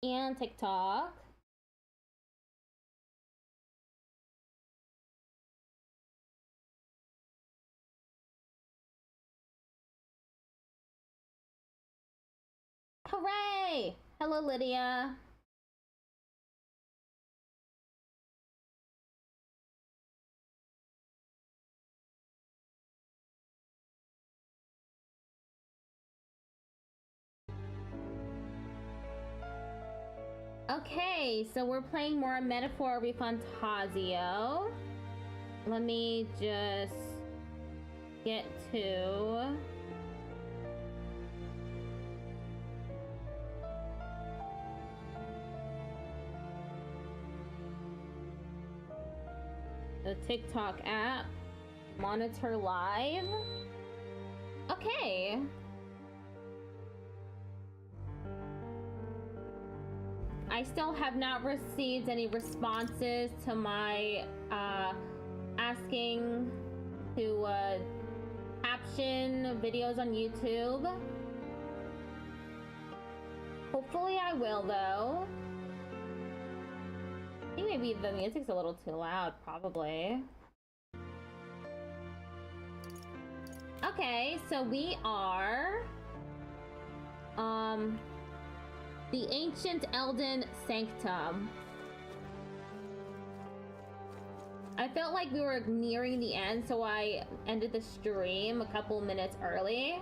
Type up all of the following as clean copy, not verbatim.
and TikTok. Hooray! Hello, Lydia. Okay, so we're playing more Metaphor ReFantazio. Let me just get to... the TikTok app. Monitor live. Okay. I still have not received any responses to my asking to caption videos on YouTube. Hopefully I will, though. I think maybe the music's a little too loud, probably. Okay, so we are the Ancient Elden Sanctum. I felt like we were nearing the end, so I ended the stream a couple minutes early.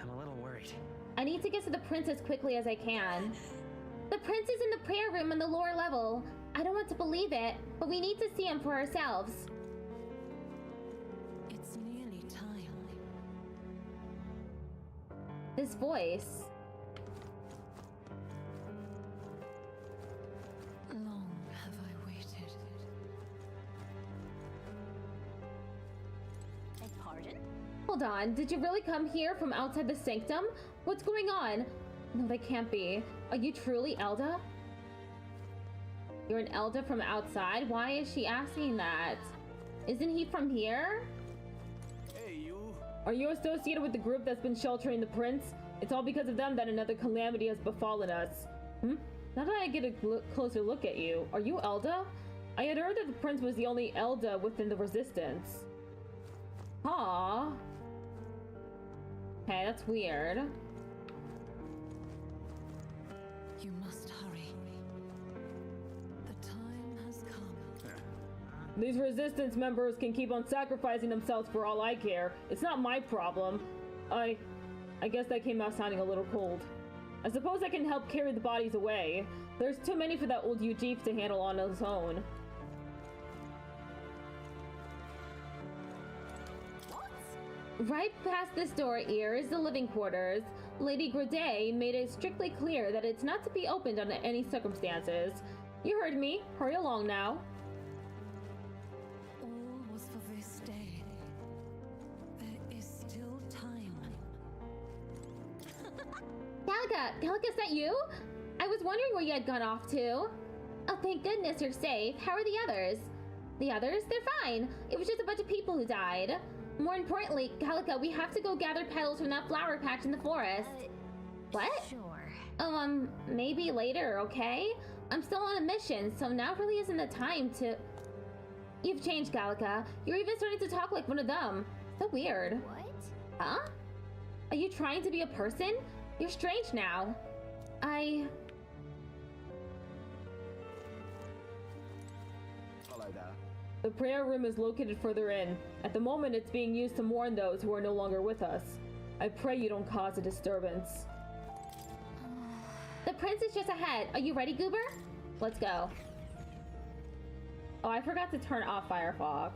I'm a little worried. I need to get to the prince as quickly as I can. The prince is in the prayer room on the lower level. I don't want to believe it, but we need to see him for ourselves. It's nearly time. This voice. Long have I waited. Beg pardon? Hold on, did you really come here from outside the sanctum? What's going on? No, that can't be. Are you truly Elda? You're an Elda from outside? Why is she asking that? Isn't he from here? Hey, you. Are you associated with the group that's been sheltering the prince? It's all because of them that another calamity has befallen us. Now that I get a closer look at you, are you Elda? I had heard that the prince was the only Elda within the resistance. Aww. Okay, that's weird. You must hurry. The time has come. These resistance members can keep on sacrificing themselves for all I care. It's not my problem. I guess that came out sounding a little cold. I suppose I can help carry the bodies away. There's too many for that old Ujif to handle on his own. Right past this door here is the living quarters. Lady Grade made it strictly clear that it's not to be opened under any circumstances. You heard me. Hurry along now. All was for this day. There is still time. Gallica, is that you? I was wondering where you had gone off to. Oh, thank goodness you're safe. How are the others? The others? They're fine. It was just a bunch of people who died. More importantly, Gallica, we have to go gather petals from that flower patch in the forest. What? Sure. Maybe later, okay? I'm still on a mission, so now really isn't the time to... You've changed, Gallica. You're even starting to talk like one of them. So weird. What? Huh? Are you trying to be a person? You're strange now. Follow that. The prayer room is located further in. At the moment, it's being used to mourn those who are no longer with us. I pray you don't cause a disturbance. The prince is just ahead. Are you ready, Goober? Let's go. Oh, I forgot to turn off Firefox.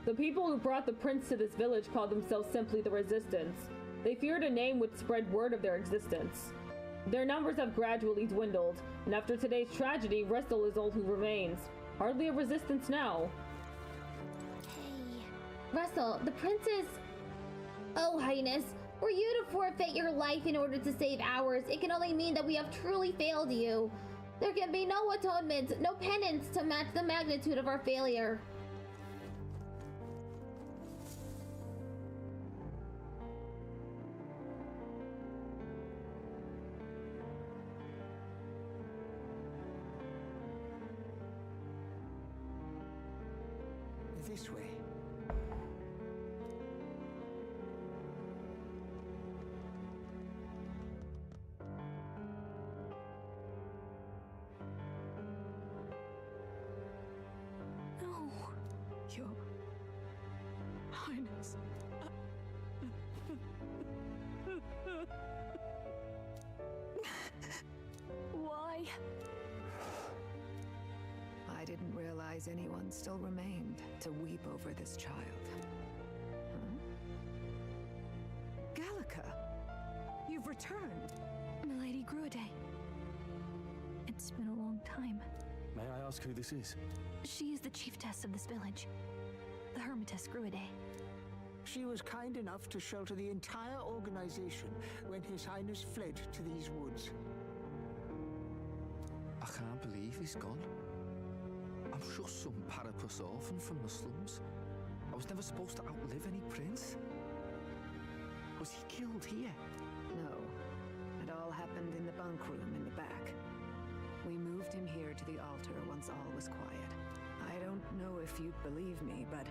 The people who brought the prince to this village called themselves simply the Resistance. They feared a name would spread word of their existence. Their numbers have gradually dwindled, and after today's tragedy, Restal is all who remains. Hardly a resistance now. Hey. Russell, the princess... Oh, Highness, were you to forfeit your life in order to save ours, it can only mean that we have truly failed you. There can be no atonement, no penance to match the magnitude of our failure. This way. No, Your Highness. Why? I didn't realize anyone still remained to weep over this child. Huh? Gallica, you've returned. Milady Gruade. It's been a long time. May I ask who this is? She is the chiefess of this village. The Hermitess Gruade. She was kind enough to shelter the entire organization when His Highness fled to these woods. I can't believe he's gone. I'm just some parapus orphan from the slums. I was never supposed to outlive any prince. Was he killed here? No, it all happened in the bunk room in the back. We moved him here to the altar once all was quiet. I don't know if you'd believe me, but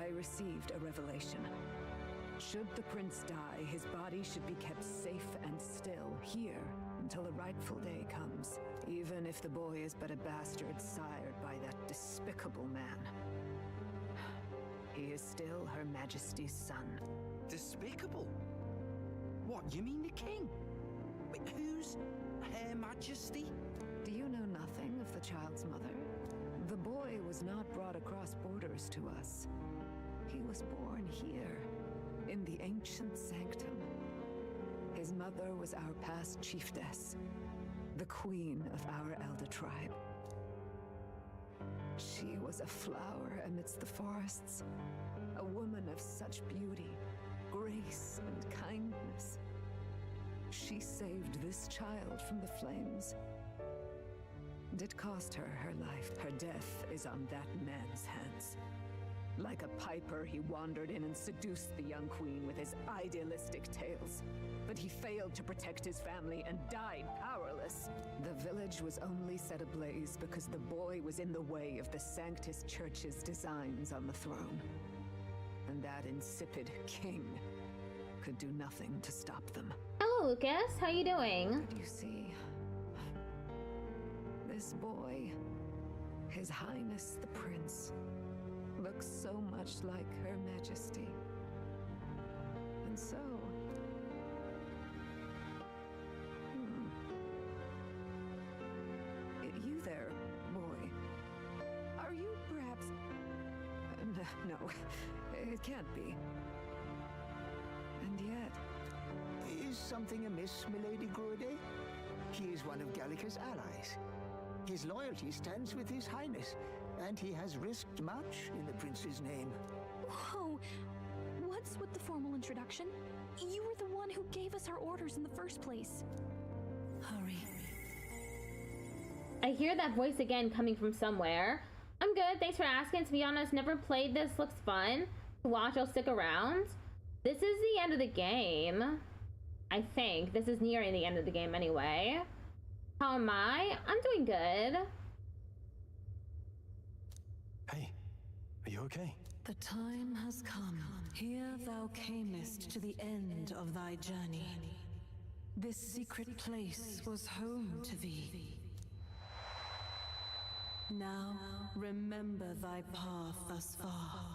I received a revelation. Should the prince die, his body should be kept safe and still here until the rightful day comes, even if the boy is but a bastard sired by that despicable man. He is still Her Majesty's son. Despicable? What, you mean the king? Wait, who's Her Majesty? Do you know nothing of the child's mother? The boy was not brought across borders to us. He was born here, in the ancient sanctum. His mother was our past chiefess, the queen of our elder tribe. She was a flower amidst the forests, a woman of such beauty, grace, and kindness. She saved this child from the flames. And it cost her her life. Her death is on that man's hands. Like a piper, he wandered in and seduced the young queen with his idealistic tales. But he failed to protect his family and died powerless. The village was only set ablaze because the boy was in the way of the Sanctus Church's designs on the throne. And that insipid king could do nothing to stop them. Hello, Lucas. How you doing? But you see, this boy, His Highness the Prince, looks so much like Her Majesty. And so... You there, boy. Are you perhaps... No, it can't be. And yet... Is something amiss, Milady Gruade? He is one of Gallica's allies. His loyalty stands with His Highness, and he has risked much in the prince's name. Whoa! What's with the formal introduction? You were the one who gave us our orders in the first place. Hurry. I hear that voice again coming from somewhere. I'm good, thanks for asking. To be honest, never played this, looks fun. To watch, I'll stick around. This is the end of the game. I think. This is nearing the end of the game anyway. How am I? I'm doing good. Hey, are you okay? The time has come. Here thou camest to the end of thy journey. This secret place was home to thee. Now remember thy path thus far.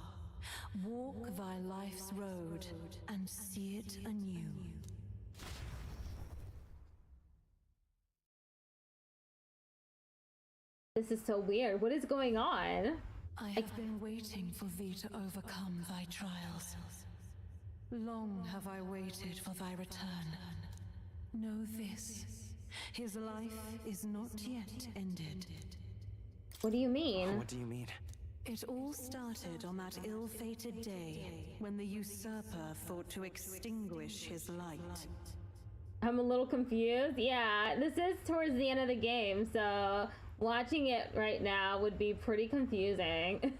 Walk thy life's road and see it anew. This is so weird. What is going on? I have been waiting for thee to overcome thy trials. Long have I waited for thy return. know this. His life is not yet ended. What do you mean? What do you mean? It all started on that ill-fated day when the usurper thought to extinguish his light. I'm a little confused. Yeah, this is towards the end of the game, so watching it right now would be pretty confusing.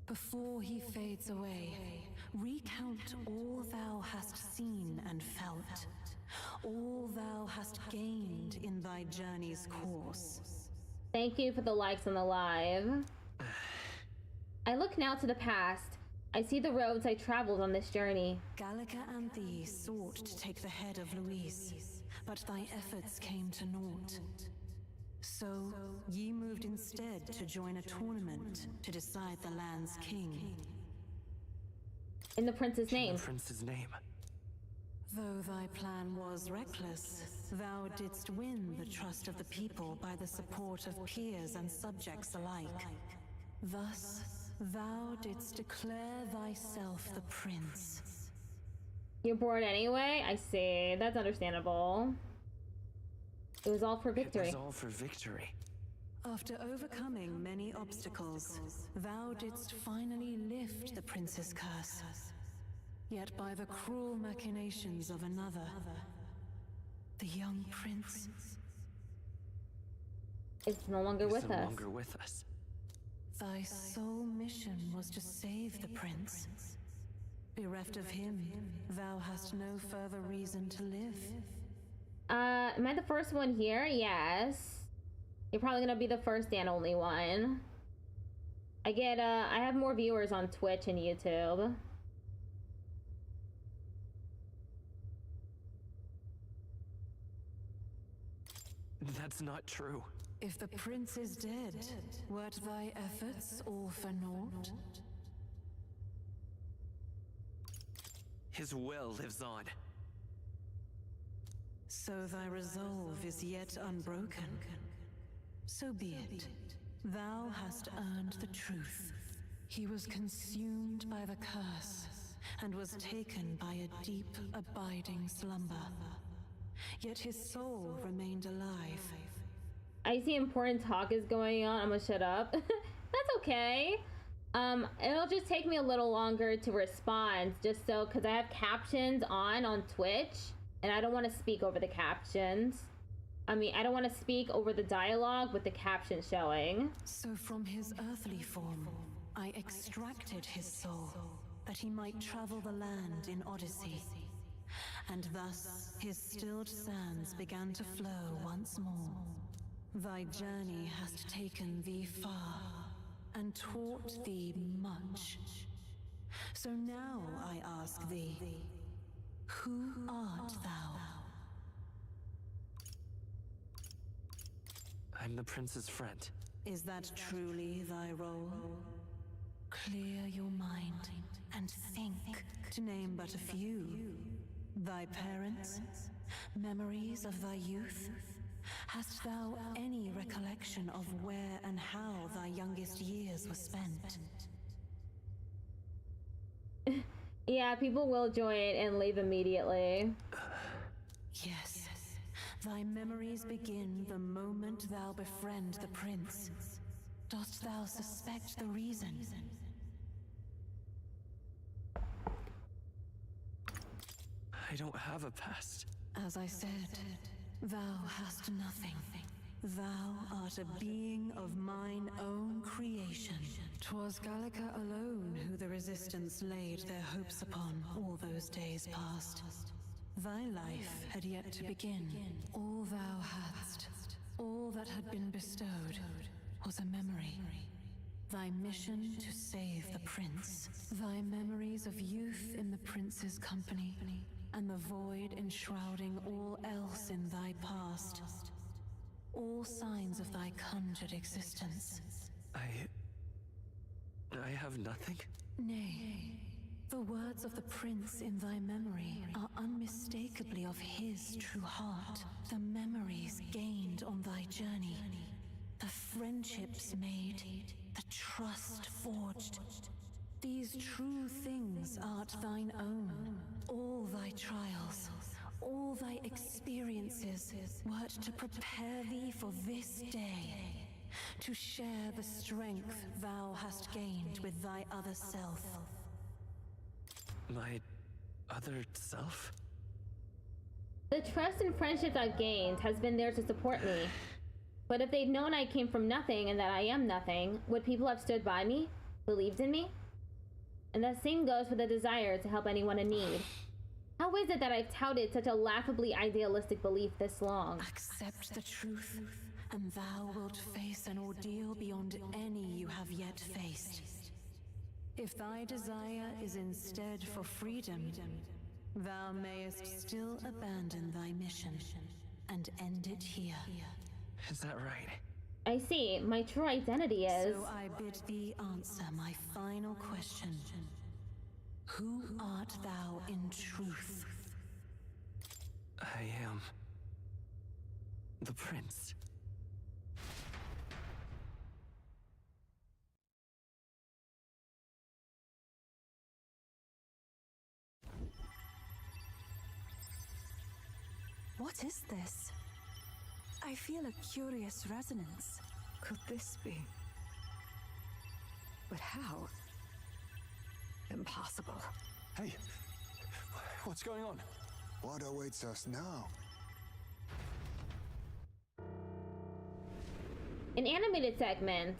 Before he fades away, recount all thou hast seen and felt, all thou hast gained in thy journey's course. Thank you for the likes on the live. I look now to the past. I see the roads I traveled on this journey. Gallica and thee sought to take the head of Louise, but thy efforts came to naught. So, ye moved instead to join a tournament to decide the land's king. In the prince's name. In the prince's name. Though thy plan was reckless, thou didst win the trust of the people by the support of peers and subjects alike. Thus, thou didst declare thyself the prince. You're bored anyway? I see. That's understandable. It was all for victory. It was all for victory. After overcoming many obstacles, thou didst finally lift the prince's curse. Yet by the cruel machinations of another, the young prince is no longer with us. No longer with us. Thy sole mission was to save the prince. Bereft of him, thou hast no further reason to live. Am I the first one here? Yes. You're probably gonna be the first and only one. I have more viewers on Twitch and YouTube. That's not true. If the prince is dead, wert thy efforts all for naught? His will lives on. So thy resolve is yet unbroken. So be it. Thou hast earned the truth. He was consumed by the curse, and was taken by a deep, abiding slumber. Yet his soul remained alive. I see important talk is going on. I'm gonna shut up. That's okay. It'll just take me a little longer to respond, just so, because I have captions on Twitch, and I don't want to speak over the captions. I mean, I don't want to speak over the dialogue with the caption showing. So from his earthly form, I extracted his soul, that he might travel the land in Odyssey. And thus, his stilled sands began to flow once more. Thy journey hast taken thee far, and taught thee much. So now I ask thee, who art thou? I'm the prince's friend. Is that truly thy role? Clear your mind and think, to name but a few. Thy parents, memories of thy youth? Hast thou any recollection of where and how thy youngest years were spent? Yeah, people will join and leave immediately. Yes, thy memories begin the moment thou befriend the prince. Dost thou suspect the reason? I don't have a past. As I said, thou hast nothing. Thou art a being of mine own creation. 'Twas Gallica alone who the resistance laid their hopes upon all those days past. Thy life had yet to begin. All thou hadst, all that had been bestowed, was a memory. Thy mission to save the prince. Thy memories of youth in the prince's company, and the void enshrouding all else in thy past. All signs of thy conjured existence. I have nothing? Nay, the words of the prince in thy memory are unmistakably of his true heart. The memories gained on thy journey, the friendships made, the trust forged. These true things art thine own. All thy trials, all thy experiences wert to prepare thee for this day, to share the strength thou hast gained with thy other self. My other self? The trust and friendship I've gained has been there to support me. But if they'd known I came from nothing and that I am nothing, would people have stood by me? Believed in me? And the same goes for the desire to help anyone in need. How is it that I've touted such a laughably idealistic belief this long? Accept the truth, and thou wilt face an ordeal beyond any you have yet faced. If thy desire is instead for freedom, thou mayest still abandon thy mission and end it here. Is that right? I see. My true identity is... So I bid thee answer my final question. Who art thou in truth? I am... the prince. What is this? I feel a curious resonance. Could this be? But how? Impossible. Hey, what's going on? What awaits us now? An animated segment.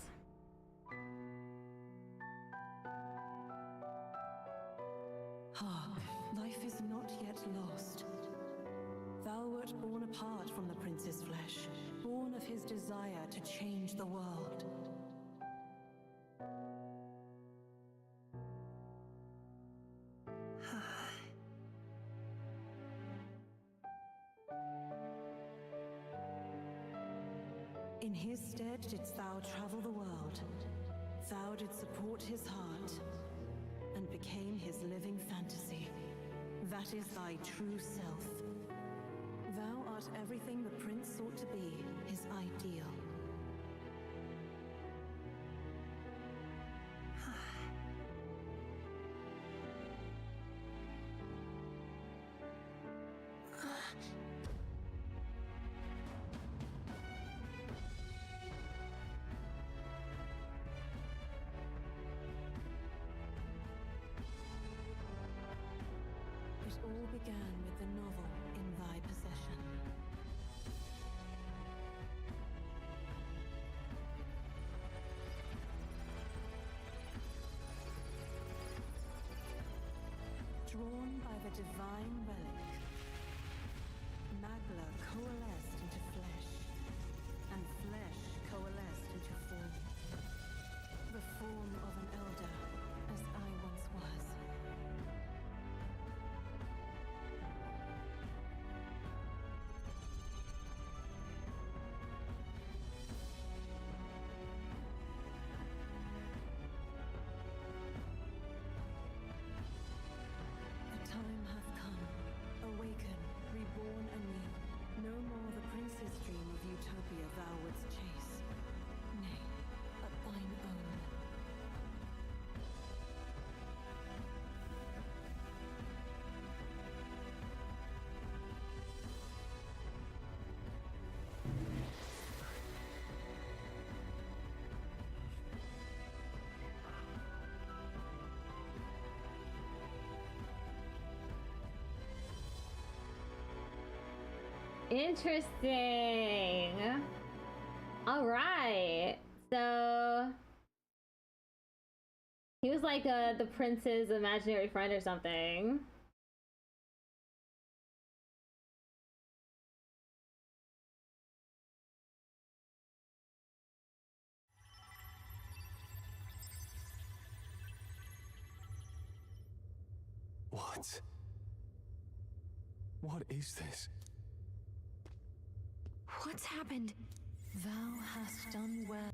Hark, life is not yet lost. Thou wert born apart from the prince's flesh, born of his desire to change the world. In his stead didst thou travel the world. Thou didst support his heart, and became his living fantasy. That is thy true self. Thou art everything the prince sought to be, his ideal. It all began with the novel in thy possession. Drawn by the divine relic, Magla coalesced into flesh, and flesh coalesced into form. The form of an elder, as I once was. The time hath come. Awaken, reborn anew. No more the prince's dream of utopia thou wouldst chase. Nay, but thine own. Interesting. All right. So he was like the prince's imaginary friend or something. What? What is this? What's happened? Thou hast done well.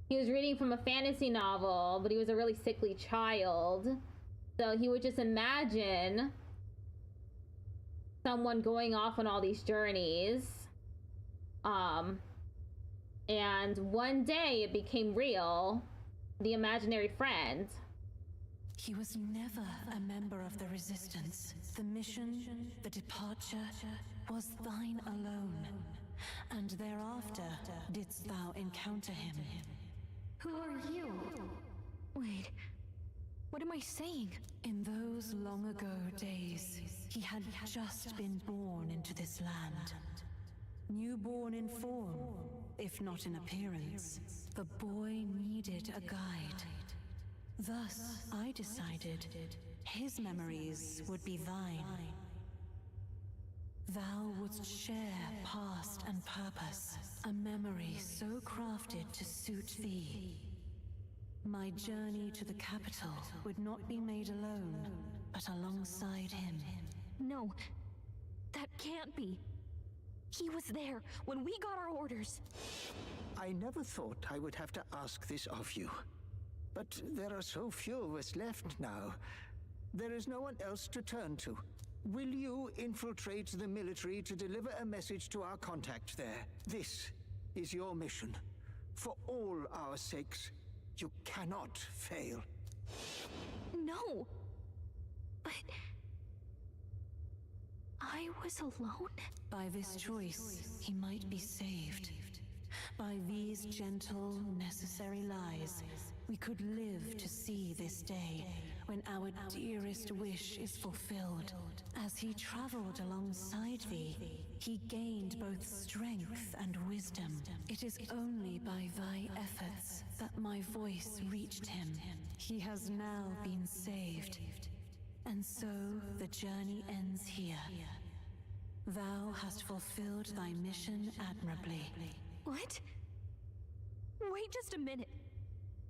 He was reading from a fantasy novel, but he was a really sickly child. So he would just imagine someone going off on all these journeys. And one day it became real. The imaginary friend. He was never a member of the Resistance. The mission, the departure, was thine alone. And thereafter didst thou encounter him. Who are you? Wait, what am I saying? In those long ago days, he had just been born into this land. Newborn in form, if not in appearance, the boy needed a guide. Thus, I decided his memories would be thine. Thou wouldst share past and purpose, a memory so crafted to suit thee. My journey to the capital would not be made alone, but alongside him. No, that can't be. He was there when we got our orders. I never thought I would have to ask this of you. But there are so few of us left now. There is no one else to turn to. Will you infiltrate the military to deliver a message to our contact there? This is your mission. For all our sakes, you cannot fail. No! But... I was alone? By this choice, he might be saved. By these gentle, necessary lies, we could live to see this day, when our dearest wish is fulfilled. As he traveled alongside thee, he gained both strength and wisdom. It is only by thy efforts that my voice reached him. He has now been saved. And so the journey ends here. Thou hast fulfilled thy mission admirably. What? Wait just a minute.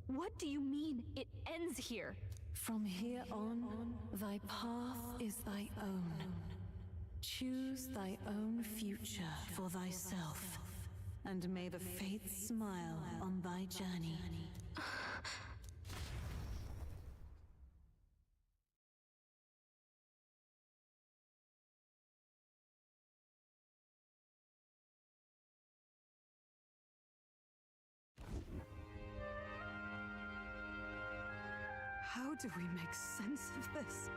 What do you mean, it ends here? From here on, thy path is thy own. Choose thy own future for thyself, and may the fates smile on thy journey. How do we make sense of this?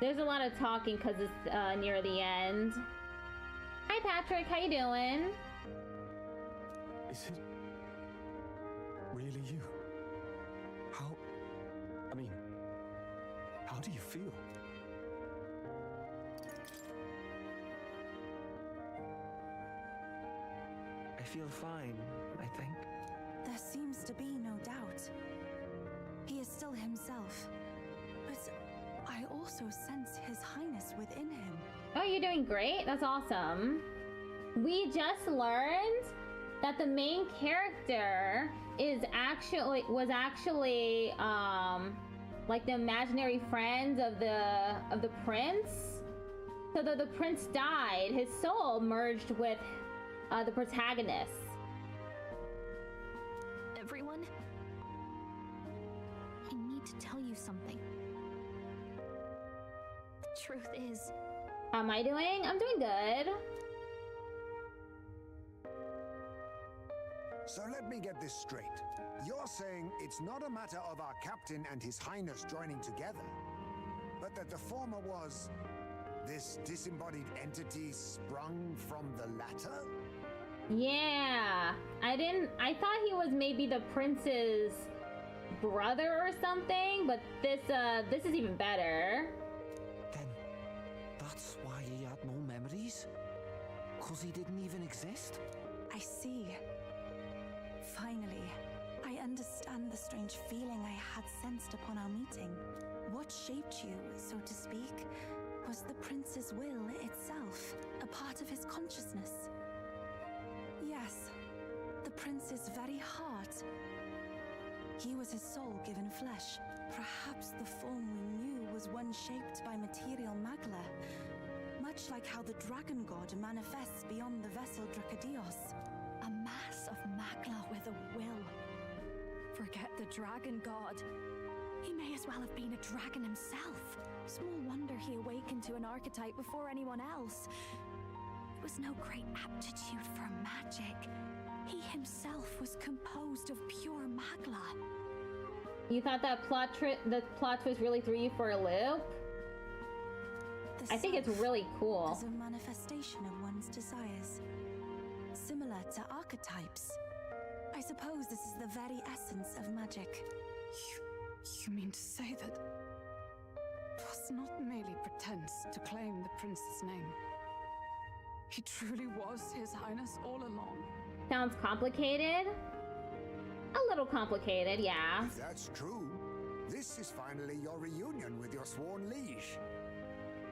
There's a lot of talking because it's near the end. Hi Patrick, how you doing? Is it really you? How do you feel? I feel fine, I think. There seems to be no doubt. He is still himself, but I also sense His Highness within him. Oh, you're doing great. That's awesome. We just learned that the main character was actually like the imaginary friends of the prince. So though the prince died, his soul merged with the protagonist. Everyone? I need to tell you something. The truth is... How am I doing? I'm doing good. So let me get this straight. You're saying it's not a matter of our captain and His Highness joining together, but that the former was this disembodied entity sprung from the latter? Yeah. I thought he was maybe the prince's brother or something, but this is even better. Then that's why he had no memories? 'Cause he didn't even exist? I see. Finally, I understand the strange feeling I had sensed upon our meeting. What shaped you, so to speak, was the prince's will itself, a part of his consciousness. Yes, the prince's very heart. He was his soul given flesh. Perhaps the form we knew was one shaped by material magla, much like how the dragon god manifests beyond the vessel Dracadios. A mass of magla with a will. Forget the dragon god. He may as well have been a dragon himself. Small wonder he awakened to an archetype before anyone else. It was no great aptitude for magic. He himself was composed of pure magla. You thought that the plot twist really threw you for a loop? I think it's really cool. As a manifestation of one's desires, similar to archetypes. I suppose this is the very essence of magic. You mean to say that was not merely pretense to claim the prince's name? He truly was His Highness all along. Sounds complicated. A little complicated, yeah. If that's true, this is finally your reunion with your sworn liege.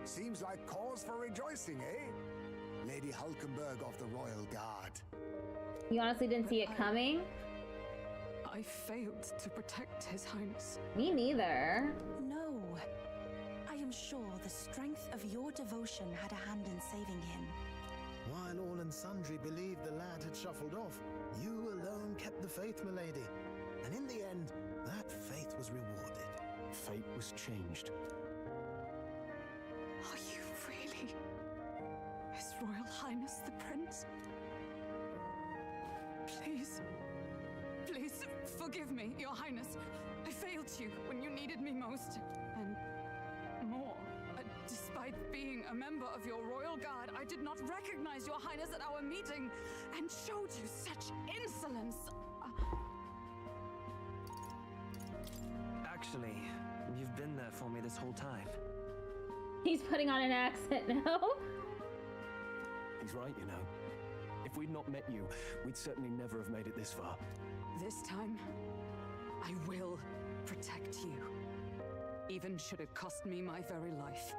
Seems like cause for rejoicing, eh? Lady Hulkenberg of the Royal Guard. You honestly didn't see it coming? I failed to protect His Highness. Me neither. No. I am sure the strength of your devotion had a hand in saving him. While all and sundry believed the lad had shuffled off, you alone kept the faith, milady. And in the end, that faith was rewarded. Fate was changed. Are you really His Royal Highness the Prince? Please, please forgive me, Your Highness. I failed you when you needed me most. And more. Despite being a member of your royal guard, I did not recognize Your Highness at our meeting and showed you such insolence. Actually, you've been there for me this whole time. He's putting on an accent now. He's right, you know. If we'd not met you, we'd certainly never have made it this far. This time, I will protect you. Even should it cost me my very life.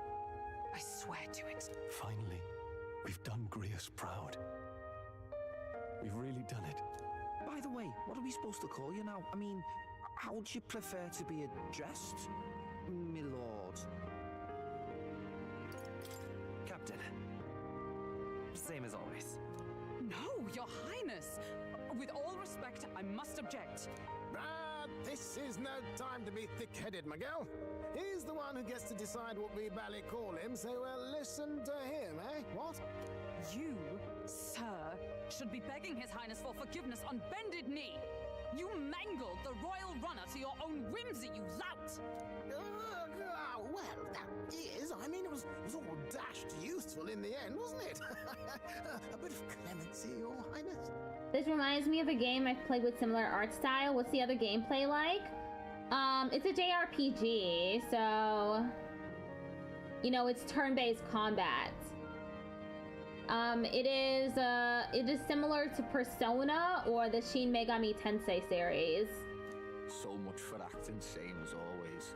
I swear to it. Finally, we've done Grius proud. We've really done it. By the way, what are we supposed to call you now? I mean, how would you prefer to be addressed, my lord? Captain. Same as always. No, Your Highness! With all respect, I must object. This is no time to be thick-headed, Miguel. He's the one who gets to decide what we bally call him, so we'll listen to him, eh? What? You, sir, should be begging His Highness for forgiveness on bended knee. You mangled the royal runner to your own whimsy, you lout! Well, that is. I mean, it was all dashed useful in the end, wasn't it? A bit of clemency, Your Highness. This reminds me of a game I've played with similar art style. What's the other gameplay like? It's a JRPG, so you know, it's turn-based combat. It is similar to Persona or the Shin Megami Tensei series. So much for acting same as always.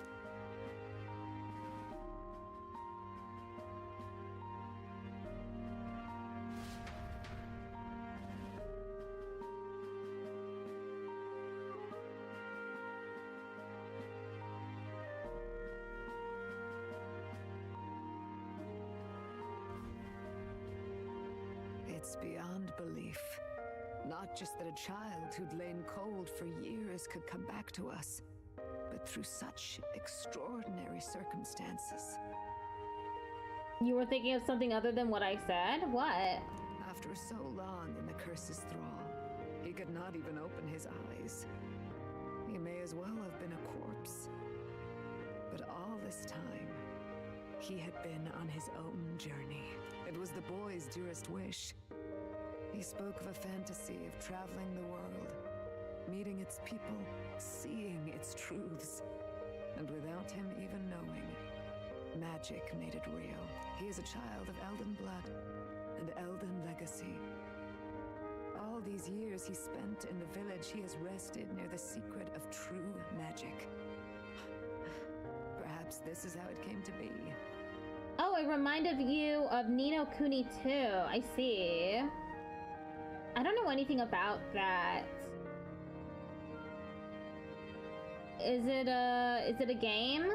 It's beyond belief. Not just that a child who'd lain cold for years could come back to us, but through such extraordinary circumstances. You were thinking of something other than what I said? What? After so long in the curse's thrall, he could not even open his eyes. He may as well have been a corpse. But all this time, he had been on his own journey. It was the boy's dearest wish. He spoke of a fantasy of traveling the world, meeting its people, seeing its truths. And without him even knowing, magic made it real. He is a child of Elden blood and Elden legacy. All these years he spent in the village, he has rested near the secret of true magic. Perhaps this is how it came to be. Oh, it reminded you of Ni no Kuni too. I see. I don't know anything about that. Is it a game?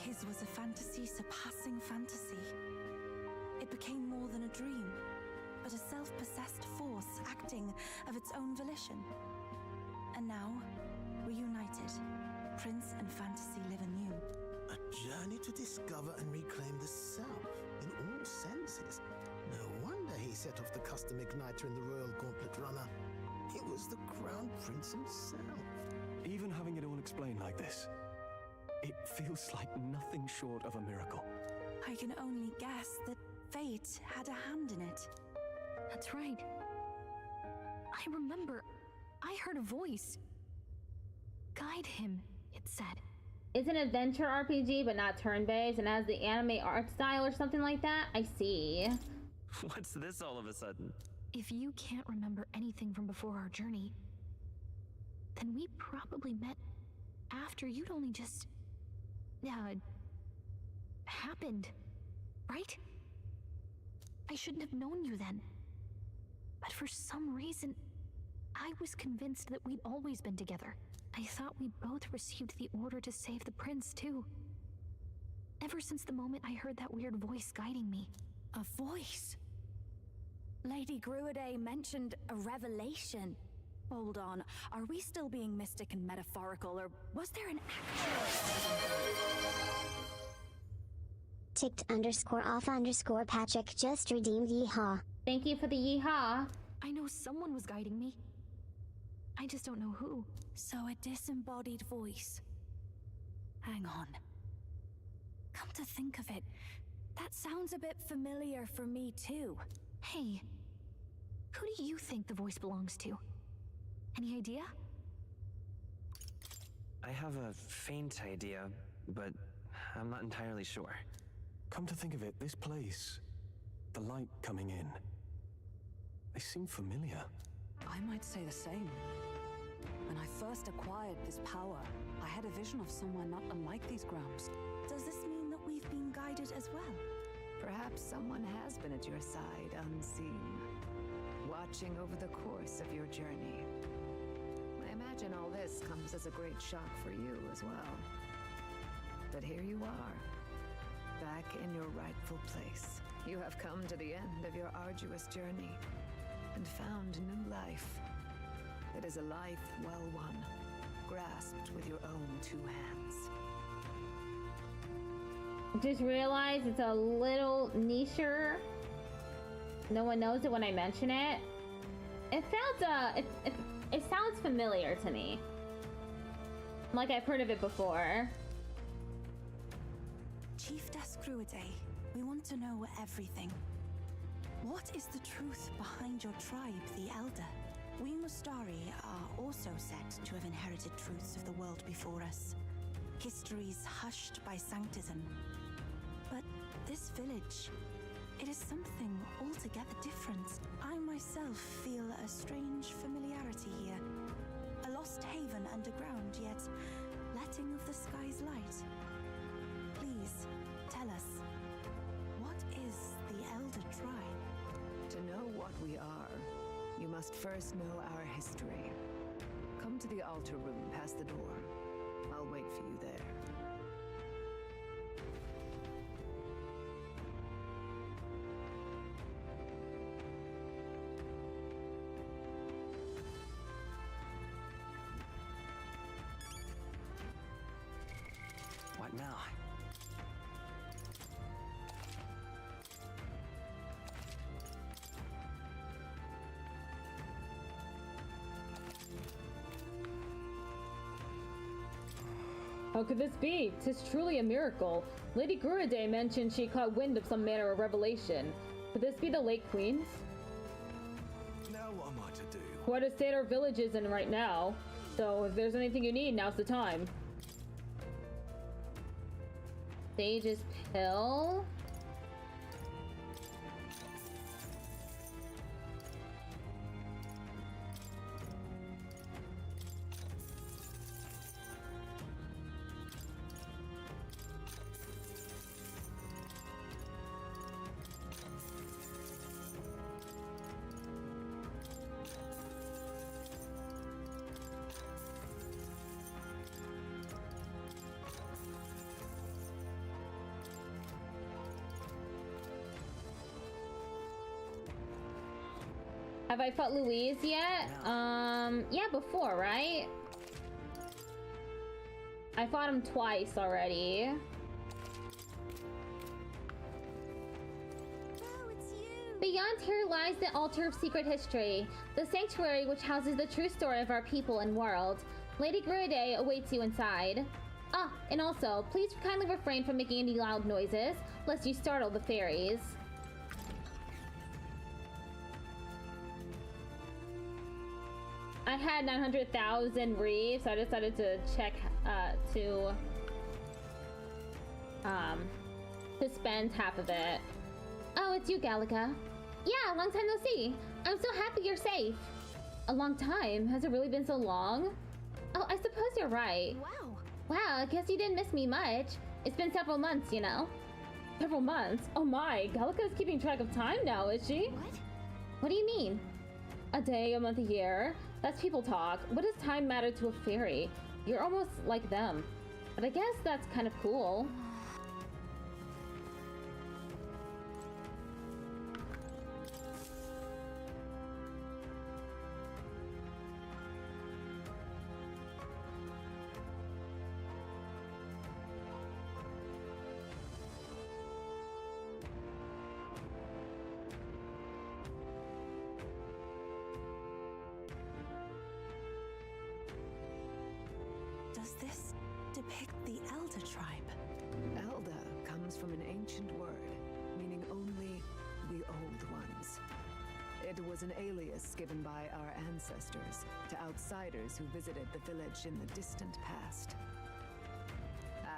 His was a fantasy surpassing fantasy. It became more than a dream, but a self-possessed force acting of its own volition. And now, reunited, Prince and fantasy live anew. A journey to discover and reclaim the self in all senses. No wonder he set off the custom igniter in the Royal Gauntlet Runner. It was the Crown Prince himself. Even having it all explain like this. It feels like nothing short of a miracle. I can only guess that fate had a hand in it. That's right. I remember. I heard a voice. Guide him, it said. It's an adventure RPG, but not turn-based, and has the anime art style or something like that? I see. What's this all of a sudden? If you can't remember anything from before our journey, then we probably met after you'd only just... happened, right? I shouldn't have known you then. But for some reason, I was convinced that we'd always been together. I thought we both received the order to save the prince, too. Ever since the moment I heard that weird voice guiding me. A voice? Lady Gruidae mentioned a revelation. Hold on, are we still being mystic and metaphorical, or was there an Ticked_off_Patrick just redeemed yeehaw. Thank you for the yeehaw. I know someone was guiding me. I just don't know who. So a disembodied voice. Hang on. Come to think of it, that sounds a bit familiar for me too. Hey, who do you think the voice belongs to? Any idea? I have a faint idea, but I'm not entirely sure. Come to think of it, this place, the light coming in, they seem familiar. I might say the same. When I first acquired this power, I had a vision of someone not unlike these grounds. Does this mean that we've been guided as well? Perhaps someone has been at your side unseen, watching over the course of your journey. I imagine all this comes as a great shock for you as well. But here you are, back in your rightful place. You have come to the end of your arduous journey and found new life. It is a life well won, grasped with your own two hands. Just realized it's a little nicher. No one knows it when I mention it. It sounds familiar to me. Like I've heard of it before. Chiefess Gruidae, we want to know everything. What is the truth behind your tribe, the Elder? We Mustari are also said to have inherited truths of the world before us. Histories hushed by sanctism. But this village, it is something altogether different. I myself feel a strange familiarity here. A lost haven underground, yet letting of the sky's light. Please, tell us, what is the Elder Tribe? To know what we are, you must first know our history. Come to the altar room past the door. I'll wait for you there. What now? How could this be? 'Tis truly a miracle. Lady Gruidae mentioned she caught wind of some manner of revelation. Could this be the Lake Queens? Now what am I to do? Quite a state our village is in right now. So if there's anything you need, now's the time. Sage's pill. Have I fought Louise yet? Yeah, before, right? I fought him twice already. Oh, it's you! Beyond here lies the altar of secret history, the sanctuary which houses the true story of our people and world. Lady Gruide awaits you inside. Ah, and also, please kindly refrain from making any loud noises, lest you startle the fairies. I had 900,000 reefs, so I decided to check, to spend half of it. Oh, it's you, Gallica. Yeah, long time no see. I'm so happy you're safe. A long time? Has it really been so long? Oh, I suppose you're right. Wow. Wow, I guess you didn't miss me much. It's been several months, you know. Several months? Oh my, Gallica's keeping track of time now, is she? What? What do you mean? A day, a month, a year? That's people talk. What does time matter to a fairy? You're almost like them. But I guess that's kind of cool. Does this depict the Elder tribe? Elder comes from an ancient word, meaning only the old ones. It was an alias given by our ancestors to outsiders who visited the village in the distant past.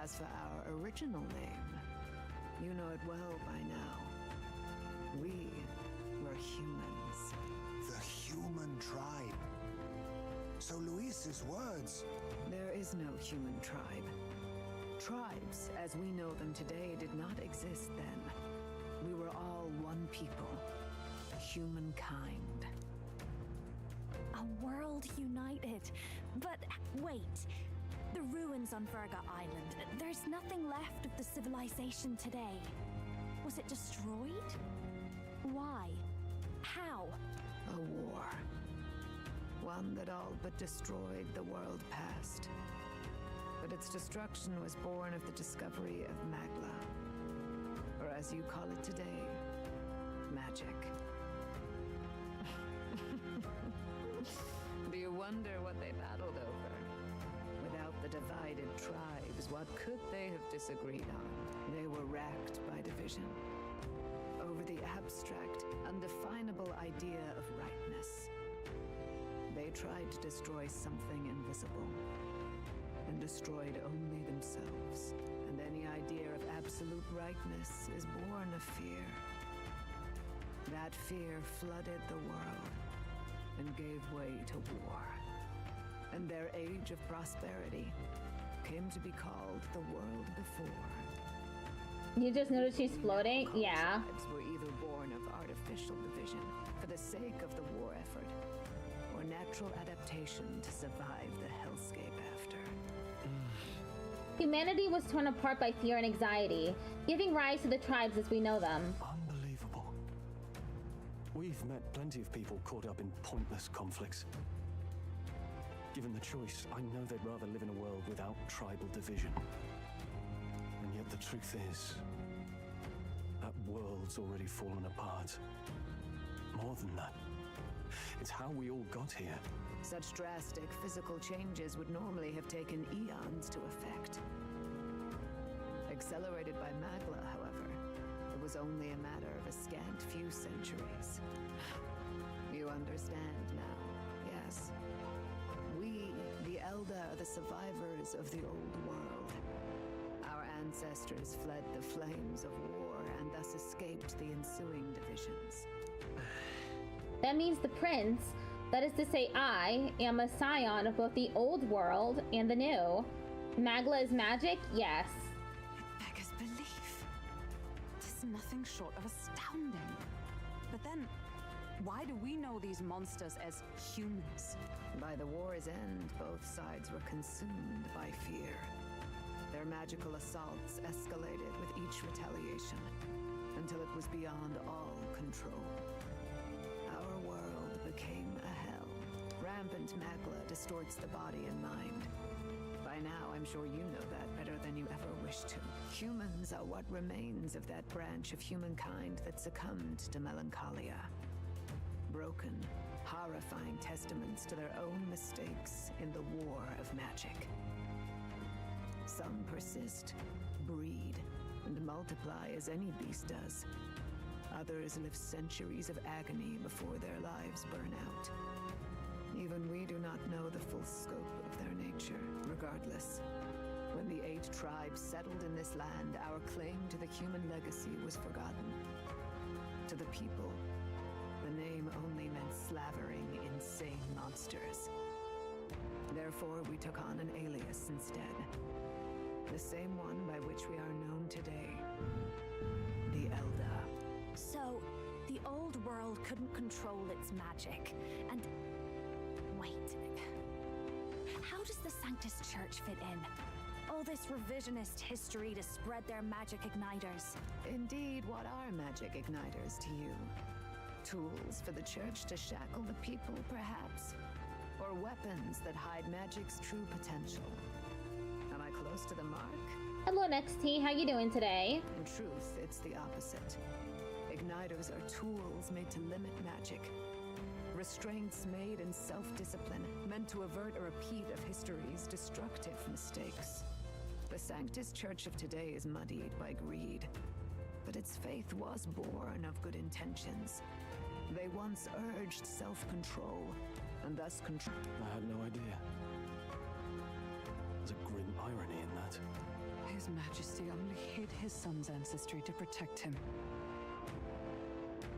As for our original name, you know it well by now. We were humans. The human tribe. So Luis's words... There is no human tribe. Tribes, as we know them today, did not exist then. We were all one people. Humankind. A world united. But wait. The ruins on Virga Island. There's nothing left of the civilization today. Was it destroyed? Why? How? A war. One that all but destroyed the world past. But its destruction was born of the discovery of Magla. Or as you call it today, magic. Do you wonder what they battled over? Without the divided tribes, what could they have disagreed on? They were racked by division. Over the abstract, undefinable idea of rightness. They tried to destroy something invisible, and destroyed only themselves. And any idea of absolute rightness is born of fear. That fear flooded the world, and gave way to war. And their age of prosperity came to be called the world before. You just noticed she's floating? Yeah. Tribes were either born of artificial division for the sake of the war effort, or natural adaptation to survive the hellscape after. Humanity was torn apart by fear and anxiety, giving rise to the tribes as we know them. Unbelievable. We've met plenty of people caught up in pointless conflicts. Given the choice, I know they'd rather live in a world without tribal division. And yet the truth is, that world's already fallen apart. More than that, it's how we all got here. Such drastic physical changes would normally have taken eons to effect. Accelerated by Magla, however, it was only a matter of a scant few centuries. You understand now, yes? We, the Elder, are the survivors of the old world. Our ancestors fled the flames of war and thus escaped the ensuing divisions. That means the prince, that is to say I, am a scion of both the old world and the new. Magla is magic? Yes. It beggars belief. It's nothing short of astounding. But then, why do we know these monsters as humans? By the war's end, both sides were consumed by fear. Their magical assaults escalated with each retaliation, until it was beyond all control. Our world became a hell. Rampant Magla distorts the body and mind. By now, I'm sure you know that better than you ever wish to. Humans are what remains of that branch of humankind that succumbed to melancholia. broken, horrifying testaments to their own mistakes in the war of magic. Some persist, breed, and multiply as any beast does. Others live centuries of agony before their lives burn out. Even we do not know the full scope of their nature. Regardless, when the 8 tribes settled in this land, our claim to the human legacy was forgotten. To the people, the name only meant slavering, insane monsters. Therefore, we took on an alias instead. The same one by which we are known today. The Elda. So, the old world couldn't control its magic, and... Wait. How does the Sanctus Church fit in? All this revisionist history to spread their magic igniters. Indeed, what are magic igniters to you? Tools for the church to shackle the people, perhaps? Or weapons that hide magic's true potential? Am I close to the mark? Hello, NXT. How you doing today? In truth, it's the opposite. Igniters are tools made to limit magic. Restraints made in self-discipline, meant to avert a repeat of history's destructive mistakes. The Sanctus Church of today is muddied by greed, but its faith was born of good intentions. They once urged self-control, and thus control. I had no idea. There's a grim irony in that. His Majesty only hid his son's ancestry to protect him.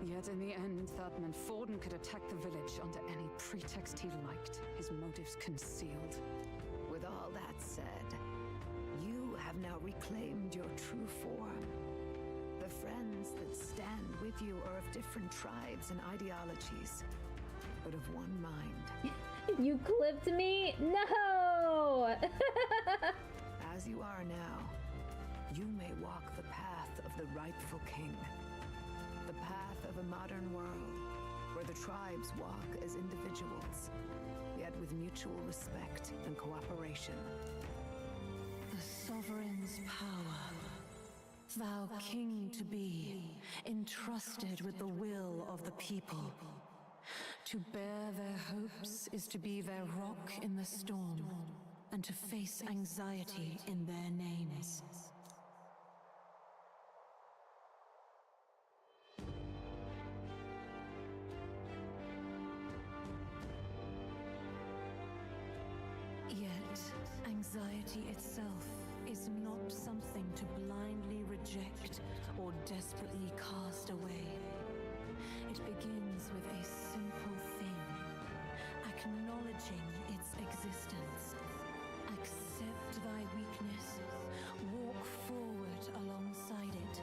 Yet in the end, that meant Forden could attack the village under any pretext he liked, his motives concealed. With all that said, you have now reclaimed your true form. The friends that stand with you are of different tribes and ideologies, but of one mind. You clipped me? No! As you are now, you may walk the path of the rightful king. The path of a modern world, where the tribes walk as individuals, yet with mutual respect and cooperation. The sovereign's power, thou king to be, entrusted with the will of the people. To bear their hopes is to be their rock in the storm, and to face anxiety in their names. Yet, anxiety itself is not something to blindly reject or desperately cast away. It begins with a simple thing, acknowledging its existence. Accept thy weakness, walk forward alongside it,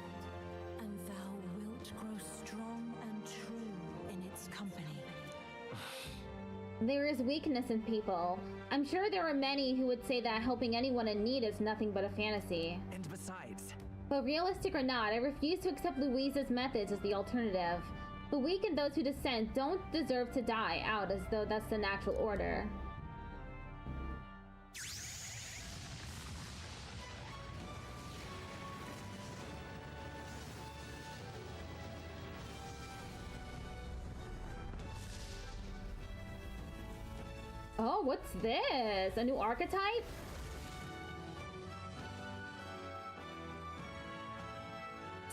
and thou wilt grow strong and true in its company. There is weakness in people. I'm sure there are many who would say that helping anyone in need is nothing but a fantasy. And besides... But realistic or not, I refuse to accept Louise's methods as the alternative. The weak and those who dissent don't deserve to die out as though that's the natural order. Oh, what's this? A new archetype?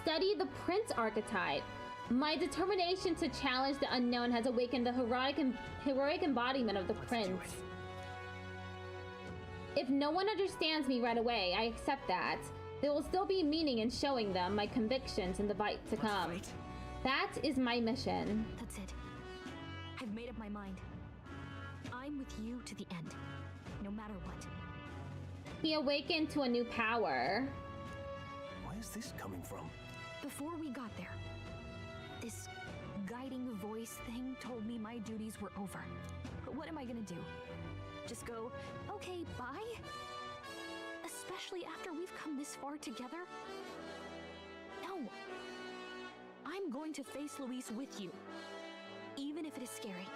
Study the Prince archetype. My determination to challenge the unknown has awakened the heroic embodiment of the Prince. If no one understands me right away, I accept that. There will still be meaning in showing them my convictions in the fight to come. That is my mission. That's it. I've made up my mind. I'm with you to the end, no matter what. He awakened to a new power. Where is this coming from? Before we got there, this guiding voice thing told me my duties were over. But what am I gonna do? Just go, okay, bye? Especially after we've come this far together? No. I'm going to face Louise with you, even if it is scary.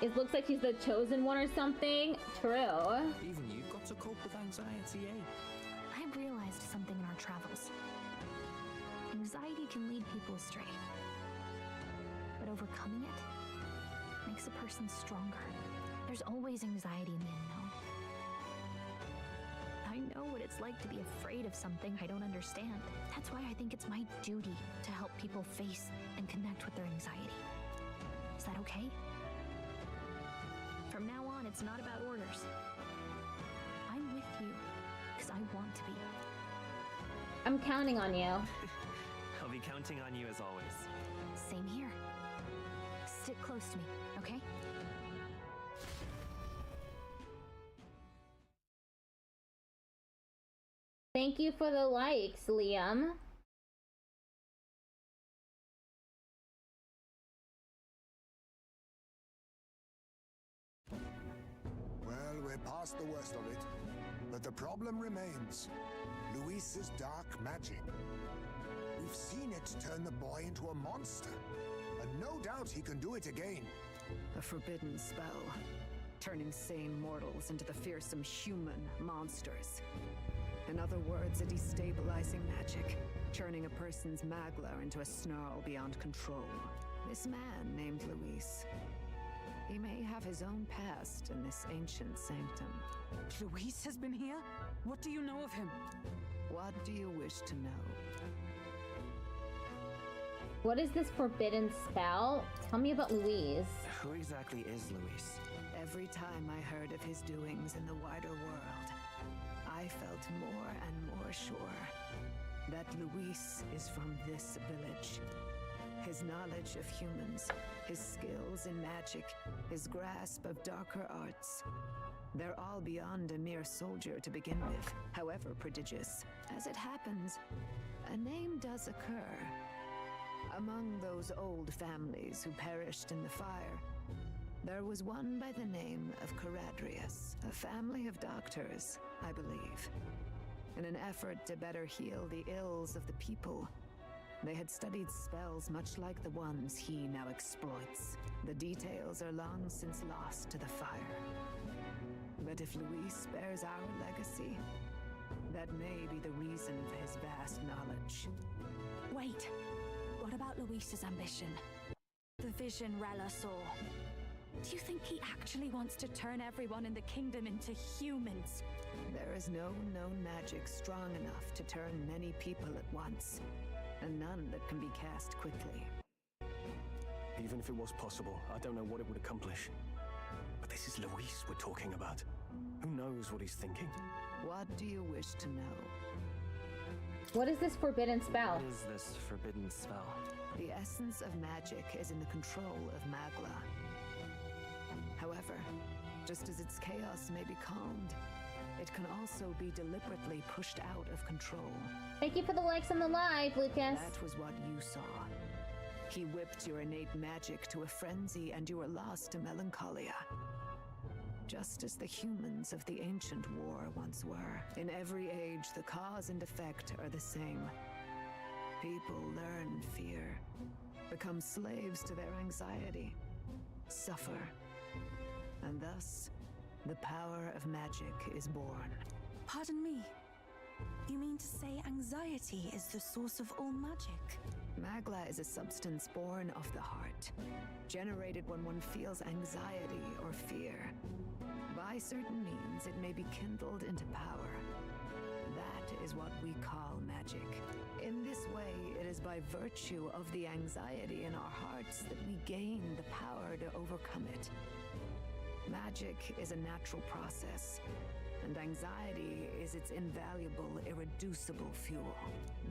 It looks like he's the chosen one or something. True. Even you've got to cope with anxiety, eh? I've realized something in our travels. Anxiety can lead people astray. But that overcoming it makes a person stronger. There's always anxiety in the unknown. I know what it's like to be afraid of something I don't understand. That's why I think it's my duty to help people face and connect with their anxiety. Is that okay? From now on, it's not about orders. I'm with you because I want to be. I'm counting on you. I'll be counting on you as always. Same here. Sit close to me, okay? Thank you for the likes, Liam. Well, we're past the worst of it. But the problem remains. Luis's dark magic. We've seen it turn the boy into a monster. And no doubt he can do it again. A forbidden spell, turning sane mortals into the fearsome human monsters. In other words, a destabilizing magic, turning a person's magla into a snarl beyond control. This man named Luis, he may have his own past in this ancient sanctum. Luis has been here? What do you know of him? What do you wish to know? What is this forbidden spell? Tell me about Louise. Who exactly is Luis? Every time I heard of his doings in the wider world, I felt more and more sure that Luis is from this village. His knowledge of humans, his skills in magic, his grasp of darker arts, they're all beyond a mere soldier to begin with, however prodigious. As it happens, a name does occur. Among those old families who perished in the fire, there was one by the name of Caradrius, a family of doctors, I believe. In an effort to better heal the ills of the people, they had studied spells much like the ones he now exploits. The details are long since lost to the fire. But if Luis bears our legacy, that may be the reason for his vast knowledge. Wait, what about Luis's ambition? The vision Rella saw. Do you think he actually wants to turn everyone in the kingdom into humans? There is no known magic strong enough to turn many people at once, and none that can be cast quickly. Even if it was possible, I don't know what it would accomplish. But this is Luis we're talking about. Who knows what he's thinking? What do you wish to know? What is this forbidden spell? What is this forbidden spell? The essence of magic is in the control of Magla. However, just as its chaos may be calmed, it can also be deliberately pushed out of control. Thank you for the likes on the live, Lucas. That was what you saw. He whipped your innate magic to a frenzy and you were lost to melancholia. Just as the humans of the ancient war once were. In every age, the cause and effect are the same. People learn fear, become slaves to their anxiety, suffer, and thus, the power of magic is born. Pardon me. You mean to say anxiety is the source of all magic? Magla is a substance born of the heart, generated when one feels anxiety or fear. By certain means, it may be kindled into power. That is what we call magic. In this way, it is by virtue of the anxiety in our hearts that we gain the power to overcome it. Magic is a natural process, and anxiety is its invaluable, irreducible fuel.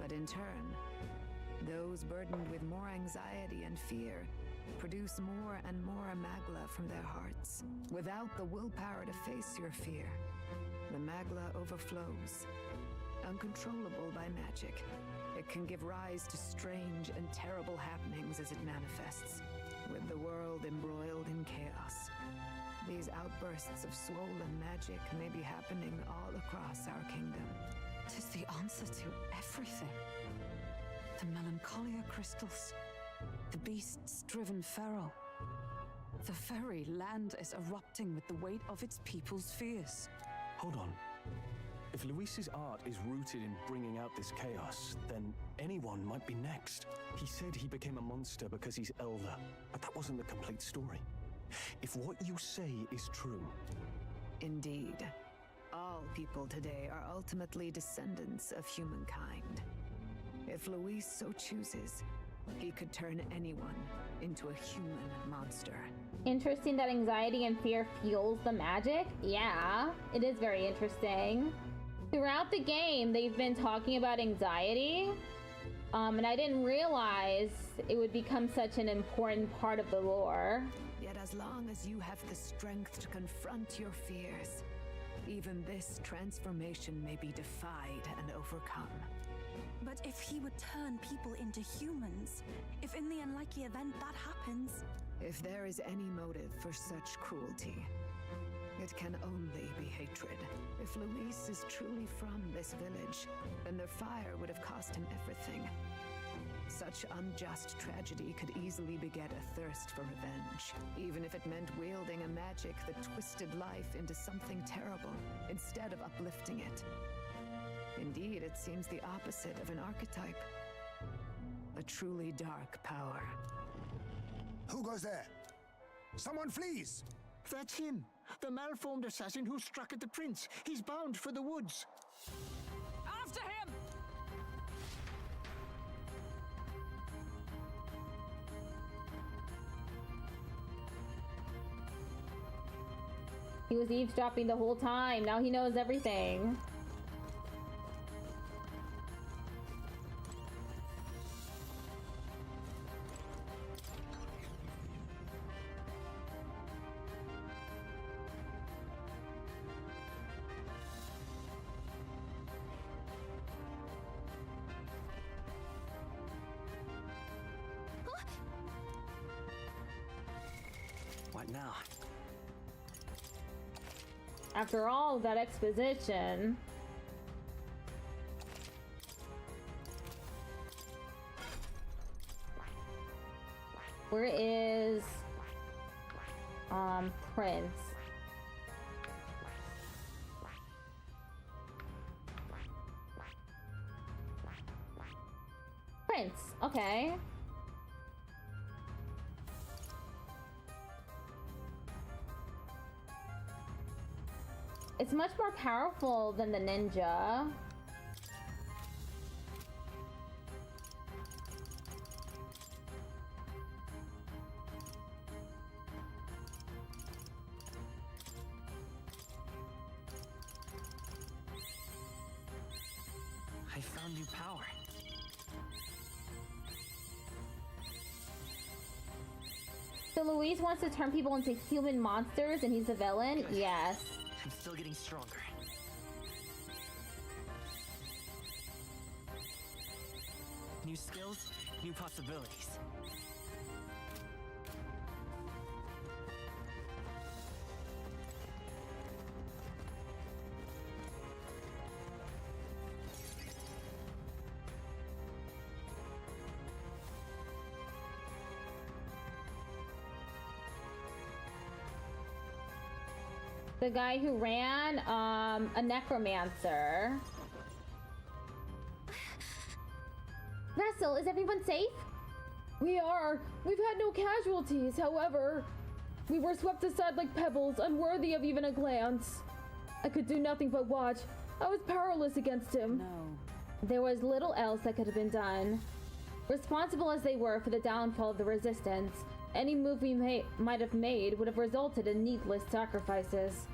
But in turn, those burdened with more anxiety and fear produce more and more magla from their hearts. Without the willpower to face your fear, the magla overflows. Uncontrollable by magic, it can give rise to strange and terrible happenings as it manifests, with the world embroiled in chaos. These outbursts of swollen magic may be happening all across our kingdom. 'Tis the answer to everything. The melancholia crystals, the beasts driven feral. The very land is erupting with the weight of its people's fears. Hold on. If Luis's art is rooted in bringing out this chaos, then anyone might be next. He said he became a monster because he's elder, but that wasn't the complete story. If what you say is true... Indeed. All people today are ultimately descendants of humankind. If Luis so chooses, he could turn anyone into a human monster. Interesting that anxiety and fear fuels the magic. Yeah, it is very interesting. Throughout the game, they've been talking about anxiety, and I didn't realize it would become such an important part of the lore. Yet as long as you have the strength to confront your fears, even this transformation may be defied and overcome. But if he would turn people into humans, if in the unlikely event that happens... If there is any motive for such cruelty, it can only be hatred. If Luis is truly from this village, then their fire would have cost him everything. Such unjust tragedy could easily beget a thirst for revenge, even if it meant wielding a magic that twisted life into something terrible, instead of uplifting it. Indeed, it seems the opposite of an archetype. A truly dark power. Who goes there? Someone flees! That's him! The malformed assassin who struck at the prince! He's bound for the woods! After him! He was eavesdropping the whole time. Now he knows everything. What now? After all that exposition... Where is... Prince? Prince, okay. It's much more powerful than the ninja. I found new power. So Luis wants to turn people into human monsters and he's the villain? Good. Yes. I'm still getting stronger. New skills, new possibilities. The guy who ran, a necromancer. Russell, is everyone safe? We are. We've had no casualties, however. We were swept aside like pebbles, unworthy of even a glance. I could do nothing but watch. I was powerless against him. No. There was little else that could have been done. Responsible as they were for the downfall of the Resistance, any move we might have made would have resulted in needless sacrifices.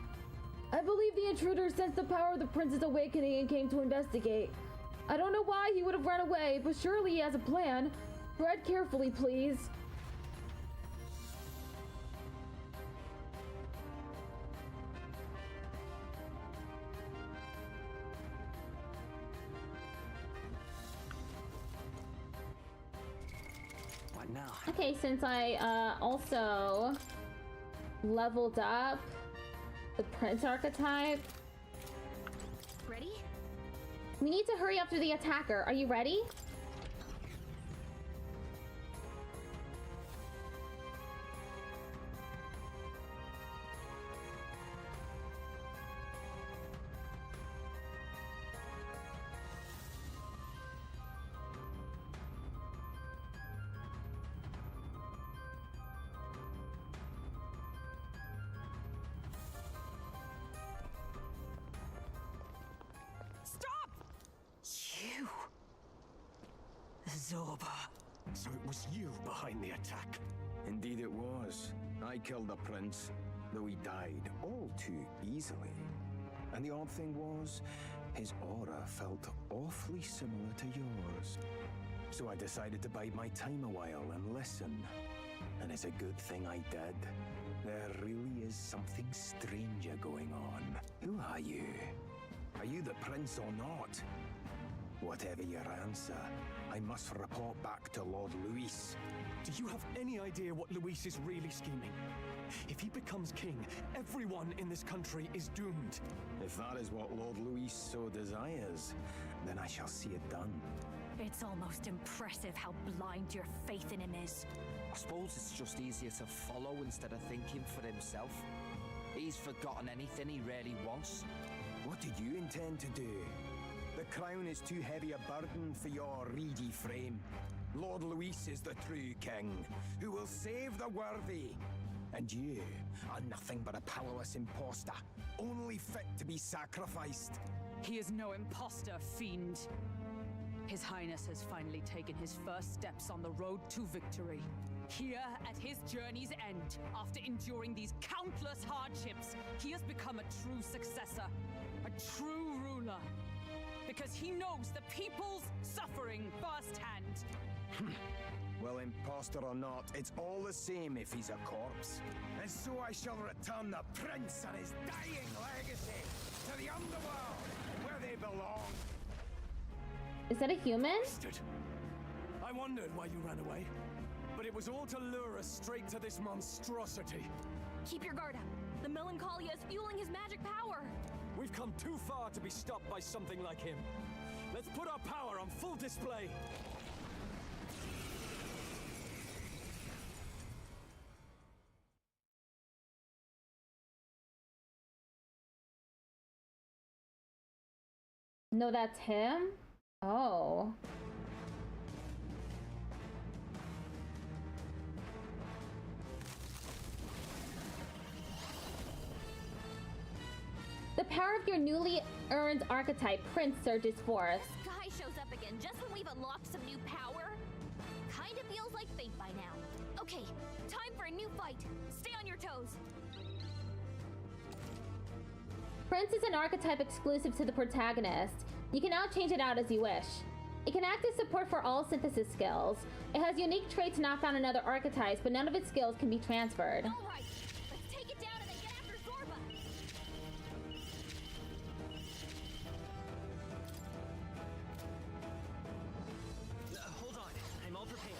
I believe the intruder sensed the power of the prince's awakening and came to investigate. I don't know why he would have run away, but surely he has a plan. Tread carefully, please. What now? Okay, since I also leveled up the Prince archetype. Ready? We need to hurry after the attacker. Are you ready? Zorba. So it was you behind the attack? Indeed it was. I killed the prince, though he died all too easily. And the odd thing was, his aura felt awfully similar to yours. So I decided to bide my time a while and listen. And it's a good thing I did. There really is something stranger going on. Who are you? Are you the prince or not? Whatever your answer, I must report back to Lord Luis. Do you have any idea what Luis is really scheming? If he becomes king, everyone in this country is doomed. If that is what Lord Luis so desires, then I shall see it done. It's almost impressive how blind your faith in him is. I suppose it's just easier to follow instead of thinking for himself. He's forgotten anything he really wants. What do you intend to do? The crown is too heavy a burden for your reedy frame. Lord Luis is the true king, who will save the worthy. And you are nothing but a powerless imposter, only fit to be sacrificed. He is no imposter, fiend. His Highness has finally taken his first steps on the road to victory. Here, at his journey's end, after enduring these countless hardships, he has become a true successor, a true ruler. Because he knows the people's suffering firsthand. Well, imposter or not, it's all the same if he's a corpse. And so I shall return the prince and his dying legacy to the underworld, where they belong. Is that a human? I wondered why you ran away, but it was all to lure us straight to this monstrosity. Keep your guard up. The melancholia is fueling his magic power. We've come too far to be stopped by something like him. Let's put our power on full display. No, that's him? Oh. The power of your newly earned archetype, Prince, surges forth. This guy shows up again just when we've unlocked some new power. Kinda feels like fate by now. Okay, time for a new fight. Stay on your toes. Prince is an archetype exclusive to the protagonist. You can now change it out as you wish. It can act as support for all synthesis skills. It has unique traits not found in other archetypes, but none of its skills can be transferred. All right, let's take it down and then get after Zorba. Hold on, I'm all prepared.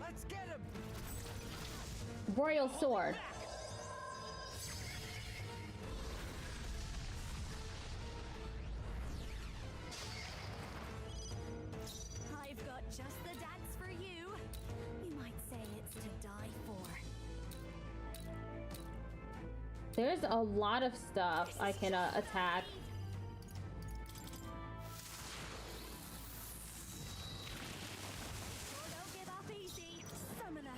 Let's get him! Royal Sword. I've got just the dance for you. You might say it's to die for. There's a lot of stuff I can attack. Don't give up easy, summoner.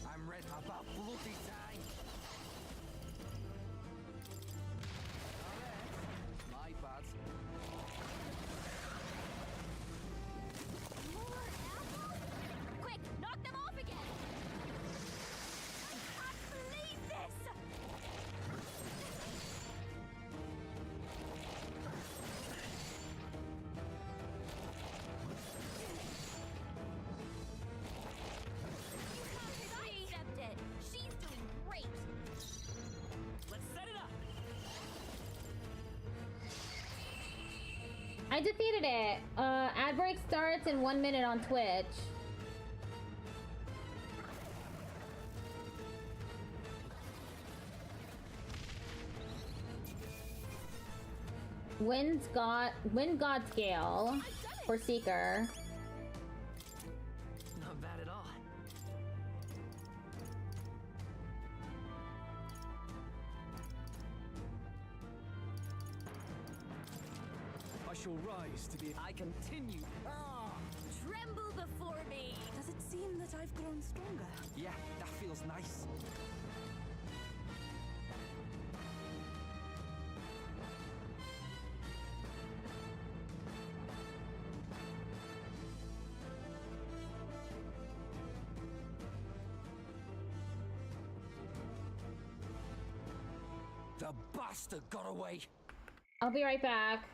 I'm ready about bloody time. My bad. More apples? Quick, knock them off again. I can't believe this. Accept it. She's doing great. Let's set it up. I defeated it. Ad break starts in 1 minute on Twitch. Wind God's Gale for Seeker. Not bad at all. shall rise to be. I continue. Tremble before me! Does it seem that I've grown stronger? Yeah, that feels nice. The bastard got away. I'll be right back.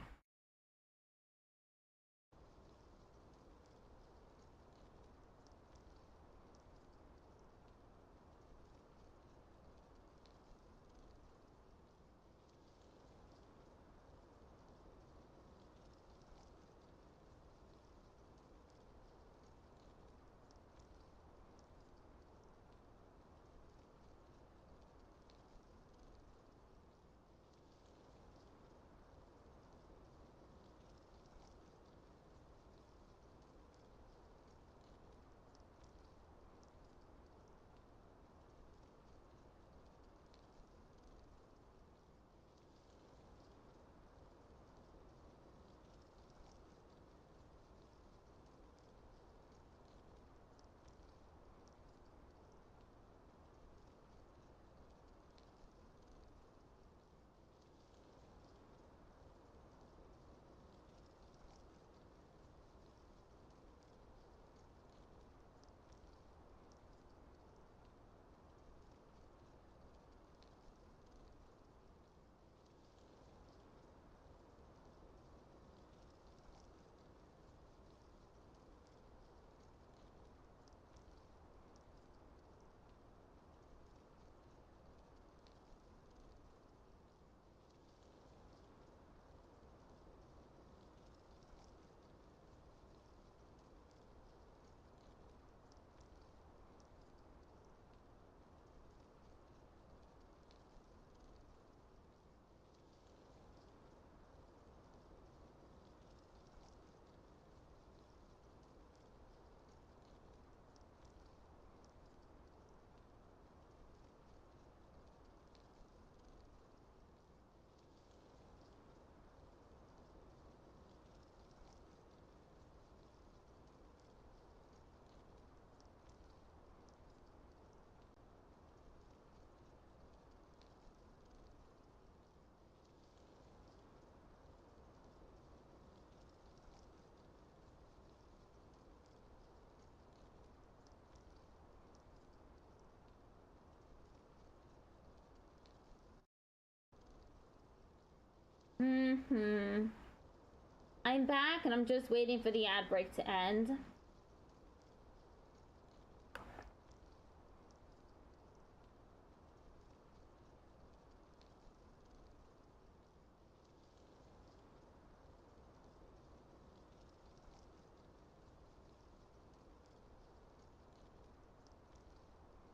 I'm back and I'm just waiting for the ad break to end.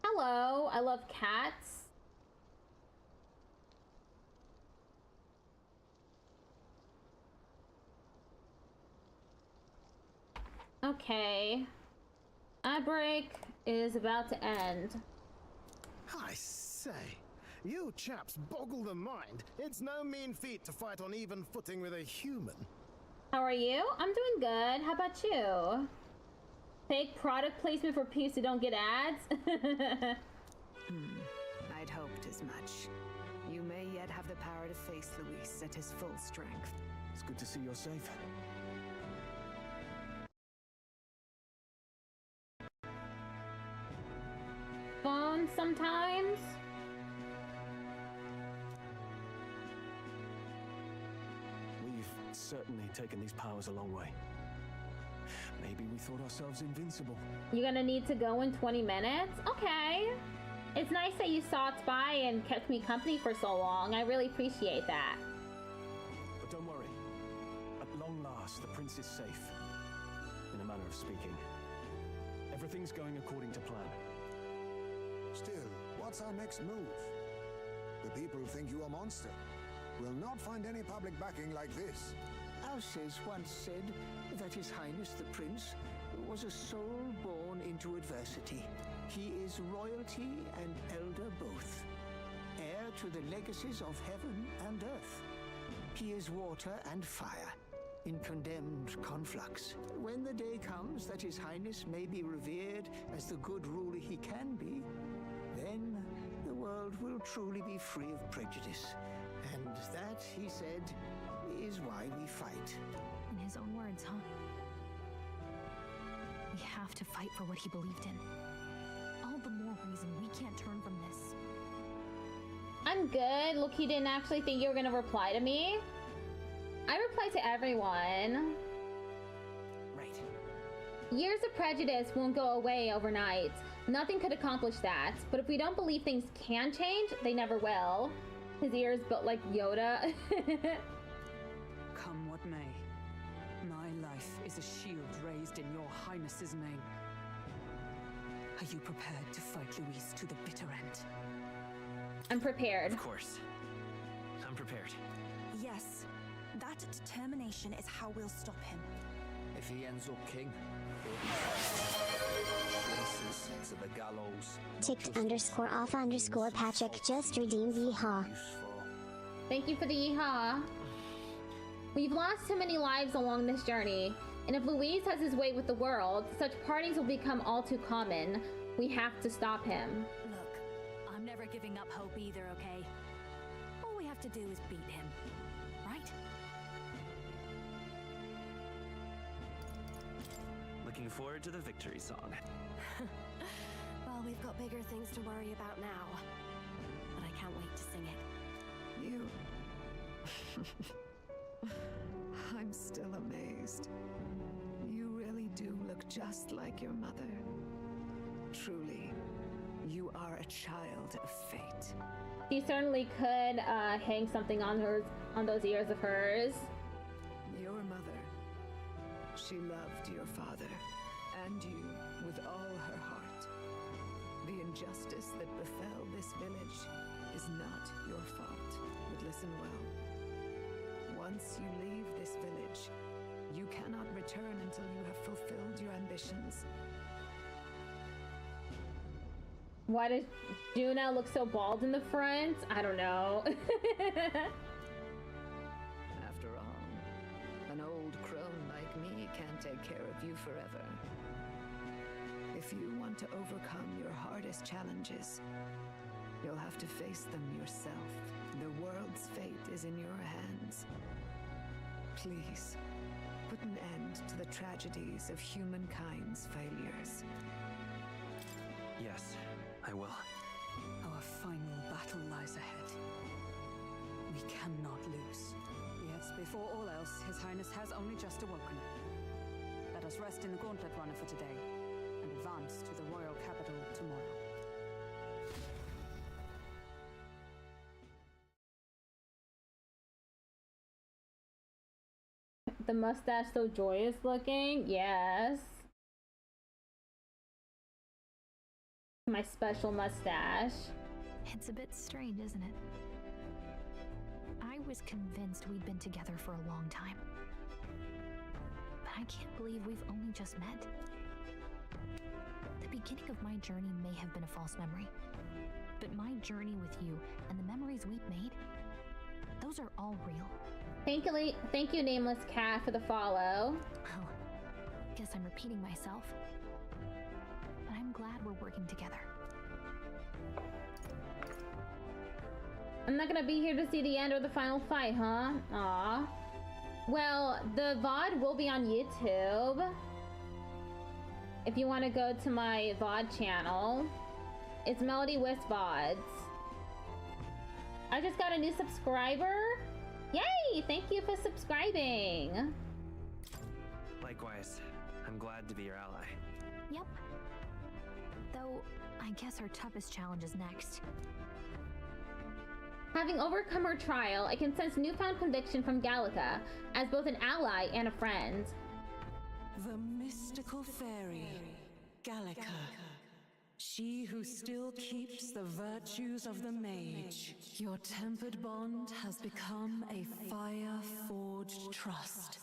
Hello, I love cats. Okay. Ad break is about to end. I say, you chaps boggle the mind. It's no mean feat to fight on even footing with a human. How are you? I'm doing good. How about you? Fake product placement for peeps who don't get ads? I'd hoped as much. You may yet have the power to face Luis at his full strength. It's good to see you're safe. Fun sometimes. We've certainly taken these powers a long way. Maybe we thought ourselves invincible. You're gonna need to go in 20 minutes? Okay. It's nice that you stopped by and kept me company for so long. I really appreciate that. But don't worry. At long last, the prince is safe. In a manner of speaking. Everything's going according to plan. Still, what's our next move? The people think you a monster. We'll not find any public backing like this. Alces once said that His Highness the Prince was a soul born into adversity. He is royalty and elder both, heir to the legacies of heaven and earth. He is water and fire, in condemned conflux. When the day comes that His Highness may be revered as the good ruler he can be, then the world will truly be free of prejudice. And that, he said, is why we fight. In his own words, huh? We have to fight for what he believed in. All the more reason we can't turn from this. I'm good. Look, he didn't actually think you were gonna reply to me. I reply to everyone. Right. Years of prejudice won't go away overnight. Nothing could accomplish that. But if we don't believe things can change, they never will. His ears built like Yoda. Come what may. My life is a shield raised in your highness's name. Are you prepared to fight Louise to the bitter end? I'm prepared. Of course. I'm prepared. Yes. That determination is how we'll stop him. If he ends up king, places to the gallows. Ticked_off_Patrick just redeemed yeehaw. Thank you for the yeehaw. We've lost too many lives along this journey, and if Louise has his way with the world, such partings will become all too common. We have to stop him. Look, I'm never giving up hope either, okay? All we have to do is beat him, right? Looking forward to the victory song. Well, we've got bigger things to worry about now. But I can't wait to sing it. You... I'm still amazed. You really do look just like your mother. Truly, you are a child of fate. She certainly could hang something on those ears of hers. Your mother, she loved your father and you with all her heart. The injustice that befell this village is not your fault. But listen well. Once you leave this village, you cannot return until you have fulfilled your ambitions. Why does Juna look so bald in the front? I don't know. After all, an old crone like me can't take care of you forever. If you want to overcome your hardest challenges, you'll have to face them yourself. The world's fate is in your hands. Please, put an end to the tragedies of humankind's failures. Yes, I will. Our final battle lies ahead. We cannot lose. Yet, before all else, His Highness has only just awoken. Let us rest in the gauntlet runner for today, and advance to the royal capital tomorrow. The mustache so joyous looking? Yes. My special mustache. It's a bit strange, isn't it? I was convinced we'd been together for a long time. But I can't believe we've only just met. The beginning of my journey may have been a false memory. But my journey with you and the memories we've made, those are all real. Thank you, Nameless Cat, for the follow. Oh, guess I'm repeating myself. But I'm glad we're working together. I'm not gonna be here to see the end or the final fight, huh? Aw. Well, the VOD will be on YouTube. If you want to go to my VOD channel, it's Melody Wisp VODs. I just got a new subscriber. Yay! Thank you for subscribing. Likewise, I'm glad to be your ally. Yep. Though, I guess our toughest challenge is next. Having overcome her trial, I can sense newfound conviction from Gallica as both an ally and a friend. The mystical fairy, Gallica. She who still keeps the virtues of the mage. Your tempered bond has become a fire-forged trust.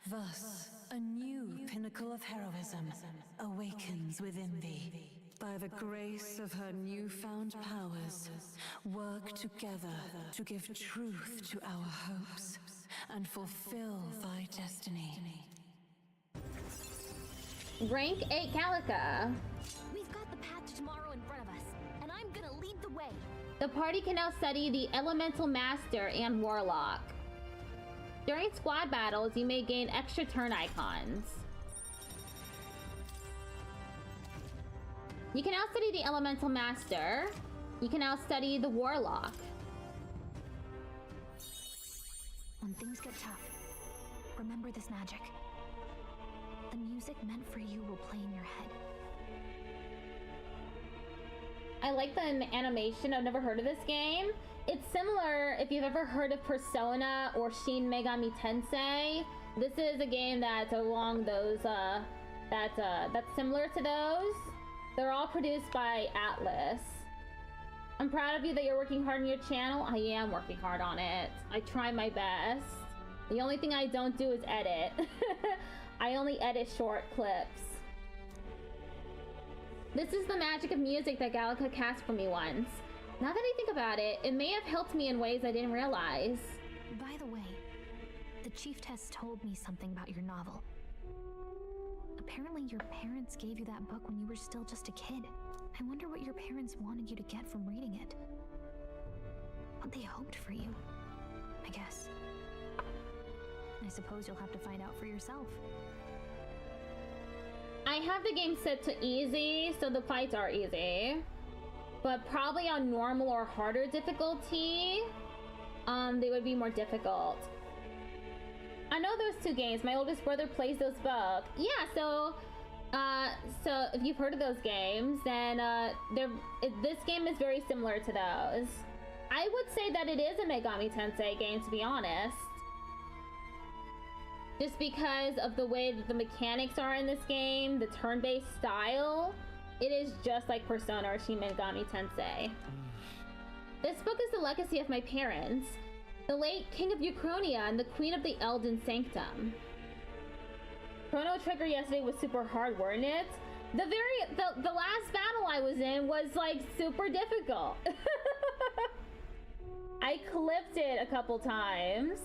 Thus, a new pinnacle of heroism awakens within thee. By the grace of her newfound powers, work together to give truth to our hopes and fulfill thy destiny. Rank 8 Calica. We've got the path to tomorrow in front of us, and I'm gonna lead the way. The party can now study the Elemental Master and Warlock. During squad battles, you may gain extra turn icons. You can now study the Elemental Master. You can now study the Warlock. When things get tough, remember this magic. The music meant for you will play in your head. I like the animation. I've never heard of this game. It's similar if you've ever heard of Persona or Shin Megami Tensei. This is a game that's along those, that's similar to those. They're all produced by Atlas. I'm proud of you that you're working hard on your channel. I am working hard on it. I try my best. The only thing I don't do is edit. I only edit short clips. This is the magic of music that Gallica cast for me once. Now that I think about it, it may have helped me in ways I didn't realize. By the way, the Chieftess told me something about your novel. Apparently your parents gave you that book when you were still just a kid. I wonder what your parents wanted you to get from reading it. What they hoped for you, I guess. I suppose you'll have to find out for yourself. I have the game set to easy, so the fights are easy. But probably on normal or harder difficulty, they would be more difficult. I know those two games. My oldest brother plays those both. Yeah, so if you've heard of those games, then this game is very similar to those. I would say that it is a Megami Tensei game, to be honest. Just because of the way that the mechanics are in this game, the turn-based style, it is just like Persona or Shin Megami Tensei. This book is the legacy of my parents, the late King of Uchronia and the Queen of the Elden Sanctum. Chrono Trigger yesterday was super hard, weren't it? The last battle I was in was like super difficult. I clipped it a couple times.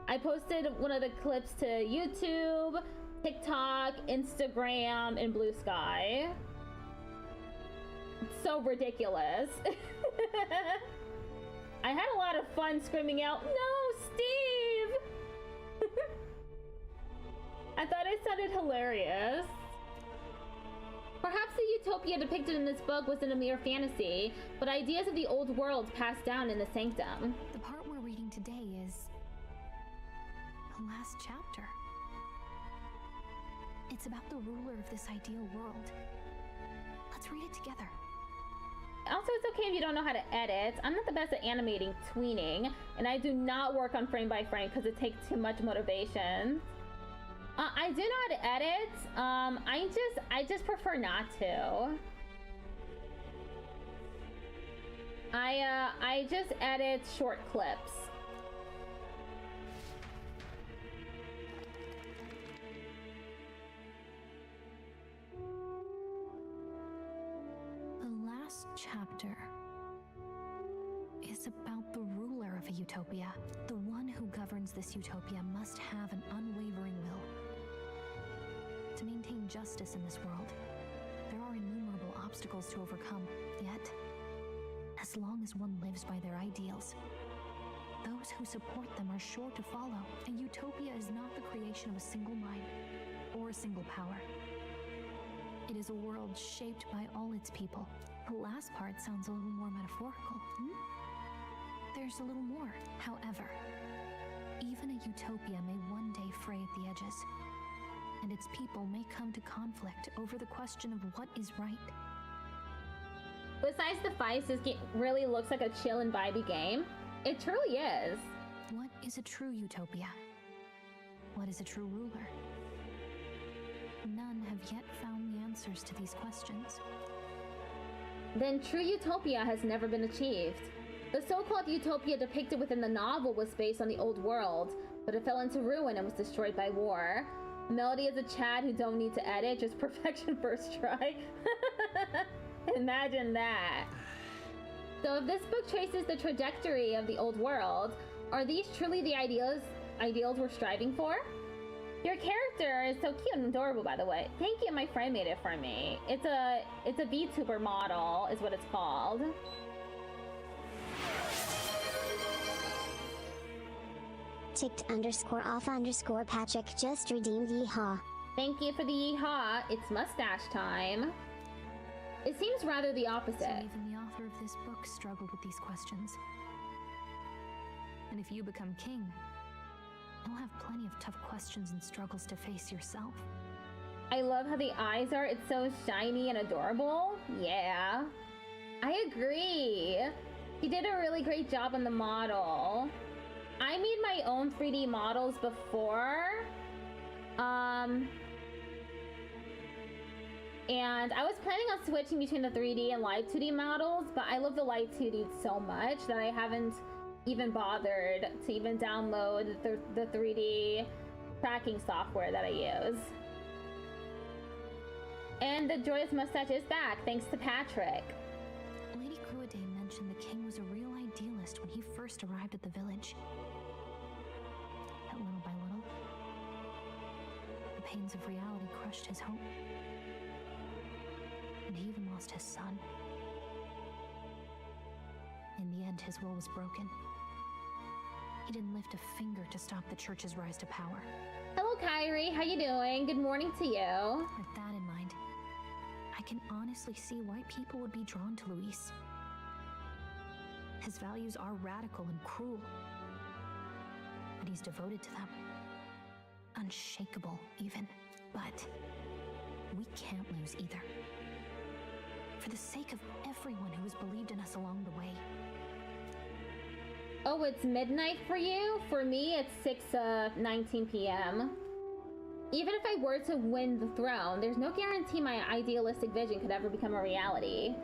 I posted one of the clips to YouTube, TikTok, Instagram, and Blue Sky. It's so ridiculous. I had a lot of fun screaming out, "No, Steve!" I thought it sounded hilarious. Perhaps the utopia depicted in this book wasn't a mere fantasy, but ideas of the old world passed down in the Sanctum. The part we're reading today is the last chapter. It's about the ruler of this ideal world. Let's read it together. Also, it's okay if you don't know how to edit. I'm not the best at animating tweening, and I do not work on frame by frame because it takes too much motivation. I do know how to edit. I just prefer not to. I just edit short clips. Chapter is about the ruler of a utopia. The one who governs this utopia must have an unwavering will. To maintain justice in this world, there are innumerable obstacles to overcome. Yet, as long as one lives by their ideals, those who support them are sure to follow. A utopia is not the creation of a single mind or a single power. It is a world shaped by all its people. The last part sounds a little more metaphorical. There's a little more. However, even a utopia may one day fray at the edges, and its people may come to conflict over the question of what is right. Besides the fights, this game really looks like a chill and vibey game. It truly is. What is a true utopia? What is a true ruler? None have yet found the answers to these questions. Then true utopia has never been achieved. The so-called utopia depicted within the novel was based on the old world, but it fell into ruin and was destroyed by war. Melody is a Chad who don't need to edit, just perfection first try. Imagine that. So if this book traces the trajectory of the old world, are these truly the ideals ideals we're striving for. Your character is so cute and adorable, by the way. Thank you, my friend made it for me. It's a vTuber model, is what it's called. Ticked_off_Patrick just redeemed yeehaw. Thank you for the yeehaw. It's mustache time. It seems rather the opposite. So even the author of this book struggled with these questions. And if you become king, you'll have plenty of tough questions and struggles to face yourself. I love how the eyes are. It's so shiny and adorable. Yeah. I agree. He did a really great job on the model. I made my own 3D models before. And I was planning on switching between the 3D and live 2D models, but I love the live 2D so much that I haven't even bothered to even download the 3D tracking software that I use. And the joyous mustache is back, thanks to Patrick. Lady Cruiday mentioned the king was a real idealist when he first arrived at the village. That little by little, the pains of reality crushed his hope. And he even lost his son. In the end, his will was broken. He didn't lift a finger to stop the church's rise to power. Hello, Kyrie. How you doing? Good morning to you. With that in mind, I can honestly see why people would be drawn to Luis. His values are radical and cruel, but he's devoted to them. Unshakable, even. But we can't lose either. For the sake of everyone who has believed in us along the way. Oh, it's midnight for you? For me, it's 6:19 p.m. Even if I were to win the throne, there's no guarantee my idealistic vision could ever become a reality.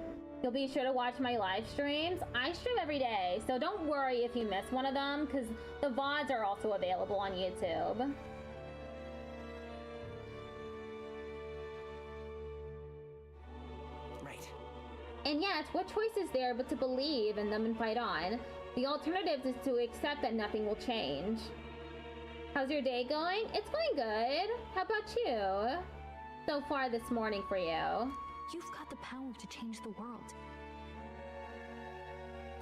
You'll be sure to watch my live streams. I stream every day, so don't worry if you miss one of them, because the VODs are also available on YouTube. Right. And yet, what choice is there but to believe in them and fight on? The alternative is to accept that nothing will change. How's your day going? It's going good. How about you? So far this morning for you. You've got the power to change the world.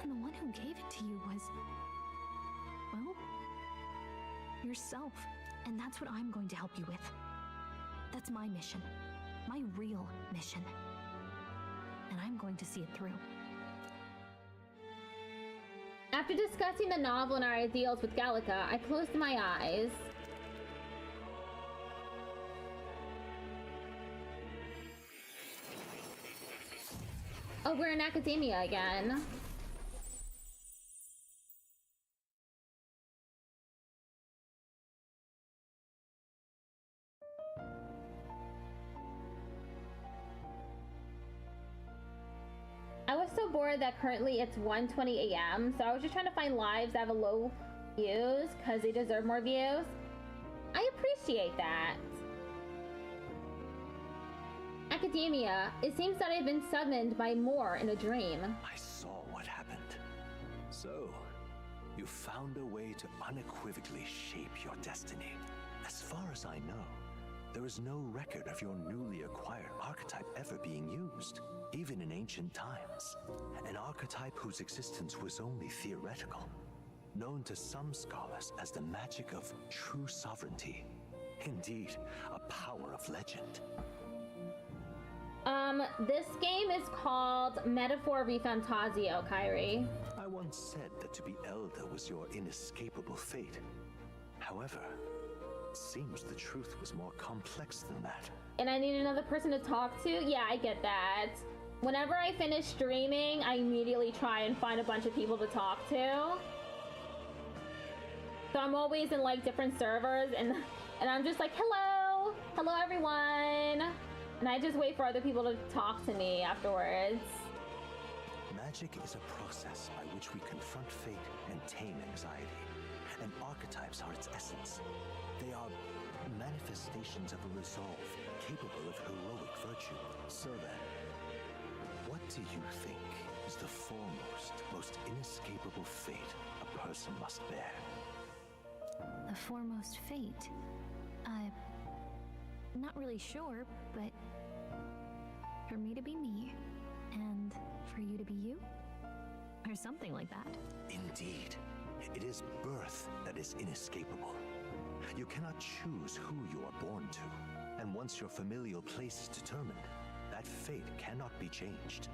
And the one who gave it to you was, well, yourself. And that's what I'm going to help you with. That's my mission. My real mission. And I'm going to see it through. After discussing the novel and our ideals with Gallica, I closed my eyes. Oh, we're in academia again. I was so bored that currently it's 1:20 a.m. So I was just trying to find lives that have a low views because they deserve more views. I appreciate that. Academia, it seems that I've been summoned by Moore in a dream. I saw what happened. So, you found a way to unequivocally shape your destiny. As far as I know, there is no record of your newly acquired archetype ever being used, even in ancient times. An archetype whose existence was only theoretical, known to some scholars as the magic of true sovereignty. Indeed, a power of legend. This game is called Metaphor ReFantazio, Kyrie. I once said that to be elder was your inescapable fate. However, it seems the truth was more complex than that. And I need another person to talk to? Yeah, I get that. Whenever I finish streaming, I immediately try and find a bunch of people to talk to. So I'm always in like different servers and I'm just like, hello! Hello everyone! And I just wait for other people to talk to me afterwards. Magic is a process by which we confront fate and tame anxiety. And archetypes are its essence. They are manifestations of a resolve capable of heroic virtue. So then, what do you think is the foremost, most inescapable fate a person must bear? The foremost fate. Not really sure, but for me to be me, and for you to be you? Or something like that. Indeed. It is birth that is inescapable. You cannot choose who you are born to. And once your familial place is determined, that fate cannot be changed.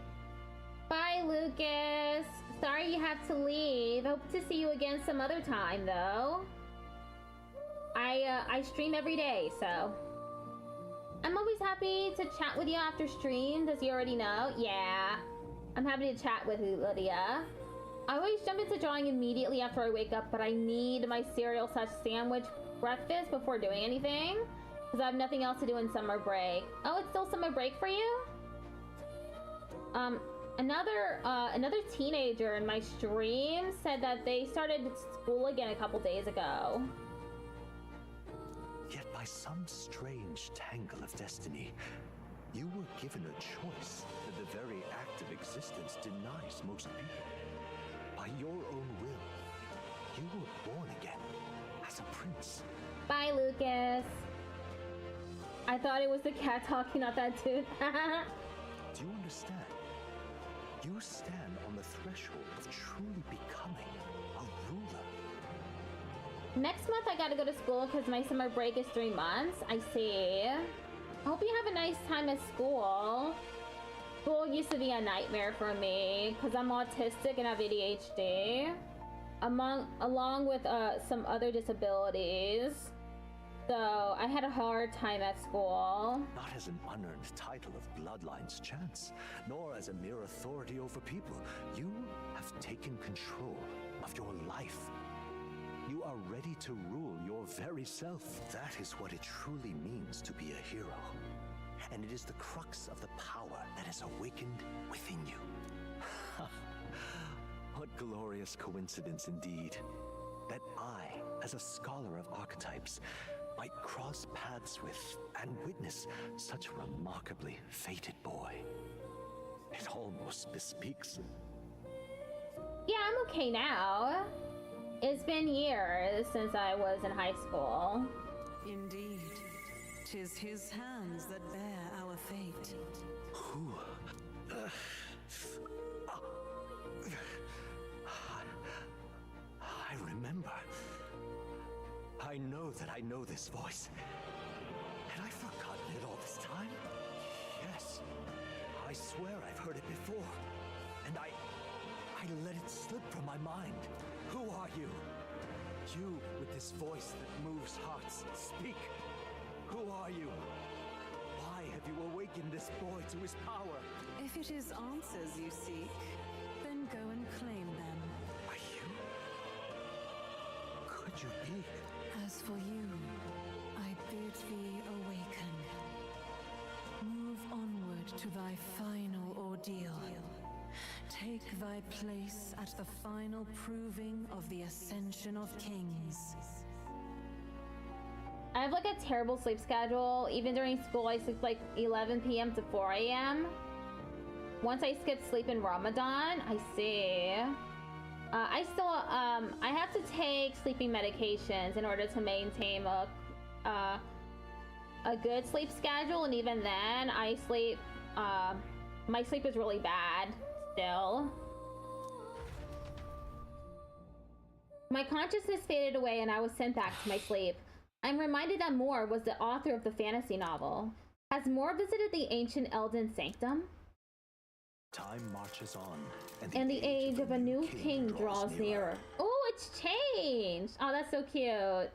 Bye, Lucas. Sorry you have to leave. Hope to see you again some other time, though. I stream every day, so I'm always happy to chat with you after stream. Does you already know? Yeah, I'm happy to chat with you, Lydia. I always jump into drawing immediately after I wake up, but I need my cereal/sandwich breakfast before doing anything because I have nothing else to do in summer break. Oh, it's still summer break for you? Another teenager in my stream said that they started school again a couple days ago. Yet by some strange tangle of destiny, you were given a choice that the very act of existence denies most people. By your own will, you were born again as a prince. Bye, Lucas. I thought it was the cat talking, not that dude. Do you understand? You stand on the threshold of truly becoming a ruler. Next month I gotta go to school because my summer break is 3 months. I see. I hope you have a nice time at school. School used to be a nightmare for me because I'm autistic and have ADHD, along with some other disabilities. So I had a hard time at school. Not as an unearned title of bloodline's chance, nor as a mere authority over people. You have taken control of your life. You are ready to rule your very self. That is what it truly means to be a hero. And it is the crux of the power that is awakened within you. What glorious coincidence indeed, that I, as a scholar of archetypes, might cross paths with and witness such a remarkably fated boy. It almost bespeaks. Yeah, I'm okay now. It's been years since I was in high school. Indeed. 'Tis his hands that bear our fate. Who? I remember. I know that I know this voice. Had I forgotten it all this time? Yes. I swear I've heard it before. And I let it slip from my mind. Who are you? You with this voice that moves hearts. Speak. Who are you? Why have you awakened this boy to his power? If it is answers you seek, then go and claim them. Are you? Could you be? As for you, I bid thee awaken. Move onward to thy final ordeal. Take thy place at the final proving of the ascension of kings. I have like a terrible sleep schedule. Even during school, I sleep like 11 p.m. to 4 a.m. Once I skip sleep in Ramadan, I see. I still, I have to take sleeping medications in order to maintain a good sleep schedule, and even then, I sleep, my sleep is really bad still. My consciousness faded away and I was sent back to my sleep. I'm reminded that Moore was the author of the fantasy novel. Has Moore visited the ancient Elden Sanctum? Time marches on, and the age of a new king draws nearer. Oh, it's changed! Oh, that's so cute.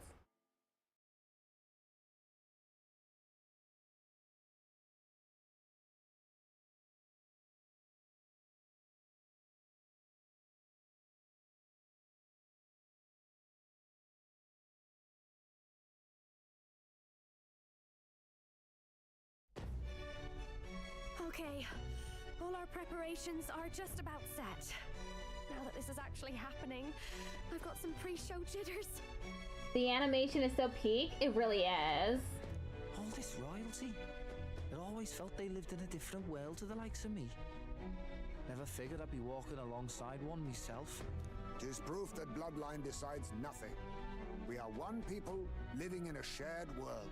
Okay, all our preparations are just about set. Now that this is actually happening, I've got some pre-show jitters. The animation is so peak, it really is. All this royalty? I always felt they lived in a different world to the likes of me. Never figured I'd be walking alongside one myself. 'Tis proof that bloodline decides nothing. We are one people living in a shared world.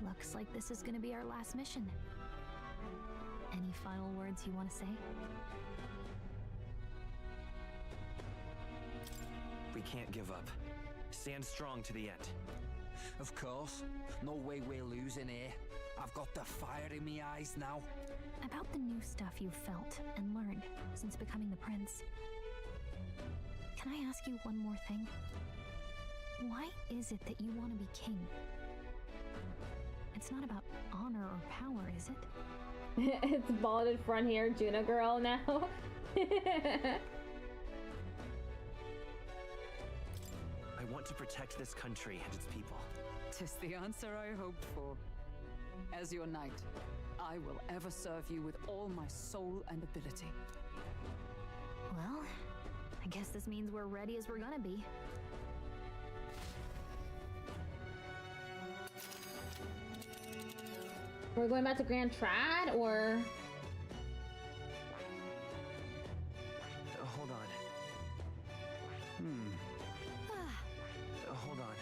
Looks like this is gonna be our last mission. Any final words you want to say? We can't give up. Stand strong to the end. Of course. No way we're losing here. I've got the fire in my eyes now. About the new stuff you've felt and learned since becoming the prince. Can I ask you one more thing? Why is it that you want to be king? It's not about honor or power, is it? It's balded front hair Juno girl now. I want to protect this country and its people. 'Tis the answer I hoped for. As your knight, I will ever serve you with all my soul and ability. Well, I guess this means we're ready as we're gonna be. We're going back to Grand Trad, or? Hold on. Hold on.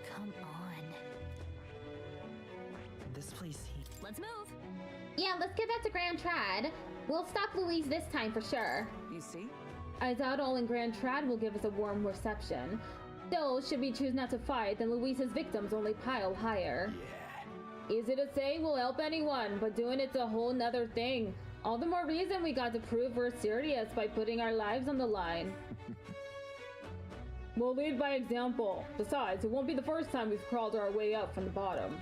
Come on. This place Let's move. Yeah, let's get back to Grand Trad. We'll stop Louise this time for sure. You see? I doubt all in Grand Trad will give us a warm reception. Still, should we choose not to fight, then Louise's victims only pile higher. Yeah. Easy to say will help anyone, but doing it's a whole nother thing. All the more reason we got to prove we're serious by putting our lives on the line. We'll lead by example. Besides, it won't be the first time we've crawled our way up from the bottom.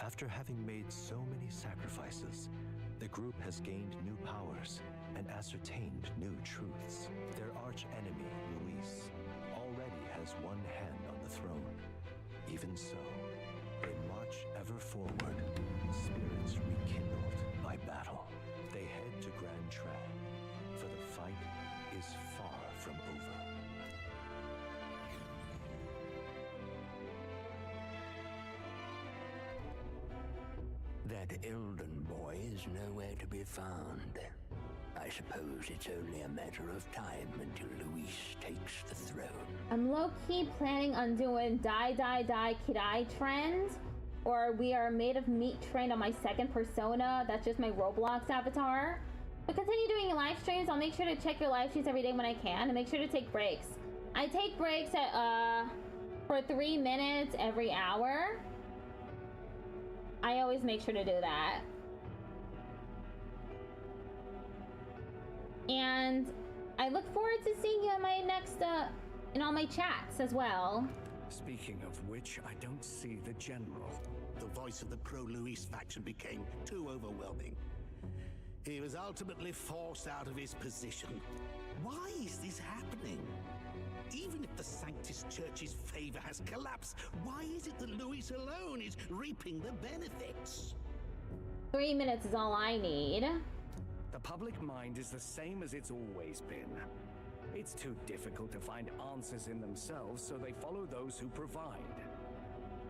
After having made so many sacrifices, the group has gained new powers and ascertained new truths. Their arch-enemy, Luis, already has one hand on the throne. Even so, they march ever forward, spirits rekindled by battle. They head to Grand Trad, for the fight is far from over. That Elden boy is nowhere to be found. I suppose it's only a matter of time until Luis takes the throne. I'm low-key planning on doing die kidai trend, or we are made of meat trend on my second persona. That's just my Roblox avatar. But continue doing your live streams. I'll make sure to check your live streams every day when I can, and make sure to take breaks. I take breaks at for 3 minutes every hour. I always make sure to do that. And I look forward to seeing you in my next, in all my chats as well. Speaking of which, I don't see the general. The voice of the pro-Luis faction became too overwhelming. He was ultimately forced out of his position. Why is this happening? Even if the Sanctus Church's favor has collapsed, why is it that Luis alone is reaping the benefits? 3 minutes is all I need. The public mind is the same as it's always been. It's too difficult to find answers in themselves, so they follow those who provide.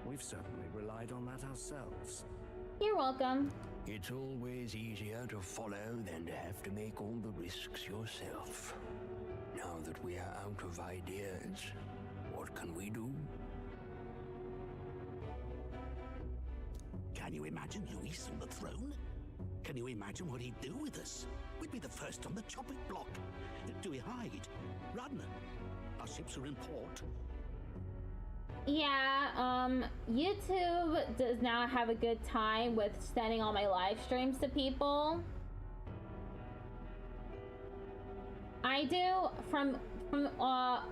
We've certainly relied on that ourselves. You're welcome. It's always easier to follow than to have to make all the risks yourself. Now that we are out of ideas, what can we do? Can you imagine Luis on the throne? Can you imagine what he'd do with us? We'd be the first on the chopping block. Do we hide? Run? Our ships are in port. Yeah, YouTube does not have a good time with sending all my live streams to people. I do from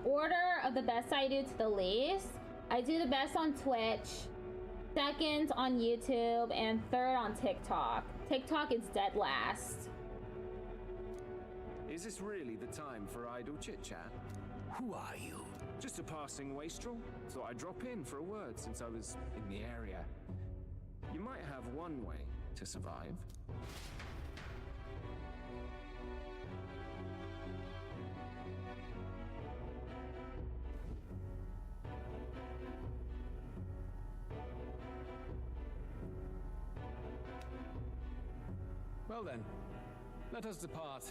order of the best I do to the least. I do the best on Twitch, second on YouTube, and third on TikTok. TikTok is dead last. Is this really the time for idle chit-chat? Who are you? Just a passing wastrel. Thought I'd drop in for a word since I was in the area. You might have one way to survive. Well then, let us depart.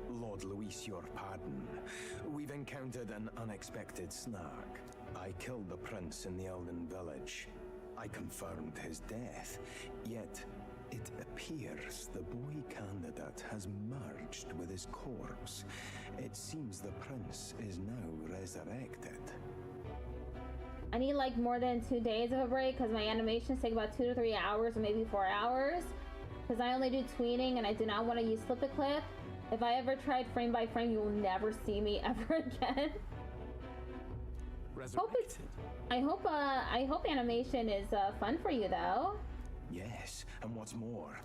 Lord Luis, your pardon. We've encountered an unexpected snag. I killed the prince in the Elden village. I confirmed his death, yet it appears the boy candidate has merged with his corpse. It seems the prince is now resurrected. I need like more than 2 days of a break because my animations take about 2 to 3 hours or maybe 4 hours. Because I only do tweening and I do not want to use flip a clip. If I ever tried frame by frame, you will never see me ever again. I hope animation is fun for you though. Yes, and what's more,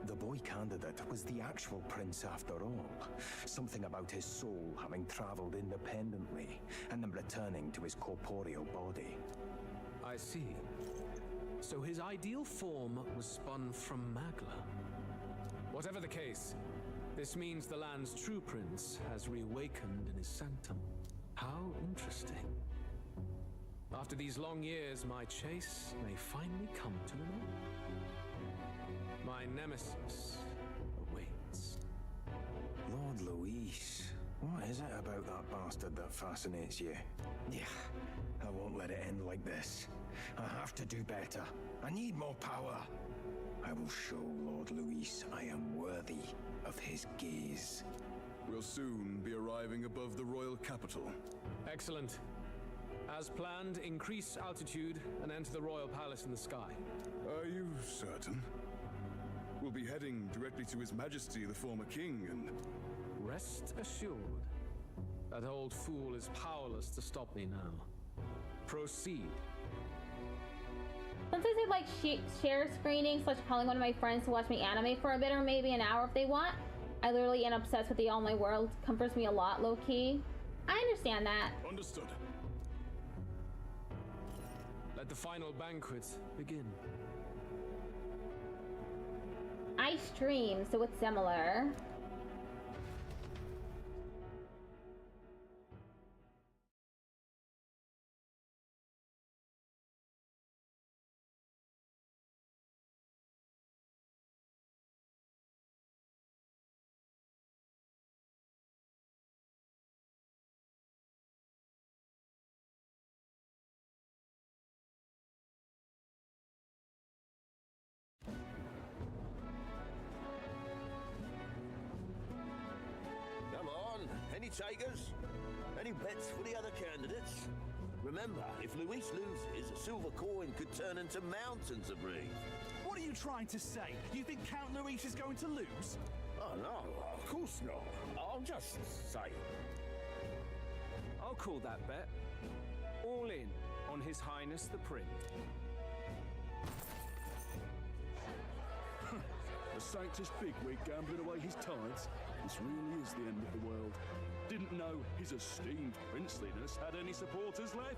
the boy candidate was the actual prince after all. Something about his soul having traveled independently and then returning to his corporeal body. I see. So his ideal form was spun from Magla. Whatever the case, this means the land's true prince has reawakened in his sanctum. How interesting. After these long years, my chase may finally come to an end. My nemesis awaits. Lord Luis, what is it about that bastard that fascinates you? Yeah, I won't let it end like this. I have to do better. I need more power. I will show Lord Luis I am worthy of his gaze. We'll soon be arriving above the royal capital. Excellent. As planned, increase altitude and enter the royal palace in the sky. Are you certain? We'll be heading directly to His Majesty the former king and... Rest assured. That old fool is powerless to stop me now. Proceed. Sometimes I like share screening / calling one of my friends to watch me anime for a bit or maybe an hour if they want. I literally am obsessed with the all my world. Comforts me a lot, low key. I understand that. Understood. Let the final banquet begin. I stream, so it's similar. Any takers? Any bets for the other candidates? Remember, if Luis loses, a silver coin could turn into mountains of Reef. What are you trying to say? You think Count Luis is going to lose? Oh, no, of course not. I'm just saying. I'll call that bet. All in on His Highness the Prince. The Sanctus bigwig gambling away his tides? This really is the end of the world. Didn't know his esteemed princeliness had any supporters left.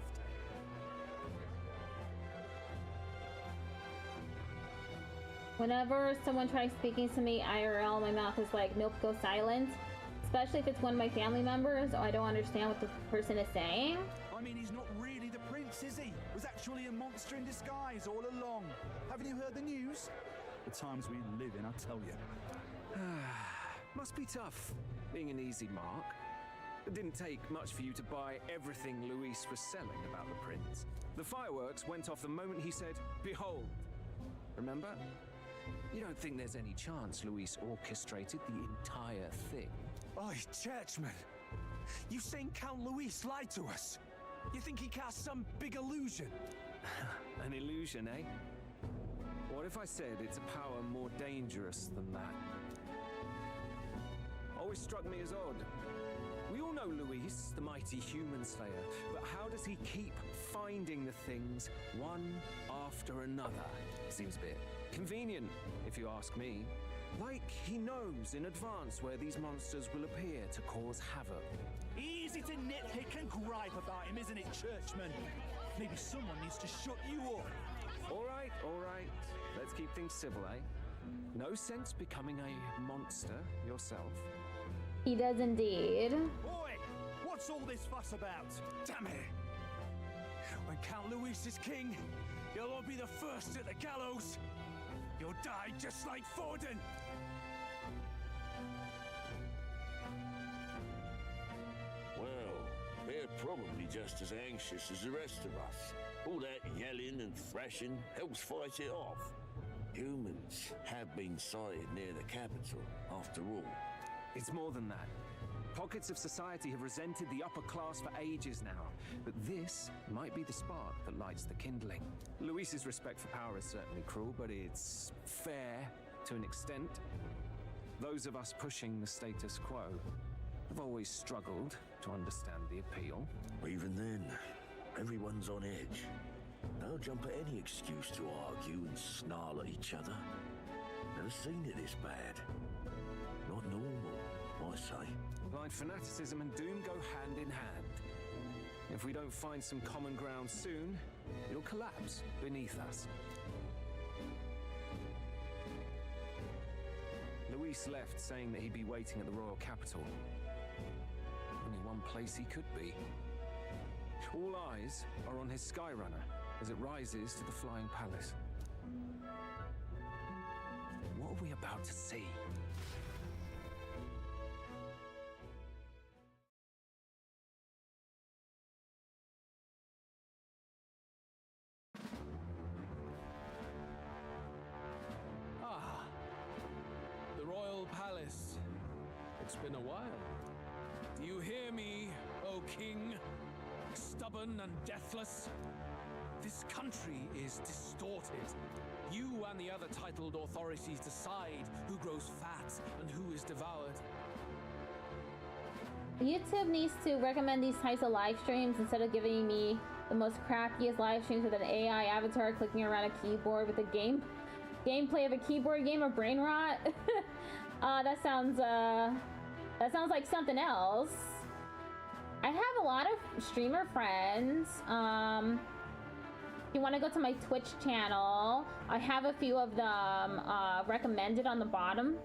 Whenever someone tries speaking to me IRL, my mouth is like, nope, go silent. Especially if it's one of my family members or I don't understand what the person is saying. I mean, he's not really the prince, is he? Was actually a monster in disguise all along. Haven't you heard the news? The times we live in, I tell you. Must be tough, being an easy mark. It didn't take much for you to buy everything Luis was selling about the prince. The fireworks went off the moment he said, "Behold." Remember? You don't think there's any chance Luis orchestrated the entire thing? Oi, churchman! You saying Count Luis lied to us? You think he cast some big illusion? An illusion, eh? What if I said it's a power more dangerous than that? Always struck me as odd. We all know Luis, the mighty human slayer, but how does he keep finding the things one after another? Seems a bit convenient, if you ask me. Like he knows in advance where these monsters will appear to cause havoc. Easy to nitpick and gripe about him, isn't it, churchman? Maybe someone needs to shut you up. All right. Let's keep things civil, eh? No sense becoming a monster yourself. He does indeed. Boy, what's all this fuss about? Damn it! When Count Luis is king, You'll all be the first at the gallows. You'll die just like Forden. Well, they're probably just as anxious as the rest of us. All that yelling and thrashing helps fight it off. Humans have been sighted near the capital, after all. It's more than that. Pockets of society have resented the upper class for ages now, but this might be the spark that lights the kindling. Luis's respect for power is certainly cruel, but it's fair to an extent. Those of us pushing the status quo have always struggled to understand the appeal. Even then, everyone's on edge. They'll jump at any excuse to argue and snarl at each other. Never seen it this bad. Not normal, I say. Blind fanaticism and doom go hand in hand. If we don't find some common ground soon, it'll collapse beneath us. Luis left saying that he'd be waiting at the royal capital. Only one place he could be. All eyes are on his Skyrunner as it rises to the flying palace. What are we about to see? The royal palace. It's been a while. Do you hear me, O king? Stubborn and deathless? This country is distorted. You and the other titled authorities decide who grows fat and who is devoured. YouTube needs to recommend these types of live streams instead of giving me the most crappiest live streams with an AI avatar clicking around a keyboard with a gameplay of a keyboard game or brain rot. That sounds like something else. I have a lot of streamer friends. If you want to go to my Twitch channel, I have a few of them recommended on the bottom.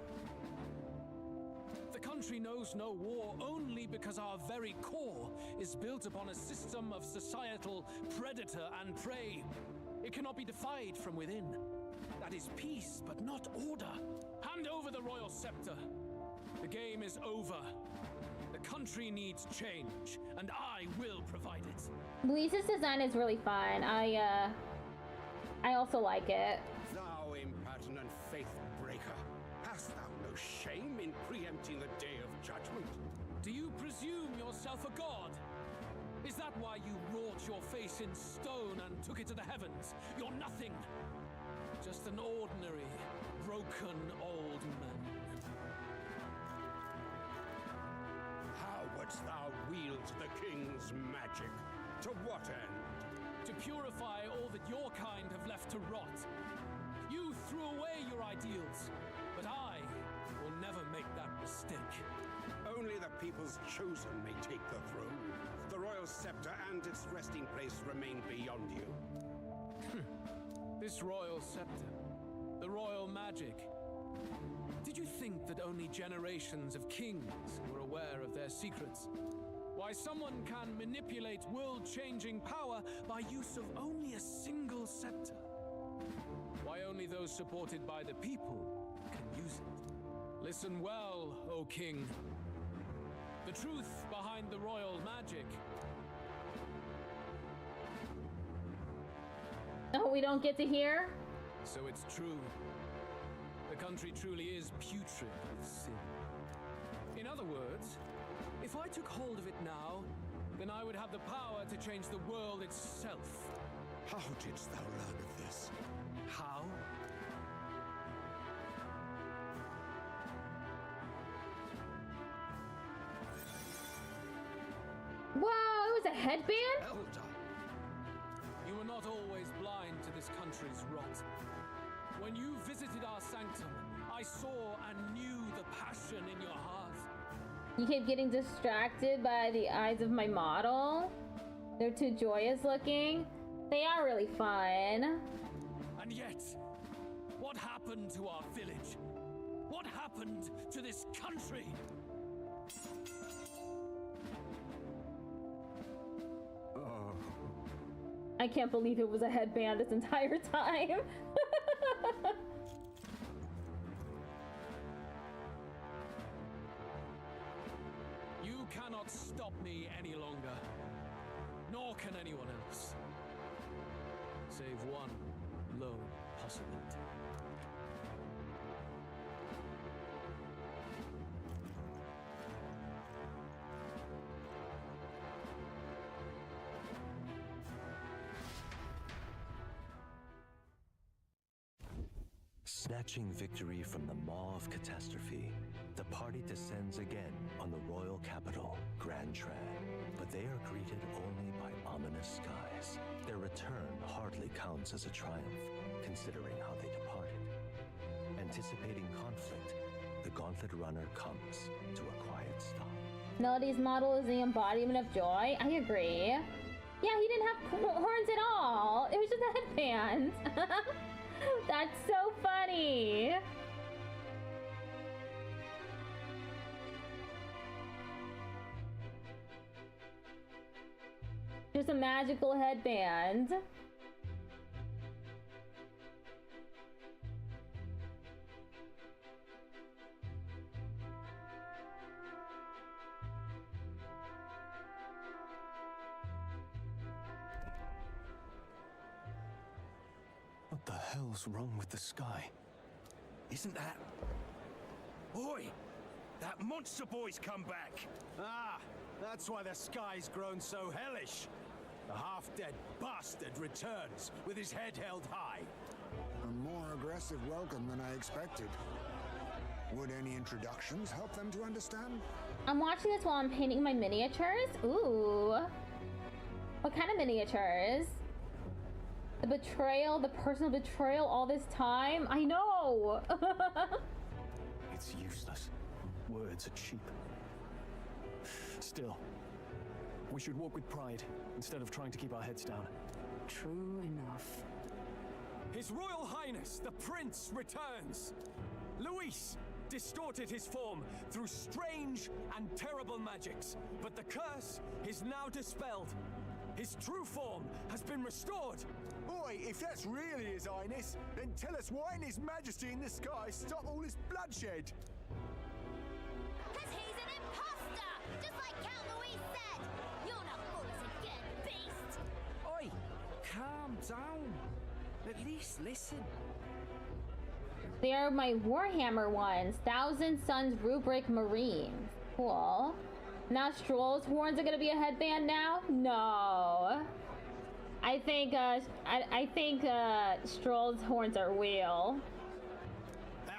The country knows no war only because our very core is built upon a system of societal predator and prey. It cannot be defied from within. That is peace, but not order. Hand over the royal scepter. The game is over. The country needs change, and I will provide it. Luis's design is really fun. I also like it. Thou impertinent faith breaker, hast thou no shame in preempting the day of judgment? Do you presume yourself a god? Is that why you wrought your face in stone and took it to the heavens? You're nothing. Just an ordinary, broken old man. How wouldst thou wield the king's magic? To what end? To purify all that your kind have left to rot. You threw away your ideals, but I will never make that mistake. Only the people's chosen may take the throne. The royal scepter and its resting place remain beyond you. This royal scepter, the royal magic. Did you think that only generations of kings were aware of their secrets? Why someone can manipulate world-changing power by use of only a single scepter? Why only those supported by the people can use it? Listen well, O king. The truth behind the royal magic. Oh, we don't get to hear? So it's true. The country truly is putrid with sin. In other words, if I took hold of it now, then I would have the power to change the world itself. How didst thou learn of this? How? Whoa, it was a headband? Elder. You were not always blind to this country's rot. When you visited our sanctum, I saw and knew the passion in your heart. You keep getting distracted by the eyes of my model. They're too joyous looking. They are really fun. And yet, what happened to our village? What happened to this country? I can't believe it was a headband this entire time. You cannot stop me any longer, nor can anyone else, save one lone possibility. Snatching victory from the maw of catastrophe, the party descends again on the royal capital, Grand Tran. But they are greeted only by ominous skies. Their return hardly counts as a triumph, considering how they departed. Anticipating conflict, the Gauntlet Runner comes to a quiet stop. Melody's model is the embodiment of joy. I agree. Yeah, he didn't have horns at all. It was just a headband. That's so funny. Just a magical headband. What the hell's wrong with the sky? Isn't that... Oi! That monster boy's come back! Ah, that's why the sky's grown so hellish. The half-dead bastard returns with his head held high. A more aggressive welcome than I expected. Would any introductions help them to understand? I'm watching this while I'm painting my miniatures. Ooh. What kind of miniatures? The betrayal, the personal betrayal all this time? I know! It's useless. Words are cheap. Still, we should walk with pride instead of trying to keep our heads down. True enough. His Royal Highness, the Prince, returns! Luis distorted his form through strange and terrible magics, but the curse is now dispelled. His true form has been restored! Oi, if that's really His Highness, then tell us why in His Majesty in the sky stop all this bloodshed? Because he's an imposter! Just like Count Louis said! You're not foolish again, beast! Oi! Calm down. At least listen. They are my Warhammer ones. Thousand Suns Rubric Marines. Cool. Now Stroll's horns are gonna be a headband now? No. I think Stroll's horns are real.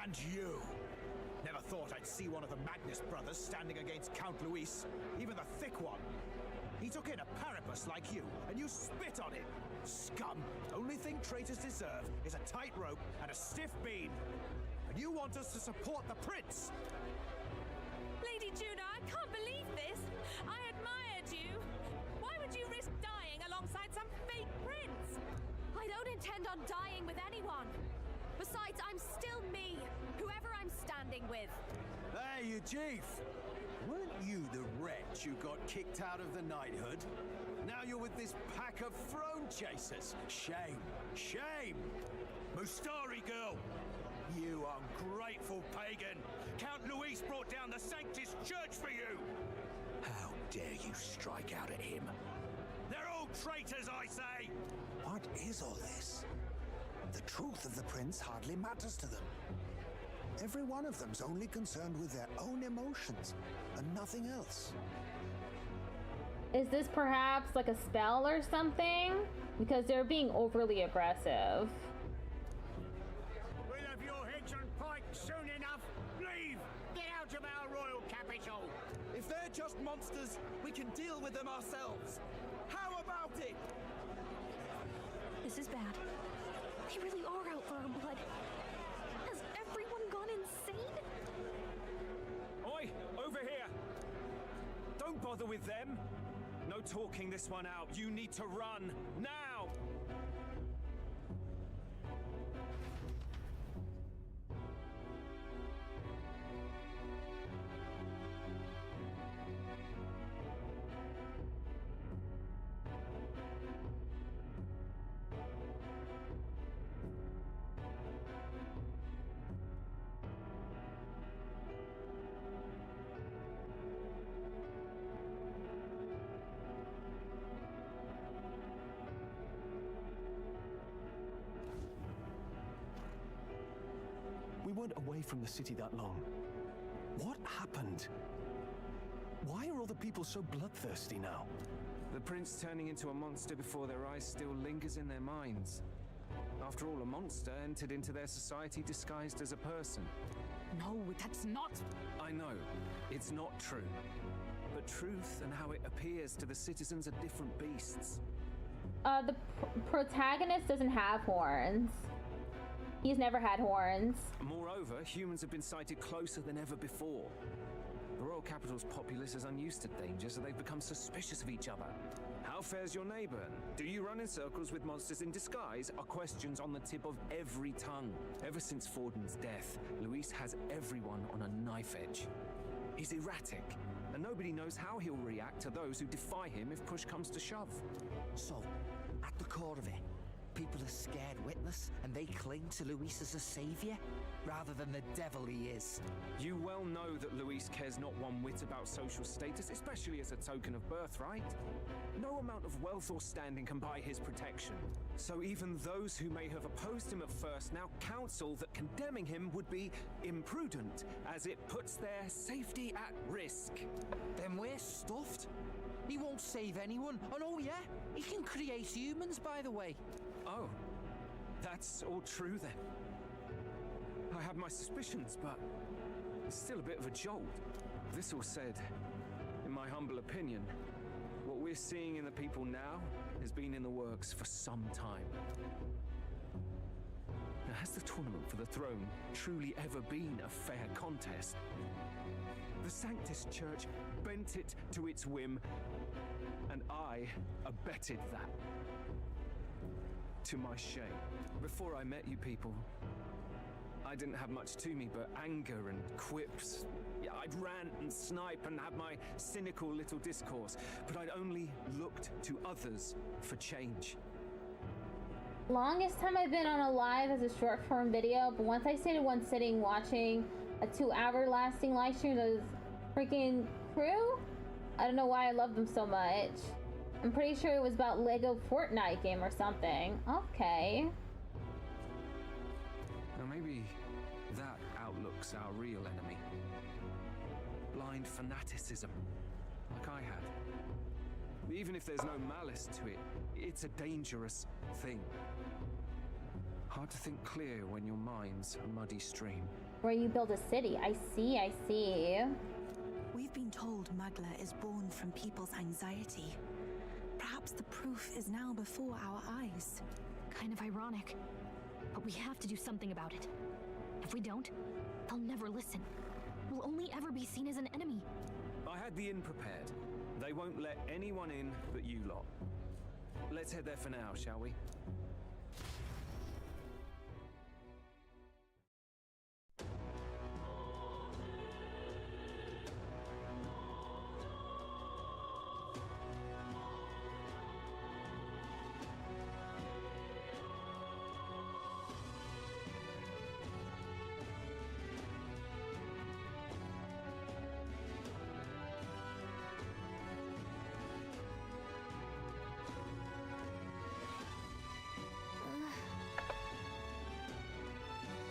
And you! Never thought I'd see one of the Magnus brothers standing against Count Luis, even the thick one. He took in a parapus like you, and you spit on him. Scum! Only thing traitors deserve is a tight rope and a stiff beam. And you want us to support the prince? Lady Juno, I can't believe this. I admired you. Why would you risk dying alongside some fake prince? I don't intend on dying with anyone. Besides, I'm still me, whoever I'm standing with. Hey, you chief! Weren't you the wretch who got kicked out of the knighthood? Now you're with this pack of throne chasers. Shame. Shame! Mustari girl! You ungrateful pagan! Count Luis brought down the Sanctus Church for you! How dare you strike out at him? They're all traitors, I say! What is all this? The truth of the prince hardly matters to them. Every one of them's only concerned with their own emotions and nothing else. Is this perhaps like a spell or something? Because they're being overly aggressive. We'll have your heads on pikes soon enough. Leave! Get out of our royal capital! If they're just monsters, we can deal with them ourselves. How about it? This is bad. They really are out for our blood. Has everyone gone insane? Oi! Over here! Don't bother with them! No talking this one out. You need to run. Now! away from the city that long. What happened? Why are all the people so bloodthirsty now? The prince turning into a monster before their eyes still lingers in their minds. After all, a monster entered into their society disguised as a person. No, that's not... I know, it's not true. But truth and how it appears to the citizens are different beasts. The protagonist doesn't have horns. He's never had horns. Moreover, humans have been sighted closer than ever before. The royal capital's populace is unused to danger, so they've become suspicious of each other. How fares your neighbor? Do you run in circles with monsters in disguise? Are questions on the tip of every tongue. Ever since Forden's death, Luis has everyone on a knife edge. He's erratic, and nobody knows how he'll react to those who defy him if push comes to shove. So, at the core of it, people are scared witless, and they cling to Luis as a savior, rather than the devil he is. You well know that Luis cares not one whit about social status, especially as a token of birthright. No amount of wealth or standing can buy his protection. So even those who may have opposed him at first now counsel that condemning him would be imprudent, as it puts their safety at risk. Then we're stuffed. He won't save anyone. And oh yeah, he can create humans, by the way. Oh, that's all true then. I have my suspicions, but it's still a bit of a jolt. This all said, in my humble opinion, what we're seeing in the people now has been in the works for some time. Now, has the tournament for the throne truly ever been a fair contest? The Sanctus Church bent it to its whim, and I abetted that. To my shame. Before I met you people, I didn't have much to me but anger and quips. Yeah, I'd rant and snipe and have my cynical little discourse, but I'd only looked to others for change. Longest time I've been on a live as a short form video, but once I stayed in one sitting watching a 2-hour lasting live stream of freaking crew, I don't know why I love them so much. I'm pretty sure it was about Lego Fortnite game or something. Okay. Now maybe that outlook's our real enemy. Blind fanaticism, like I had. Even if there's no malice to it, it's a dangerous thing. Hard to think clear when your mind's a muddy stream. Where you build a city. I see, I see. We've been told Magla is born from people's anxiety. Perhaps the proof is now before our eyes. Kind of ironic, but we have to do something about it. If we don't, they'll never listen. We'll only ever be seen as an enemy. I had the inn prepared. They won't let anyone in but you lot. Let's head there for now, shall we?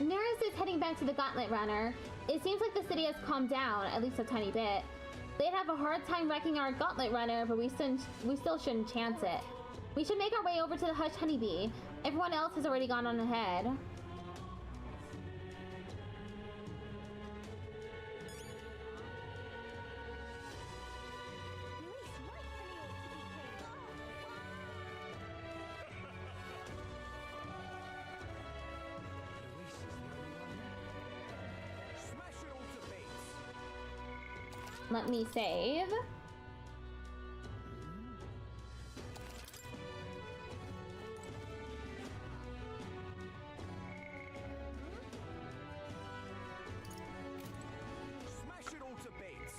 Nearest is heading back to the Gauntlet Runner. It seems like the city has calmed down, at least a tiny bit. They'd have a hard time wrecking our Gauntlet Runner, but we still shouldn't chance it. We should make our way over to the Hushed Honeybee. Everyone else has already gone on ahead. Let me save. Smash it all to bits.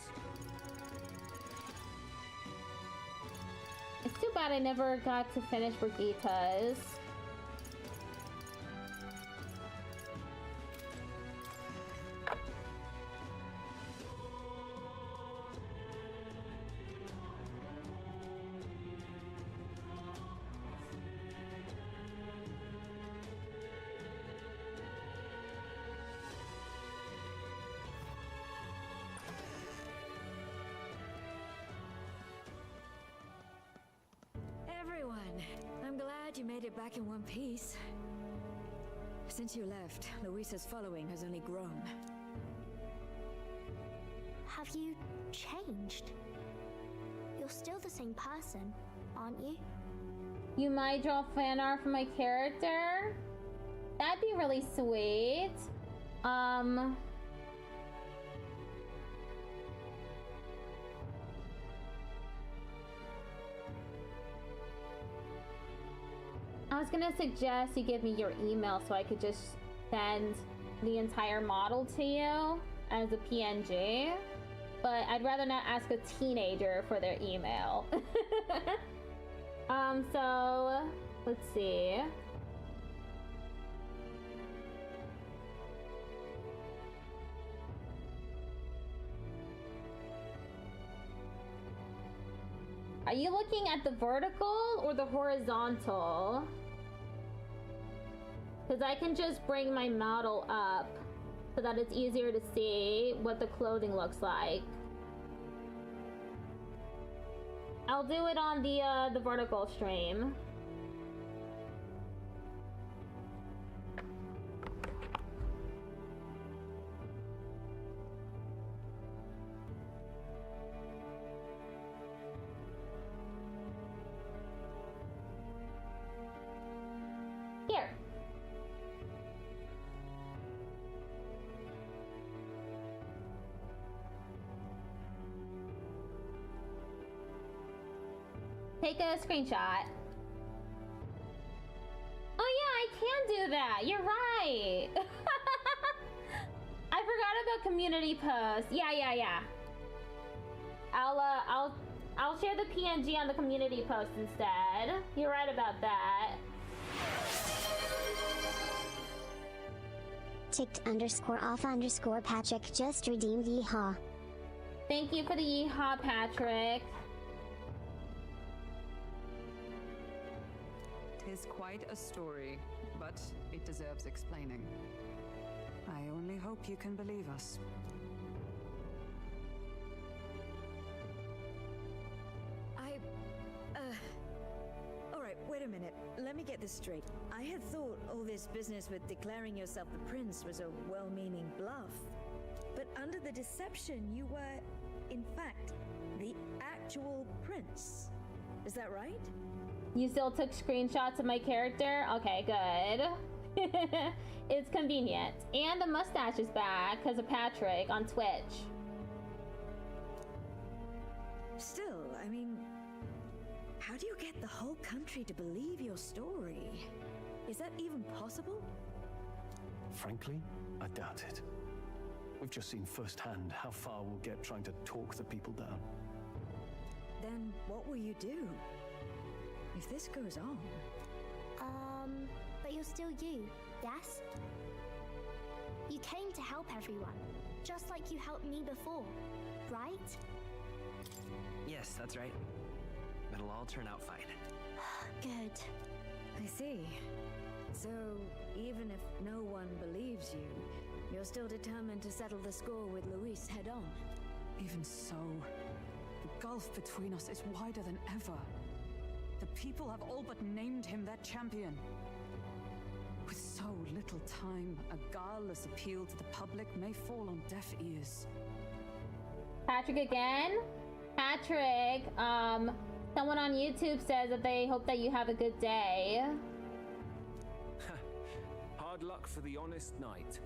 It's too bad I never got to finish Brigitta's. everyone. I'm glad you made it back in one piece. Since you left, Luisa's following has only grown. Have you changed? You're still the same person, aren't you? You might draw fan art for my character? That'd be really sweet. I was gonna suggest you give me your email so I could just send the entire model to you as a PNG, but I'd rather not ask a teenager for their email. So let's see. Are you looking at the vertical or the horizontal? Because I can just bring my model up so that it's easier to see what the clothing looks like. I'll do it on the vertical stream. Here. Take a screenshot. Oh yeah, I can do that. You're right. I forgot about community posts. Yeah. I'll share the PNG on the community post instead. You're right about that. Ticked_off_Patrick just redeemed yeehaw. Thank you for the yeehaw, Patrick. Tis quite a story, but it deserves explaining. I only hope you can believe us. Alright, wait a minute. Let me get this straight. I had thought all this business with declaring yourself the prince was a well-meaning bluff. But under the deception, you were, in fact, the actual prince. Is that right? You still took screenshots of my character? Okay, good. It's convenient. And the mustache is back because of Patrick on Twitch. Still, I mean, how do you get the whole country to believe your story? Is that even possible? Frankly, I doubt it. We've just seen firsthand how far we'll get trying to talk the people down. Then what will you do? If this goes on... But you're still you, yes? You came to help everyone, just like you helped me before, right? Yes, that's right. It'll all turn out fine. Good. I see. So, even if no one believes you, you're still determined to settle the score with Luis head on? Even so, the gulf between us is wider than ever. The people have all but named him their champion. With so little time, a guileless appeal to the public may fall on deaf ears. Patrick again? Patrick, someone on YouTube says that they hope that you have a good day. Hard luck for the honest knight.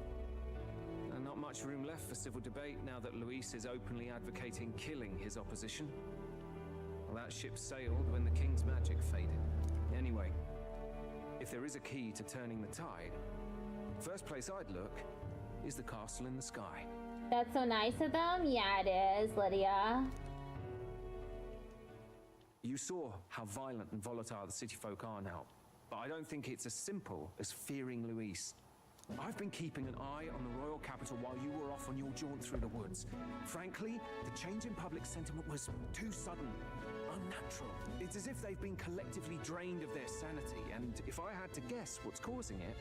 Not much room left for civil debate now that Luis is openly advocating killing his opposition. Well, that ship sailed when the king's magic faded. Anyway, if there is a key to turning the tide, first place I'd look is the castle in the sky. That's so nice of them. Yeah, it is, Lydia. You saw how violent and volatile the city folk are now, but I don't think it's as simple as fearing Luis. I've been keeping an eye on the royal capital while you were off on your jaunt through the woods. Frankly, the change in public sentiment was too sudden, unnatural. It's as if they've been collectively drained of their sanity, and if I had to guess what's causing it...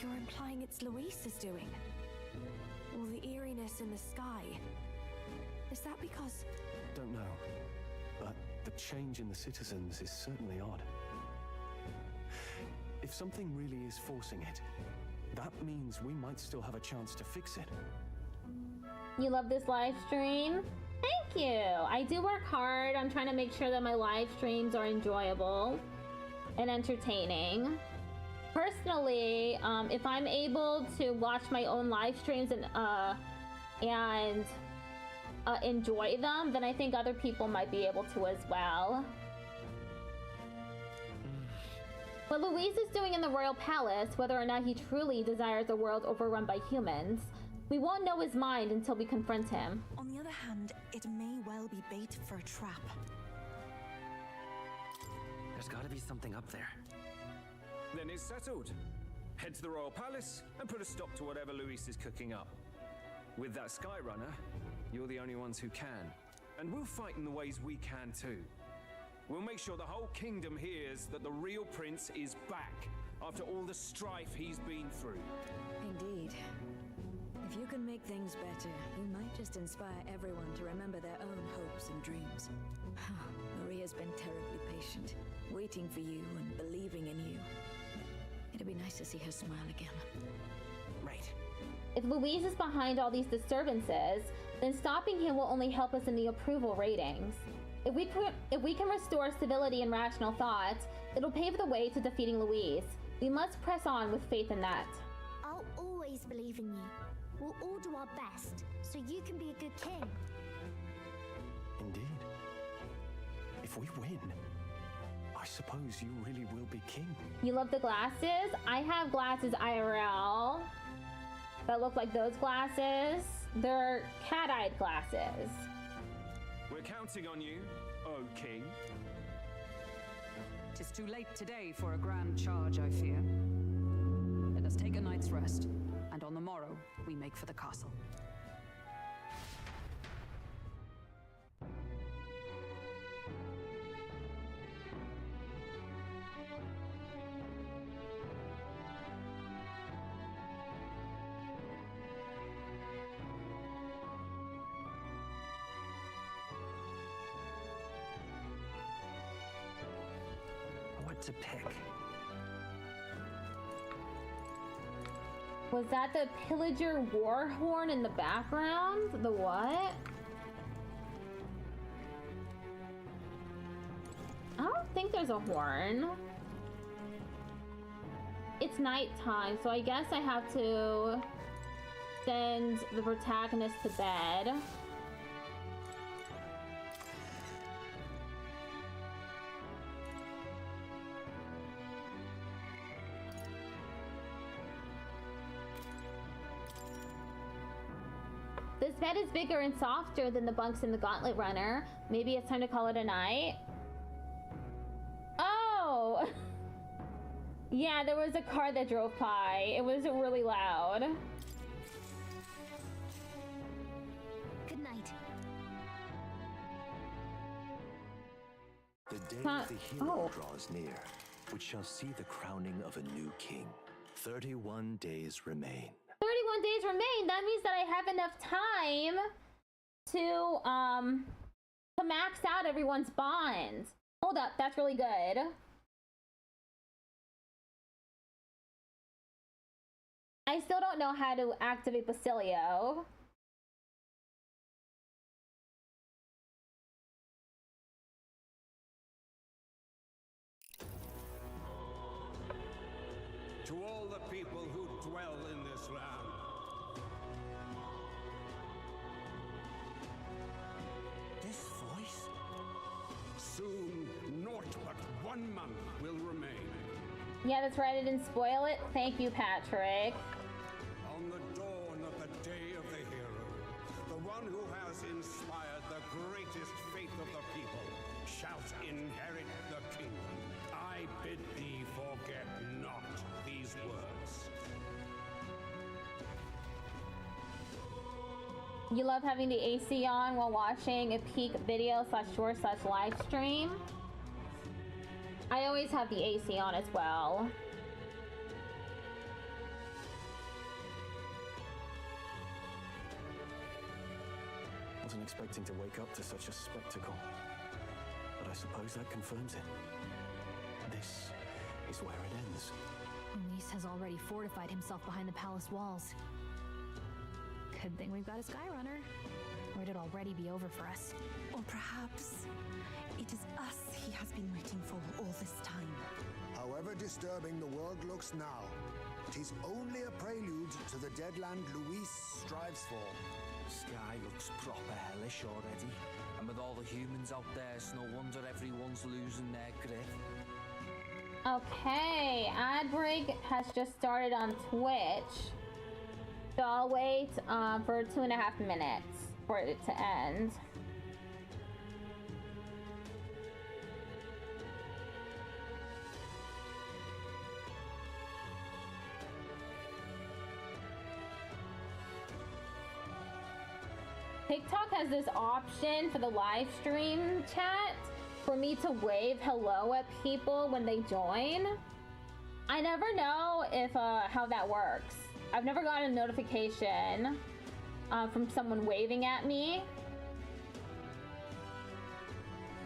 You're implying it's Luis's doing? Or the eeriness in the sky? Is that because... Don't know, but The change in the citizens is certainly odd. If something really is forcing it, that means we might still have a chance to fix it. You love this live stream? Thank you! I do work hard on trying to make sure that my live streams are enjoyable and entertaining. Personally, if I'm able to watch my own live streams and enjoy them, then I think other people might be able to as well. What Louise is doing in the royal palace, whether or not he truly desires a world overrun by humans, we won't know his mind until we confront him. On the other hand, it may well be bait for a trap. There's gotta be something up there. Then it's settled. Head to the royal palace and put a stop to whatever Luis is cooking up. With that Skyrunner, you're the only ones who can. And we'll fight in the ways we can too. We'll make sure the whole kingdom hears that the real prince is back after all the strife he's been through. Indeed. If you can make things better, you might just inspire everyone to remember their own hopes and dreams. Maria's been terribly patient, waiting for you and believing in you. It'd be nice to see her smile again. Right. If Louise is behind all these disturbances, then stopping him will only help us in the approval ratings. If we can restore civility and rational thought, it'll pave the way to defeating Louise. We must press on with faith in that. I'll always believe in you. We'll all do our best, so you can be a good king. Indeed. If we win, I suppose you really will be king. You love the glasses? I have glasses IRL that look like those glasses. They're cat-eyed glasses. We're counting on you, oh king. 'Tis too late today for a grand charge, I fear. Let us take a night's rest, and on the morrow, we make for the castle. To pick. Was that the pillager war horn in the background? The what? I don't think there's a horn. It's nighttime, so I guess I have to send the protagonist to bed. This bed is bigger and softer than the bunks in the Gauntlet Runner. Maybe it's time to call it a night. Oh! Yeah, there was a car that drove by. It was really loud. Good night. The day of the hero draws near, which shall see the crowning of a new king. 31 days remain. 31 days remain. That means that I have enough time to max out everyone's bonds. Hold up, that's really good. I still don't know how to activate Basilio. To all the people who dwell in this land, this voice? Soon, naught but 1 month will remain. Yeah, that's right. I didn't spoil it. Thank you, Patrick. On the dawn of the day of the hero, the one who has inspired the greatest faith of the people shalt inherit the kingdom. I bid thee forget not these words. You love having the AC on while watching a peak video / short / live stream. I always have the AC on as well. Wasn't expecting to wake up to such a spectacle, but I suppose that confirms it. This is where it ends. Luis has already fortified himself behind the palace walls. Good thing we've got a Skyrunner, or it'd already be over for us. Or perhaps it is us he has been waiting for all this time. However disturbing the world looks now, it is only a prelude to the deadland Luis strives for. Sky looks proper hellish already. And with all the humans out there, it's no wonder everyone's losing their grip. Okay, ad break has just started on Twitch. So I'll wait for 2.5 minutes for it to end. TikTok has this option for the live stream chat for me to wave hello at people when they join. I never know if how that works. I've never gotten a notification from someone waving at me.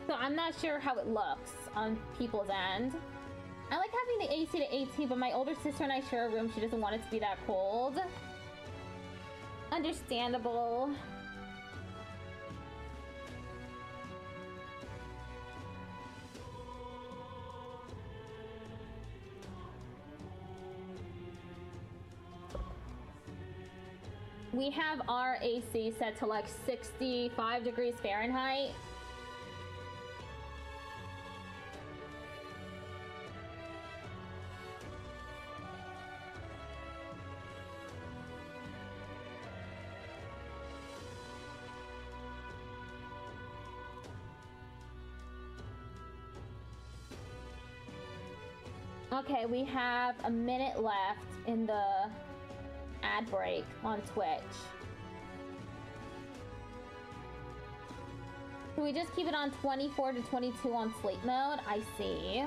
So I'm not sure how it looks on people's end. I like having the AC to 18, but my older sister and I share a room. She doesn't want it to be that cold. Understandable. We have our AC set to like 65 degrees Fahrenheit. Okay, we have a minute left in the ad break on Twitch. Can we just keep it on 24 to 22 on sleep mode? I see.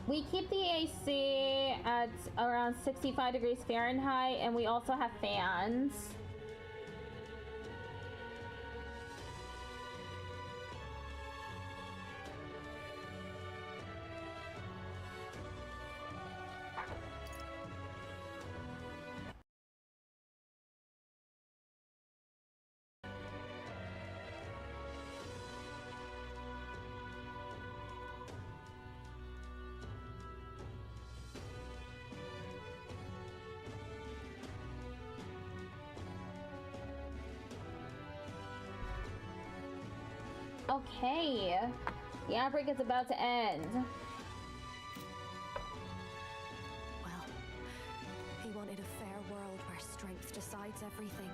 We keep the AC at around 65 degrees Fahrenheit, and we also have fans. Okay, the outbreak is about to end. Well, he wanted a fair world where strength decides everything.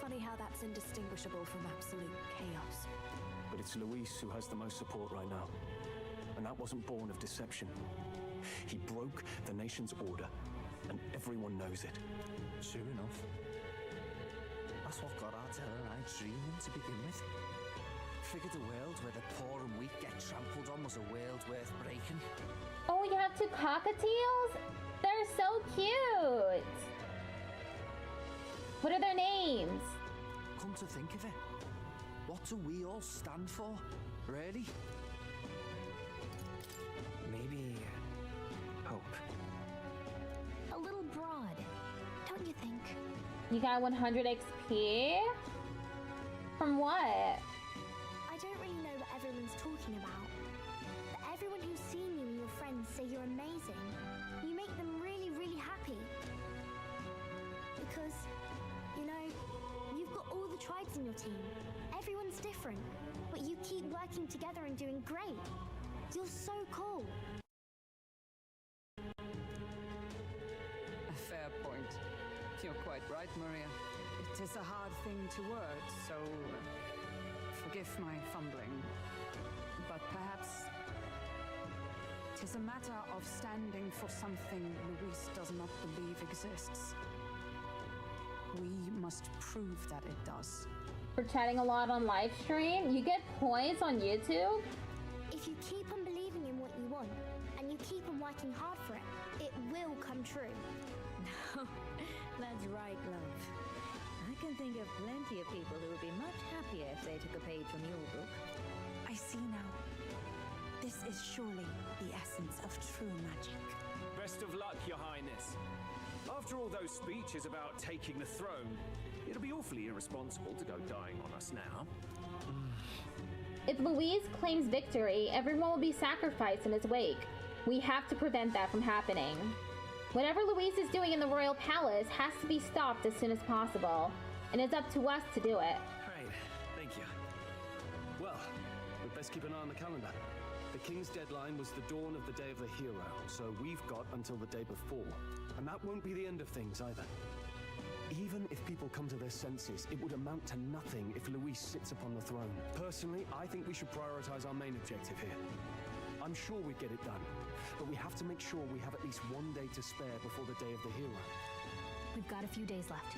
Funny how that's indistinguishable from absolute chaos. But it's Luis who has the most support right now. And that wasn't born of deception. He broke the nation's order, and everyone knows it. Sure enough. That's what got Ardella and I dreaming to begin with. Figured a world where the poor and weak get trampled on was a world worth breaking. Oh, you have two cockatiels? They're so cute. What are their names? Come to think of it, what do we all stand for, really? Maybe hope. A little broad, don't you think? You got 100 XP? From what? I don't really know what everyone's talking about, but everyone who's seen you and your friends say you're amazing. You make them really, really happy. Because, you know, you've got all the tribes in your team. Everyone's different, but you keep working together and doing great. You're so cool. A fair point. You're quite right, Maria. It is a hard thing to word, so forgive my fumbling. But perhaps it is a matter of standing for something Luis does not believe exists. We must prove that it does. For chatting a lot on live stream, you get points on YouTube? If you keep on believing in what you want, and you keep on come true. No, that's right, love. I can think of plenty of people who would be much happier if they took a page from your book. I see now. This is surely the essence of true magic. Best of luck, Your Highness. After all those speeches about taking the throne, it'll be awfully irresponsible to go dying on us now. If Louise claims victory, everyone will be sacrificed in his wake. We have to prevent that from happening. Whatever Louise is doing in the royal palace has to be stopped as soon as possible, and it's up to us to do it. Right, thank you. Well, we'd best keep an eye on the calendar. The king's deadline was the dawn of the day of the hero, so we've got until the day before. And that won't be the end of things either. Even if people come to their senses, it would amount to nothing if Louise sits upon the throne. Personally, I think we should prioritize our main objective here. I'm sure we'd get it done, but we have to make sure we have at least one day to spare before the day of the hero. We've got a few days left,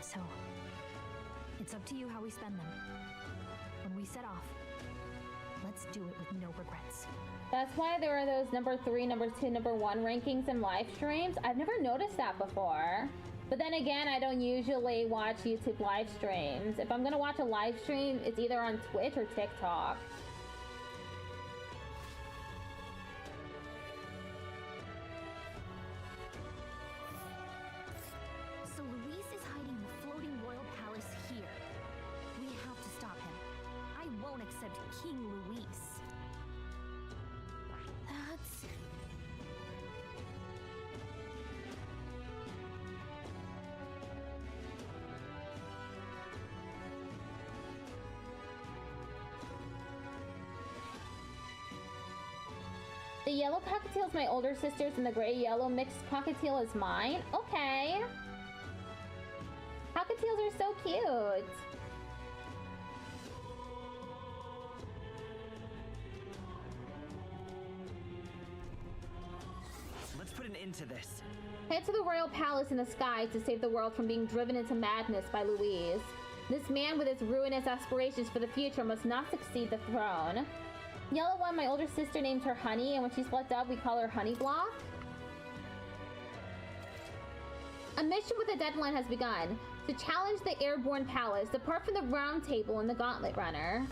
so it's up to you how we spend them. When we set off, let's do it with no regrets. That's why there are those number 3, number 2, number 1 rankings in live streams. I've never noticed that before. But then again, I don't usually watch YouTube live streams. If I'm gonna watch a live stream, it's either on Twitch or TikTok. So Luis is hiding in the floating royal palace here. We have to stop him. I won't accept King Luis. That's... The yellow cockatiel is my older sister's and the gray-yellow mixed cockatiel is mine? Okay. Cockatiels are so cute. Let's put an end to this. Head to the royal palace in the sky to save the world from being driven into madness by Louise. This man with his ruinous aspirations for the future must not succeed the throne. Yellow one, my older sister named her Honey, and when she's split up, we call her Honey Block. A mission with a deadline has begun. To challenge the airborne palace, depart from the round table and the gauntlet runner.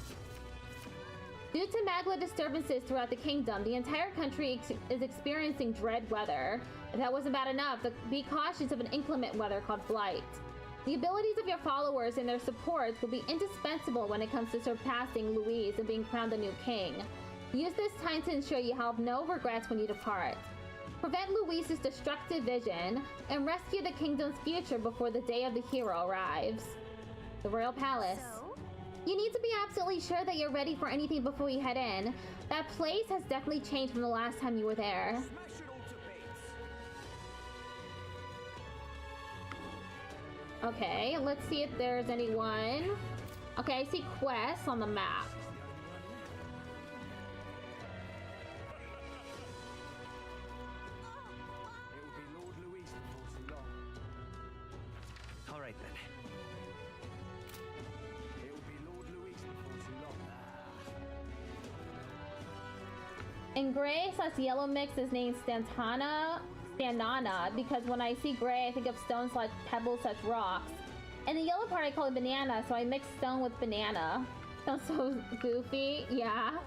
Due to Magla disturbances throughout the kingdom, the entire country is experiencing dread weather. If that wasn't bad enough, be cautious of an inclement weather called blight. The abilities of your followers and their supports will be indispensable when it comes to surpassing Louise and being crowned the new king. Use this time to ensure you have no regrets when you depart. Prevent Louise's destructive vision and rescue the kingdom's future before the day of the hero arrives. The royal palace. You need to be absolutely sure that you're ready for anything before you head in. That place has definitely changed from the last time you were there. Okay, let's see if there's anyone. Okay, I see quests on the map. All right then. It will be Lord Louis before too long. In gray / yellow mix is named Stanana because when I see gray, I think of stones like pebbles such rocks. And the yellow part I call it banana, so I mix stone with banana. Sounds so goofy, yeah.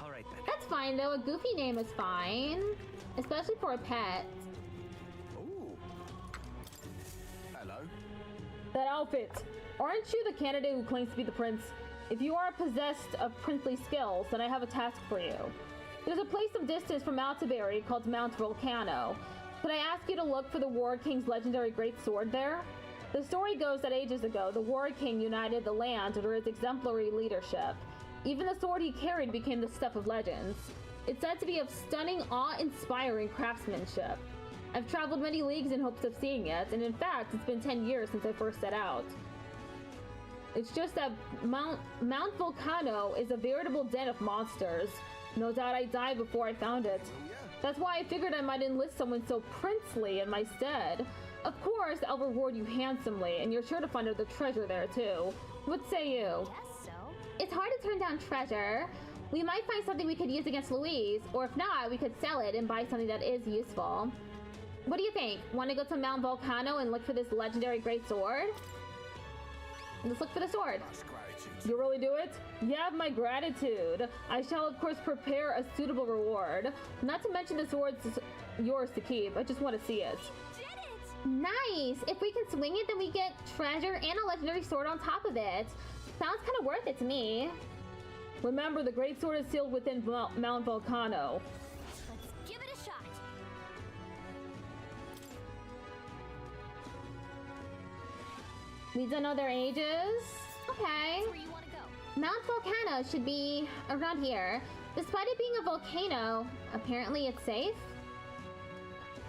All right then. That's fine though, a goofy name is fine. Especially for a pet. Ooh. Hello. That outfit. Aren't you the candidate who claims to be the prince? If you are possessed of princely skills, then I have a task for you. There's a place some distance from Maltaberry called Mount Volcano. Could I ask you to look for the War King's legendary great sword there? The story goes that ages ago, the War King united the land under his exemplary leadership. Even the sword he carried became the stuff of legends. It's said to be of stunning, awe-inspiring craftsmanship. I've traveled many leagues in hopes of seeing it, and in fact, it's been 10 years since I first set out. It's just that Mount Volcano is a veritable den of monsters. No doubt I died before I found it. That's why I figured I might enlist someone so princely in my stead. Of course, I'll reward you handsomely, and you're sure to find out the treasure there too. What say you? Guess so. It's hard to turn down treasure. We might find something we could use against Louise, or if not, we could sell it and buy something that is useful. What do you think? Want to go to Mount Volcano and look for this legendary great sword? Let's look for the sword. You really do it? You have my gratitude. I shall of course prepare a suitable reward. Not to mention the sword's yours to keep. I just want to see it. Nice! If we can swing it, then we get treasure and a legendary sword on top of it. Sounds kind of worth it to me. Remember, the great sword is sealed within Mount Volcano. Let's give it a shot. We don't know their ages. Okay. Where you want to go? Mount Volcano should be around here. Despite it being a volcano, apparently it's safe.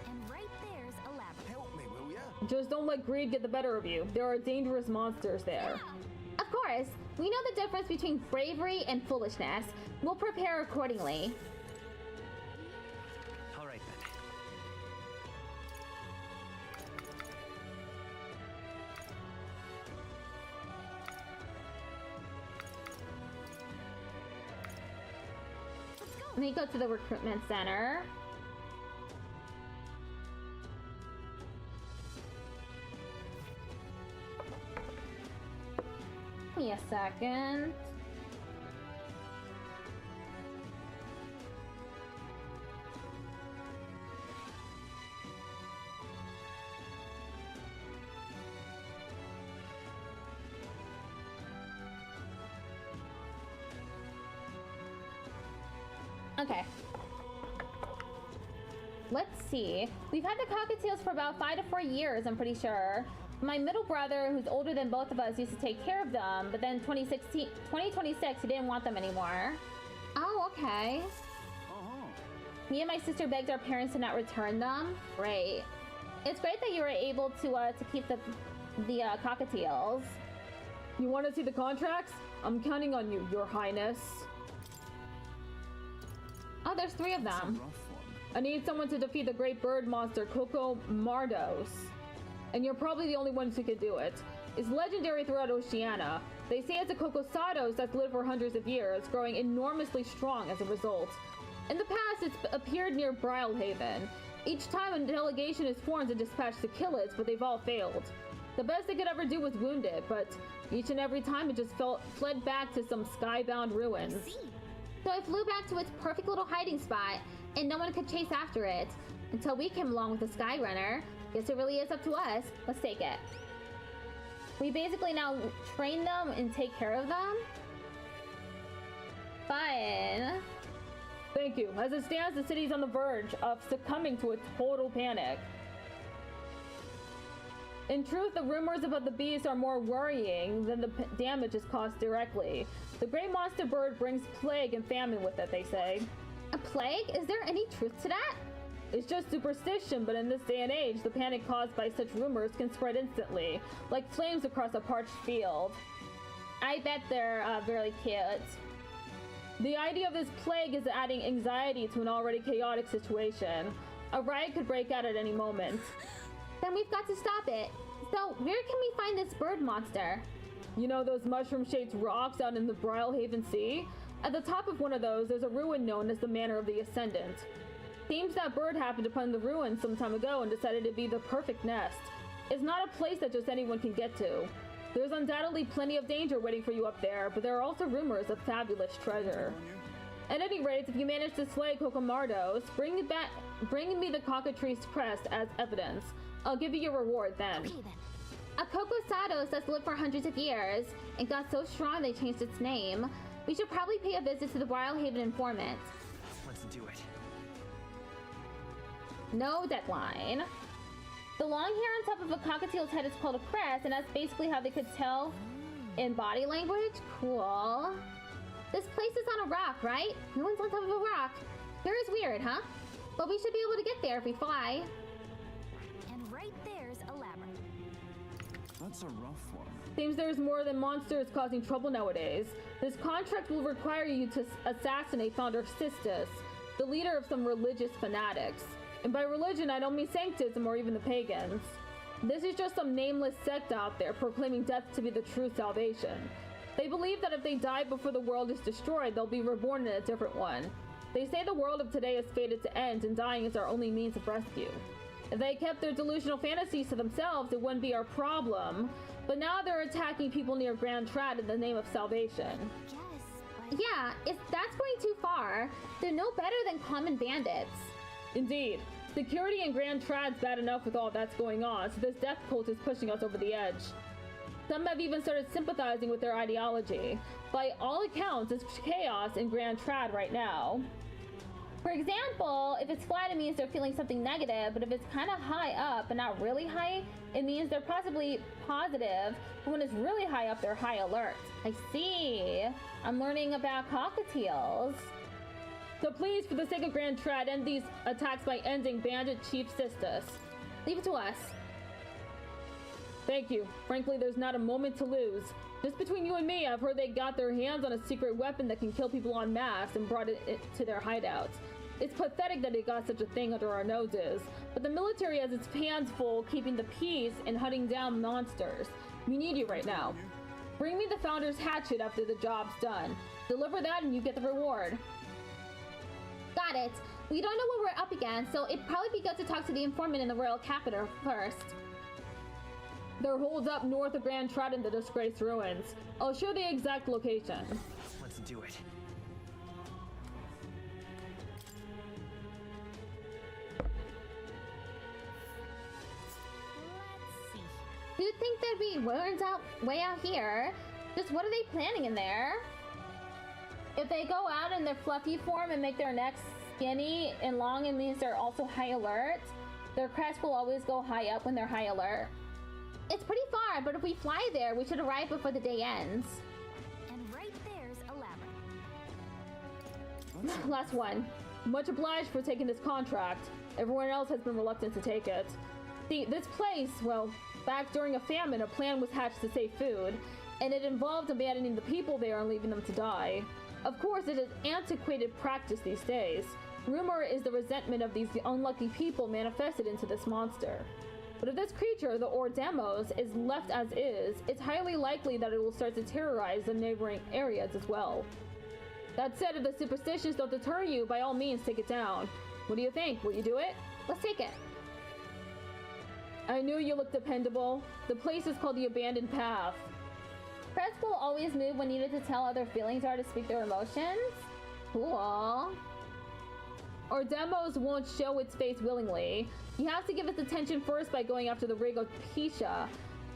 And right there's a labyrinth. Help me, will ya? Just don't let greed get the better of you. There are dangerous monsters there. Yeah. Of course, we know the difference between bravery and foolishness. We'll prepare accordingly. All right then. Let me go to the recruitment center. Give me a second. Okay. Let's see. We've had the cockatiels for about 5 to 4 years, I'm pretty sure. My middle brother, who's older than both of us, used to take care of them, but then 2026, he didn't want them anymore. Oh, okay. Me and my sister begged our parents to not return them. Great. It's great that you were able to keep the cockatiels. You want to see the contracts? I'm counting on you, Your Highness. Oh, there's 3 of them. I need someone to defeat the great bird monster, Coco Mardos. And you're probably the only ones who could do it. It's legendary throughout Oceania. They say it's a Cocosados that's lived for hundreds of years, growing enormously strong as a result. In the past, it's appeared near Brylehaven. Each time a delegation is formed and dispatched to kill it, but they've all failed. The best they could ever do was wound it, but each and every time it just fled back to some skybound ruins. So it flew back to its perfect little hiding spot, and no one could chase after it. Until we came along with the Sky Runner. Guess it really is up to us. Let's take it. We basically now train them and take care of them. Fine. Thank you. As it stands, the city's on the verge of succumbing to a total panic. In truth, the rumors about the beast are more worrying than the damage it's caused directly. The great monster bird brings plague and famine with it, they say. A plague? Is there any truth to that? It's just superstition, but in this day and age, the panic caused by such rumors can spread instantly, like flames across a parched field. I bet they're really cute. The idea of this plague is adding anxiety to an already chaotic situation. A riot could break out at any moment. Then we've got to stop it. So, where can we find this bird monster? You know those mushroom-shaped rocks out in the Brylehaven Sea? At the top of one of those, there's a ruin known as the Manor of the Ascendant. Seems that bird happened upon the ruins some time ago and decided to be the perfect nest. It's not a place that just anyone can get to. There's undoubtedly plenty of danger waiting for you up there, but there are also rumors of fabulous treasure. At any rate, if you manage to slay Cocomardos, bring me the cockatrice's crest as evidence. I'll give you your reward then. Okay then. A Cocosados that's lived for hundreds of years and got so strong they changed its name. We should probably pay a visit to the Brylehaven informant. Let's do it. No deadline. The long hair on top of a cockatiel's head is called a crest, and that's basically how they could tell in body language. Cool. This place is on a rock, right? No one's on top of a rock. Sure is weird, huh? But we should be able to get there if we fly. And right there's a labyrinth. That's a rough one. Seems there's more than monsters causing trouble nowadays. This contract will require you to assassinate Founder Sistus, the leader of some religious fanatics. And by religion, I don't mean sanctism or even the pagans. This is just some nameless sect out there proclaiming death to be the true salvation. They believe that if they die before the world is destroyed, they'll be reborn in a different one. They say the world of today is fated to end, and dying is our only means of rescue. If they kept their delusional fantasies to themselves, it wouldn't be our problem. But now they're attacking people near Grand Trad in the name of salvation. Yeah, if that's going too far, they're no better than common bandits. Indeed. Security in Grand Trad's bad enough with all that's going on, so this death cult is pushing us over the edge. Some have even started sympathizing with their ideology. By all accounts, it's chaos in Grand Trad right now. For example, if it's flat, it means they're feeling something negative, but if it's kind of high up but not really high, it means they're possibly positive, but when it's really high up, they're high alert. I see. I'm learning about cockatiels. So please, for the sake of Grand Trad, end these attacks by ending Bandit Chief Sisters. Leave it to us. Thank you. Frankly, there's not a moment to lose. Just between you and me, I've heard they got their hands on a secret weapon that can kill people en masse and brought it to their hideouts. It's pathetic that they got such a thing under our noses, but the military has its hands full keeping the peace and hunting down monsters. We need you right now. Bring me the Founder's hatchet after the job's done. Deliver that and you get the reward. Got it. We don't know what we're up against, so it'd probably be good to talk to the informant in the royal capital first. They're holed up north of Grand Trad in the disgraced ruins. I'll show the exact location. Let's do it. You'd think there'd be words way out here. Just what are they planning in there? If they go out in their fluffy form and make their necks skinny and long, it means they're also high alert. Their crest will always go high up when they're high alert. It's pretty far, but if we fly there, we should arrive before the day ends. And right there's a ladder. Last one. Much obliged for taking this contract. Everyone else has been reluctant to take it. See, this place, well, back during a famine, a plan was hatched to save food, and it involved abandoning the people there and leaving them to die. Of course, it is antiquated practice these days. Rumor is the resentment of these unlucky people manifested into this monster. But if this creature, the Ordemos, is left as is, it's highly likely that it will start to terrorize the neighboring areas as well. That said, if the superstitions don't deter you, by all means take it down. What do you think? Will you do it? Let's take it. I knew you looked dependable. The place is called the Abandoned Path. Press will always move when needed to tell how their feelings are to speak their emotions. Cool. Ordemos won't show its face willingly. You have to give its attention first by going after the Rigopisha,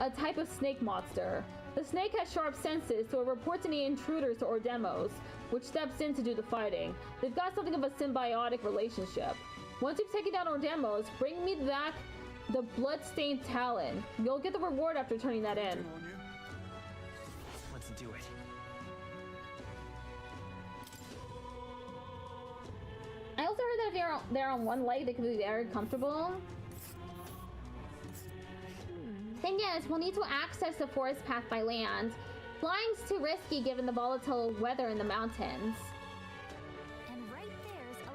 a type of snake monster. The snake has sharp senses, so it reports any intruders to Ordemos, which steps in to do the fighting. They've got something of a symbiotic relationship. Once you've taken down Ordemos, bring me back the blood-stained talon. You'll get the reward after turning that in. Let's do it. I also heard that if you're there on one leg, they can be very comfortable. Then yes, we'll need to access the forest path by land. Flying's too risky given the volatile weather in the mountains. And right there's a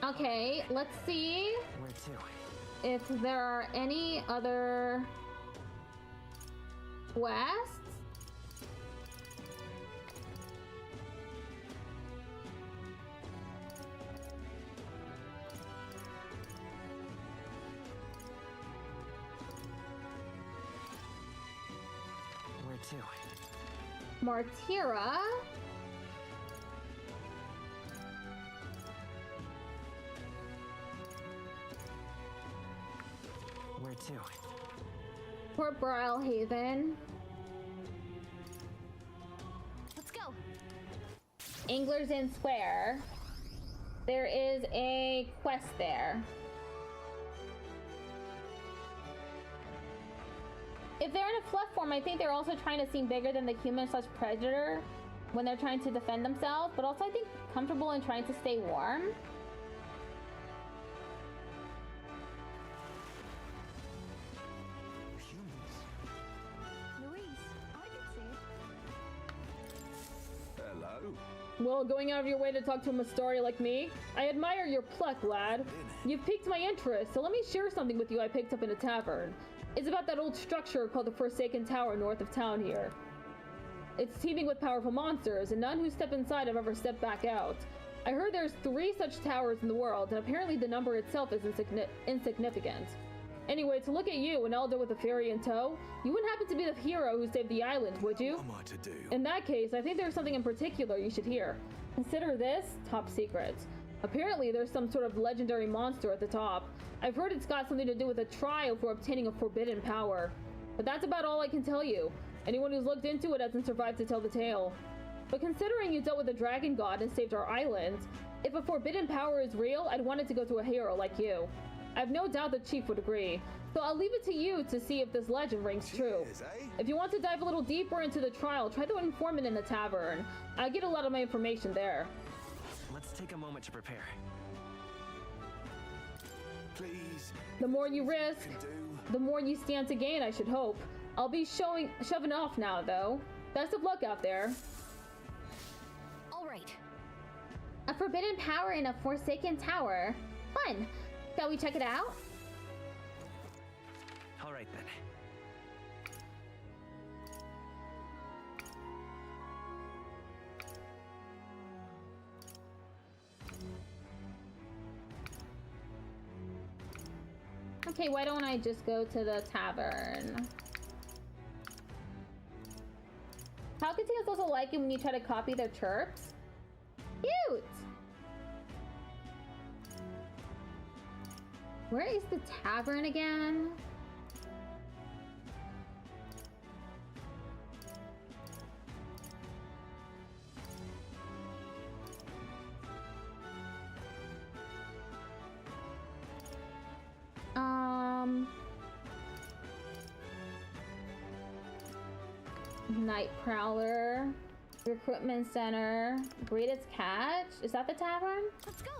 ladder. Okay, let's see Where to? if there are any other quests. Where to? Martira. Where to? Port Brial Haven. Let's go. Anglers Inn Square. There is a quest there. If they're in a fluff form, I think they're also trying to seem bigger than the human/predator when they're trying to defend themselves, but also I think comfortable and trying to stay warm. Hello. Well, going out of your way to talk to a Mastari like me? I admire your pluck, lad. You've piqued my interest, so let me share something with you I picked up in a tavern. It's about that old structure called the Forsaken Tower north of town here. It's teeming with powerful monsters, and none who step inside have ever stepped back out. I heard there's 3 such towers in the world, and apparently the number itself is insignificant. Anyway, to look at you, an elder with a fairy in tow, you wouldn't happen to be the hero who saved the island, would you? What am I to do? In that case, I think there's something in particular you should hear. Consider this top secret. Apparently, there's some sort of legendary monster at the top. I've heard it's got something to do with a trial for obtaining a forbidden power. But that's about all I can tell you. Anyone who's looked into it hasn't survived to tell the tale. But considering you dealt with the dragon god and saved our island, if a forbidden power is real, I'd want it to go to a hero like you. I have no doubt the chief would agree. So I'll leave it to you to see if this legend rings true. If you want to dive a little deeper into the trial, try the informant in the tavern. I get a lot of my information there. Let's take a moment to prepare. Please. The more you risk, the more you stand to gain, I should hope. I'll be shoving off now, though. Best of luck out there. All right. A forbidden power in a Forsaken Tower. Fun. Shall we check it out? All right then. Okay, why don't I just go to the tavern? Talkatias also like it when you try to copy their chirps. Cute! Where is the tavern again? Night Prowler, Recruitment Center, Greatest Catch. Is that the tavern? Let's go.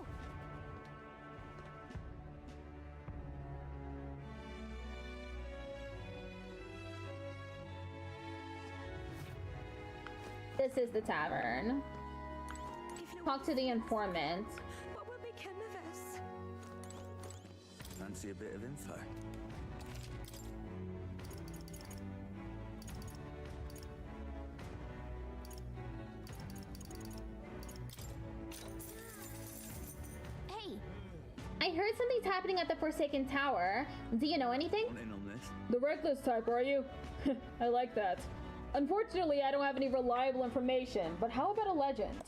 This is the tavern. Talk to the informant. What will become of us? Fancy a bit of info? Hey, I heard something's happening at the Forsaken Tower. Do you know anything? Want in on this? The reckless type, are you? I like that. Unfortunately, I don't have any reliable information, but how about a legend?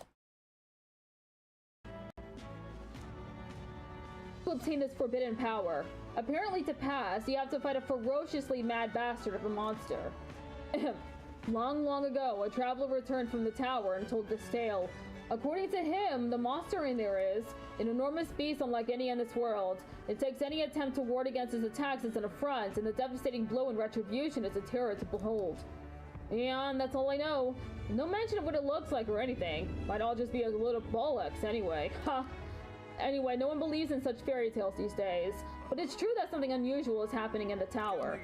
To obtain this forbidden power, apparently to pass, you have to fight a ferociously mad bastard of a monster. Long ago, a traveler returned from the tower and told this tale. According to him, the monster in there is an enormous beast unlike any in this world. It takes any attempt to ward against his attacks as an affront, and the devastating blow in retribution is a terror to behold. And that's all I know. No mention of what it looks like or anything. Might all just be a little bollocks anyway. Ha! Anyway, no one believes in such fairy tales these days. But it's true that something unusual is happening in the tower.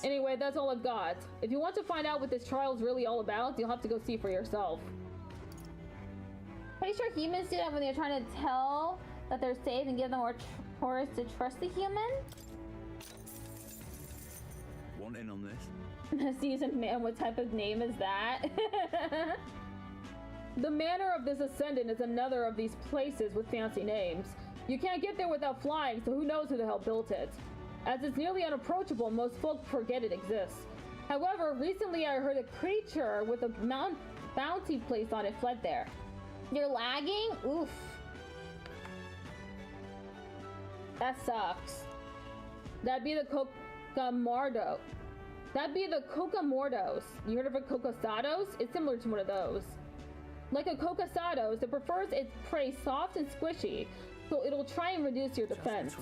Anyway, that's all I've got. If you want to find out what this trial's really all about, you'll have to go see for yourself. Pretty sure humans do that when they're trying to tell that they're safe and give them more chores to trust the human. Want in on this? Seasoned man, what type of name is that? The manor of this ascendant is another of these places with fancy names. You can't get there without flying, so who knows who the hell built it. As it's nearly unapproachable, most folk forget it exists. However, recently I heard a creature with a bounty placed on it fled there. You're lagging? Oof. That sucks. That'd be the Cocamardo. That'd be the Cocamordos. You heard of a Cocosados? It's similar to one of those. Like a Cocosados, it prefers its prey soft and squishy, so it'll try and reduce your defense.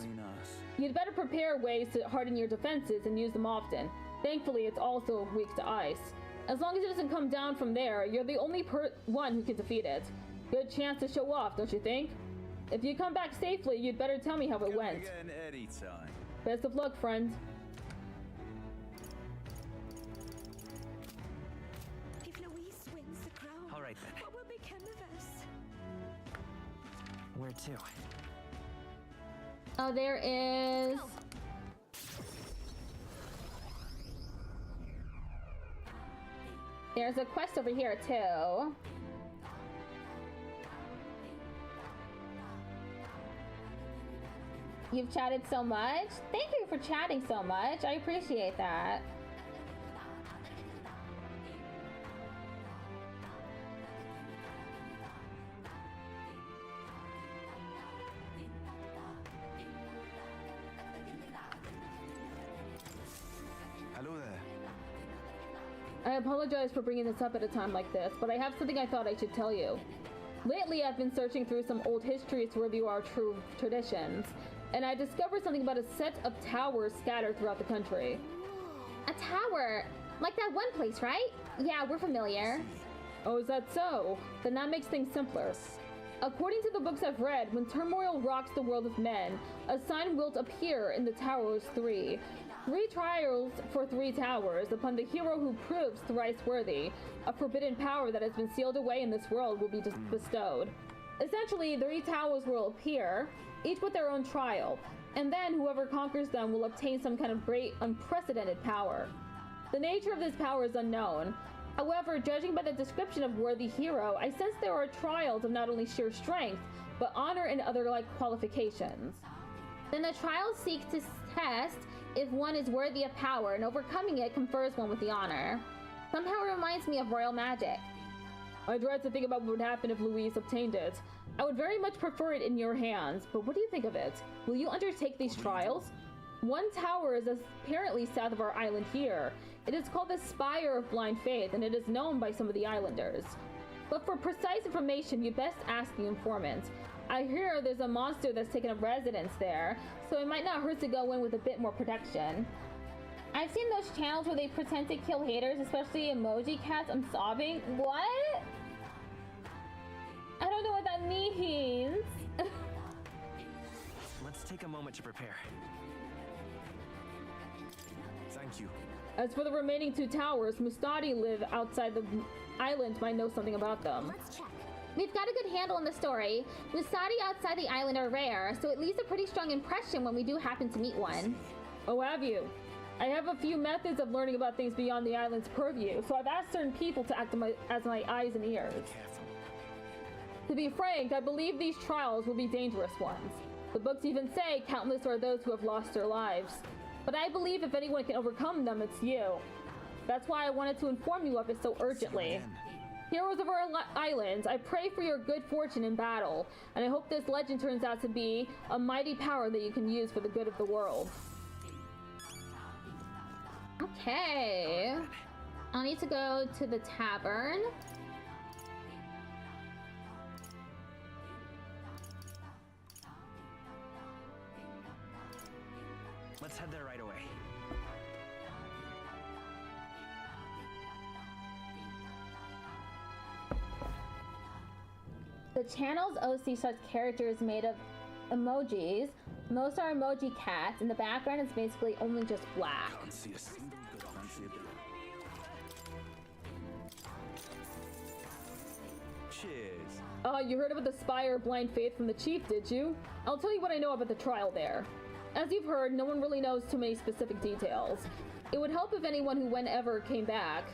You'd better prepare ways to harden your defenses and use them often. Thankfully, it's also weak to ice. As long as it doesn't come down from there, you're the only one who can defeat it. Good chance to show off, don't you think? If you come back safely, you'd better tell me how it went. Again anytime. Best of luck, friend. If Louise wins the crown, All right then. what will become of us? Where to? Oh, there is... There's a quest over here too. You've chatted so much. Thank you for chatting so much. I appreciate that. Hello there. I apologize for bringing this up at a time like this, but I have something I thought I should tell you. Lately, I've been searching through some old histories to review our true traditions, and I discovered something about a set of towers scattered throughout the country. A tower? Like that one place, right? Yeah, we're familiar. Oh, is that so? Then that makes things simpler. According to the books I've read, when turmoil rocks the world of men, a sign will appear in the towers 3. 3 trials for 3 towers. Upon the hero who proves thrice worthy, a forbidden power that has been sealed away in this world will be bestowed. Essentially, 3 towers will appear, each with their own trial, and then whoever conquers them will obtain some kind of great, unprecedented power. The nature of this power is unknown. However, judging by the description of worthy hero, I sense there are trials of not only sheer strength, but honor and other like qualifications. Then the trials seek to test if one is worthy of power, and overcoming it confers one with the honor. Somehow it reminds me of royal magic. I dread to think about what would happen if Louise obtained it. I would very much prefer it in your hands, but what do you think of it? Will you undertake these trials? One tower is apparently south of our island here. It is called the Spire of Blind Faith, and it is known by some of the islanders. But for precise information, you best ask the informant. I hear there's a monster that's taken up residence there, so it might not hurt to go in with a bit more protection. I've seen those channels where they pretend to kill haters, especially emoji cats. I'm sobbing. What? I don't know what that means. Let's take a moment to prepare. Thank you. As for the remaining 2 towers, Mustadi live outside the island might know something about them. Let's check. We've got a good handle on the story. Mustadi outside the island are rare, so it leaves a pretty strong impression when we do happen to meet one. Oh, have you? I have a few methods of learning about things beyond the island's purview, so I've asked certain people to act as my eyes and ears. To be frank, I believe these trials will be dangerous ones. The books even say countless are those who have lost their lives. But I believe if anyone can overcome them, it's you. That's why I wanted to inform you of it so urgently. Heroes of our islands, I pray for your good fortune in battle, and I hope this legend turns out to be a mighty power that you can use for the good of the world. Okay. I'll need to go to the tavern. Let's head there right away. The channel's OC such characters made of emojis. Most are emoji cats, and the background is basically only just black. Can't see a single good fancy ability. Cheers. You heard about the Spire of Blind Faith from the chief, did you? I'll tell you what I know about the trial there. As you've heard, no one really knows too many specific details. It would help if anyone who went ever came back.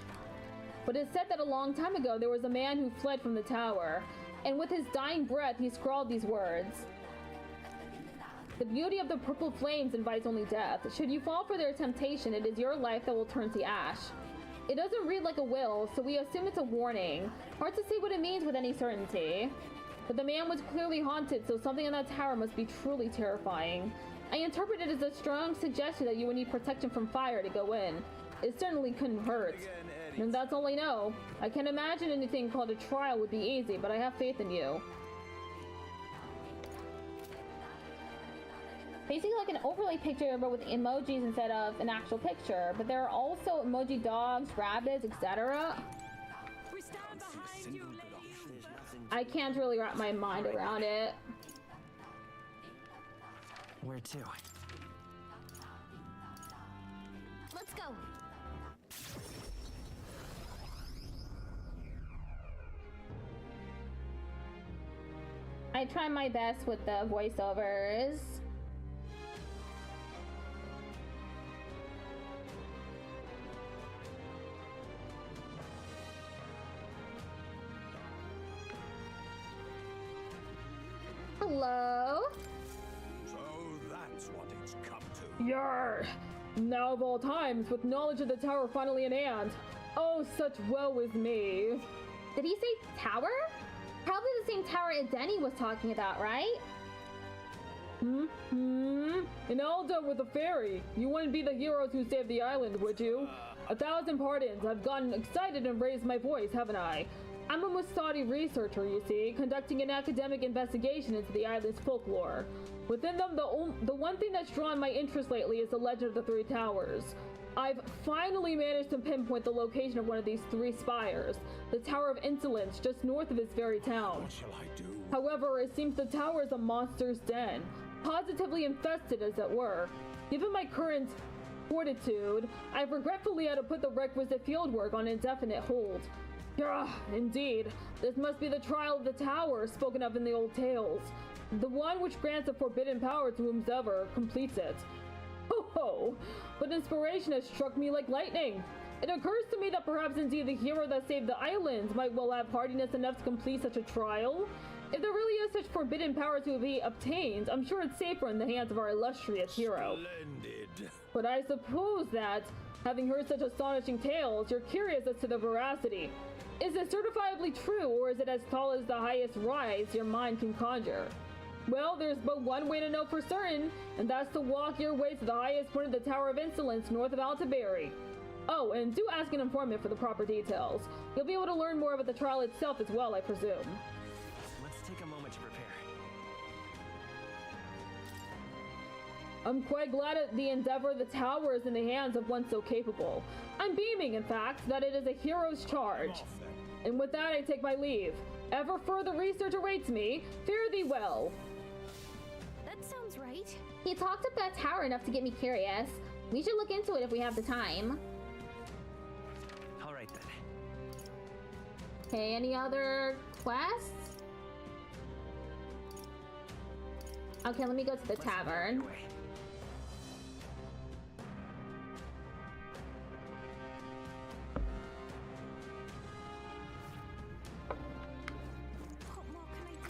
But it's said that a long time ago there was a man who fled from the tower, and with his dying breath he scrawled these words. The beauty of the purple flames invites only death. Should you fall for their temptation, it is your life that will turn to ash. It doesn't read like a will, so we assume it's a warning. Hard to say what it means with any certainty. But the man was clearly haunted, so something in that tower must be truly terrifying. I interpret it as a strong suggestion that you would need protection from fire to go in. It certainly couldn't hurt. And that's all I know. I can't imagine anything called a trial would be easy, but I have faith in you. Basically like an overlay picture, but with emojis instead of an actual picture. But there are also emoji dogs, rabbits, etc. I can't really wrap my mind around it. Where to? Let's go. I try my best with the voiceovers. Hello? So that's what it's come to. Yarr! Now of all times, with knowledge of the tower finally in hand. Oh, such woe is me. Did he say tower? Probably the same tower Edeni was talking about, right? In Aldo with a fairy. You wouldn't be the heroes who saved the island, would you? 1,000 pardons. I've gotten excited and raised my voice, haven't I? I'm a Musadi researcher, you see, conducting an academic investigation into the island's folklore. Within them, the one thing that's drawn my interest lately is the legend of the Three Towers. I've finally managed to pinpoint the location of one of these three spires, the Tower of Insolence, just north of this very town. What shall I do? However, it seems the tower is a monster's den, positively infested as it were. Given my current fortitude, I've regretfully had to put the requisite fieldwork on indefinite hold. Yeah, indeed. This must be the trial of the tower spoken of in the old tales. The one which grants a forbidden power to whomsoever completes it. Ho ho! But inspiration has struck me like lightning. It occurs to me that perhaps indeed the hero that saved the islands might well have hardiness enough to complete such a trial. If there really is such forbidden power to be obtained, I'm sure it's safer in the hands of our illustrious hero. Splendid. But I suppose that, having heard such astonishing tales, you're curious as to the veracity. Is it certifiably true, or is it as tall as the highest rise your mind can conjure? Well, there's but one way to know for certain, and that's to walk your way to the highest point of the Tower of Insolence north of Altaberry. Oh, and do ask an informant for the proper details. You'll be able to learn more about the trial itself as well, I presume. Let's take a moment to prepare. I'm quite glad at the endeavor of the tower is in the hands of one so capable. I'm beaming, in fact, that it is a hero's charge. And with that, I take my leave. Ever further research awaits me. Fare thee well. That sounds right. He talked up that tower enough to get me curious. We should look into it if we have the time. All right then. Okay, any other quests? Okay, let me go to the tavern.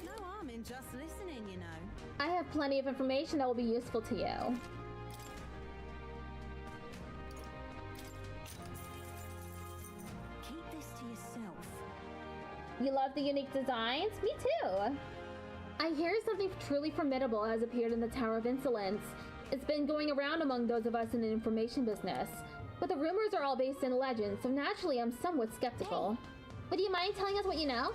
No harm in just listening, you know. I have plenty of information that will be useful to you. Keep this to yourself. You love the unique designs? Me too! I hear something truly formidable has appeared in the Tower of Insolence. It's been going around among those of us in the information business. But the rumors are all based in legend, so naturally I'm somewhat skeptical. Would you mind telling us what you know?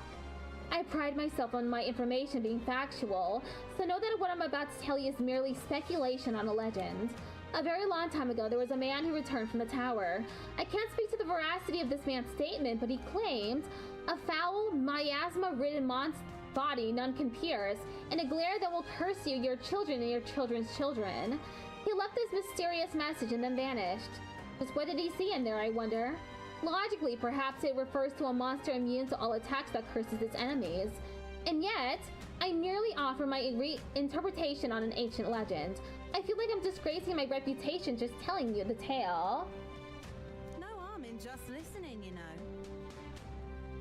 I pride myself on my information being factual, so know that what I'm about to tell you is merely speculation on a legend. A very long time ago, there was a man who returned from the tower. I can't speak to the veracity of this man's statement, but he claimed a foul, miasma-ridden body none can pierce, and a glare that will curse you, your children, and your children's children. He left this mysterious message and then vanished. Just what did he see in there, I wonder? Logically, perhaps it refers to a monster immune to all attacks that curses its enemies. And yet, I merely offer my interpretation on an ancient legend. I feel like I'm disgracing my reputation just telling you the tale. No harm in just listening, you know.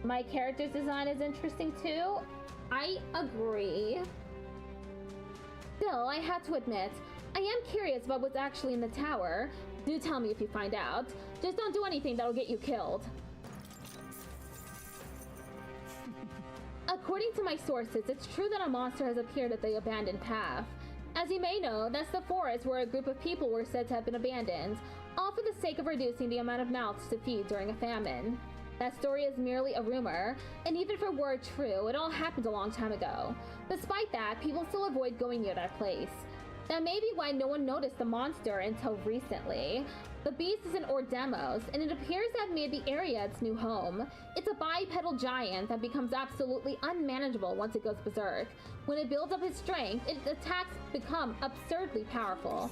My character's design is interesting too. I agree. Still, I had to admit, I am curious about what's actually in the tower. Do tell me if you find out. Just don't do anything that'll get you killed. According to my sources, it's true that a monster has appeared at the abandoned path. As you may know, that's the forest where a group of people were said to have been abandoned, all for the sake of reducing the amount of mouths to feed during a famine. That story is merely a rumor, and even if it were true, it all happened a long time ago. Despite that, people still avoid going near that place. That may be why no one noticed the monster until recently. The beast is an Ordemos, and it appears to have made the area its new home. It's a bipedal giant that becomes absolutely unmanageable once it goes berserk. When it builds up its strength, its attacks become absurdly powerful.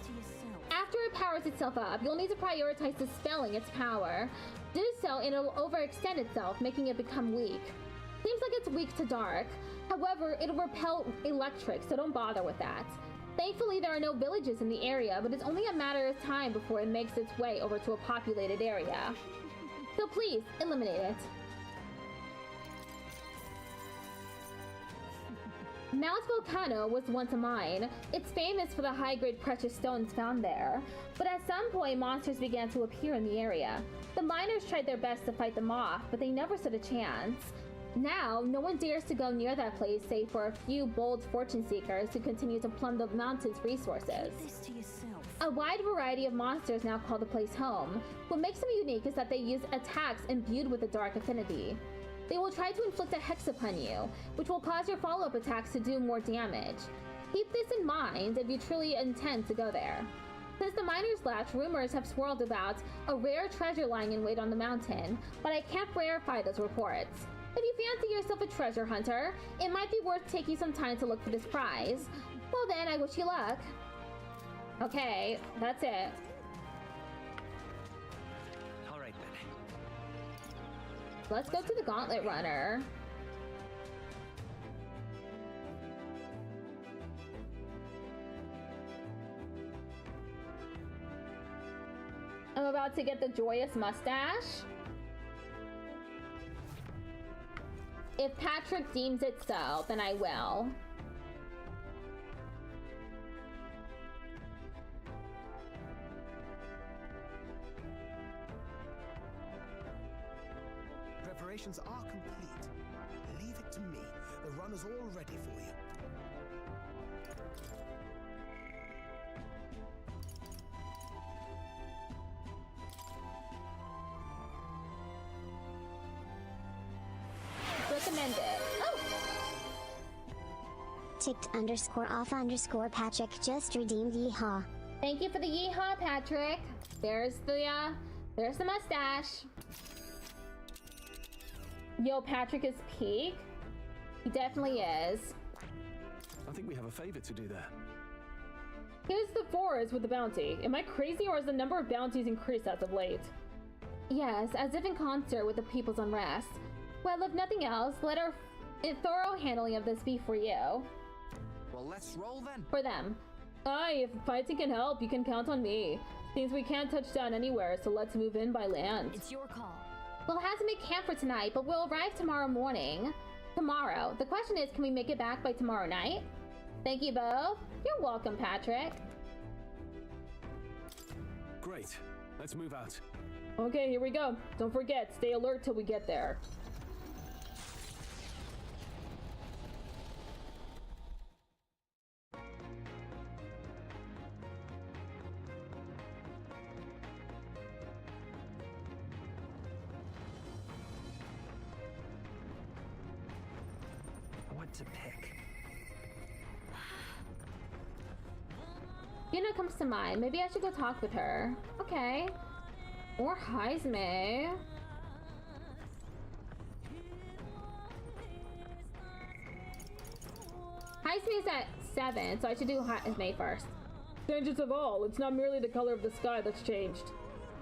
After it powers itself up, you'll need to prioritize dispelling its power. Do so and it'll overextend itself, making it become weak. Seems like it's weak to dark. However, it'll repel electric, so don't bother with that. Thankfully, there are no villages in the area, but it's only a matter of time before it makes its way over to a populated area. So please, eliminate it. Mount Volcano was once a mine. It's famous for the high-grade precious stones found there. But at some point, monsters began to appear in the area. The miners tried their best to fight them off, but they never stood a chance. Now, no one dares to go near that place save for a few bold fortune seekers who continue to plumb the mountain's resources. Keep this to yourself. A wide variety of monsters now call the place home. What makes them unique is that they use attacks imbued with a dark affinity. They will try to inflict a hex upon you, which will cause your follow-up attacks to do more damage. Keep this in mind if you truly intend to go there. Since the miners left, rumors have swirled about a rare treasure lying in wait on the mountain, but I can't verify those reports. If you fancy yourself a treasure hunter, it might be worth taking some time to look for this prize. Well then, I wish you luck. Okay, that's it. Alright then. Let's go to the Gauntlet Runner. I'm about to get the joyous mustache. If Patrick deems it so, then I will. Preparations are complete. Leave it to me. The runner's all ready for you. Recommended. Oh! Ticked _off_ Patrick just redeemed yeehaw. Thank you for the yeehaw, Patrick. There's the mustache. Yo, Patrick is peak. He definitely is. I think we have a favor to do there. Here's the forest with the bounty. Am I crazy, or has the number of bounties increased as of late? Yes, as if in concert with the people's unrest. Well, if nothing else, let our thorough handling of this be for you. Well, let's roll then. For them. Aye, if fighting can help, you can count on me. Seems we can't touch down anywhere, so let's move in by land. It's your call. We'll have to make camp for tonight, but we'll arrive tomorrow morning. Tomorrow. The question is, can we make it back by tomorrow night? Thank you both. You're welcome, Patrick. Great. Let's move out. Okay, here we go. Don't forget, stay alert till we get there. To pick. Yuna comes to mind. Maybe I should go talk with her. Okay. Or Heisme. Heisme is at 7, so I should do Heisme first. Strangest of all, it's not merely the color of the sky that's changed.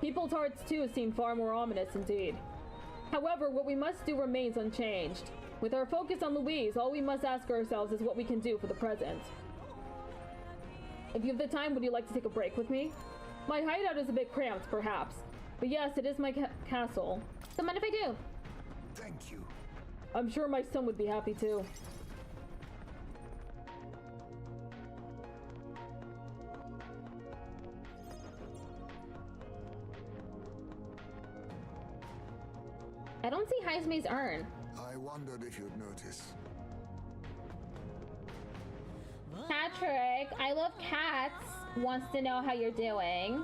People's hearts too seem far more ominous indeed. However, what we must do remains unchanged. With our focus on Louise, all we must ask ourselves is what we can do for the present. If you have the time, would you like to take a break with me? My hideout is a bit cramped, perhaps. But yes, it is my castle. So mind if I do? Thank you. I'm sure my son would be happy too. I don't see Heisme's urn. I wondered if you'd notice. Patrick, I love cats, wants to know how you're doing.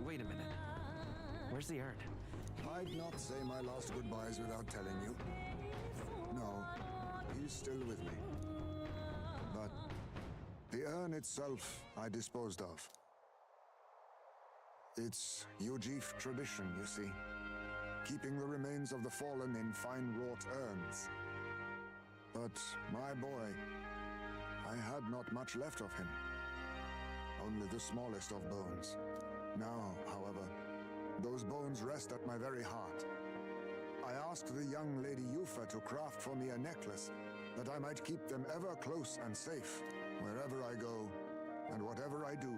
Wait a minute. Where's the urn? I'd not say my last goodbyes without telling you. No, he's still with me. But the urn itself I disposed of. It's Ujif tradition, you see. Keeping the remains of the fallen in fine-wrought urns. But my boy, I had not much left of him. Only the smallest of bones. Now, however, those bones rest at my very heart. I asked the young Lady Yufa to craft for me a necklace, that I might keep them ever close and safe. Wherever I go, and whatever I do,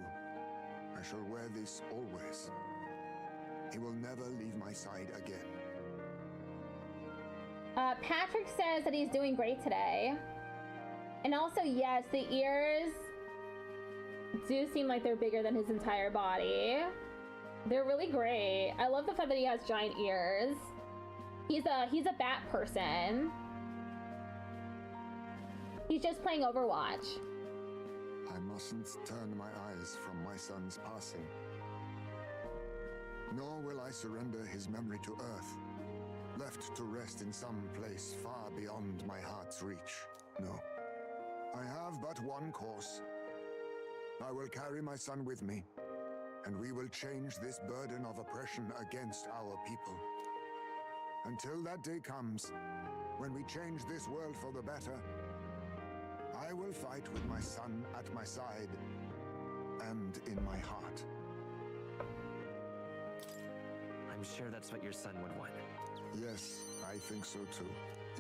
I shall wear this always. He will never leave my side again. Patrick says that he's doing great today. And also, yes, the ears do seem like they're bigger than his entire body. They're really great. I love the fact that he has giant ears. He's a bat person. He's just playing Overwatch. I mustn't turn my eyes from my son's passing. Nor will I surrender his memory to Earth, left to rest in some place far beyond my heart's reach. No. I have but one course. I will carry my son with me, and we will change this burden of oppression against our people. Until that day comes, when we change this world for the better, I will fight with my son at my side and in my heart. I'm sure that's what your son would want. Yes, I think so too.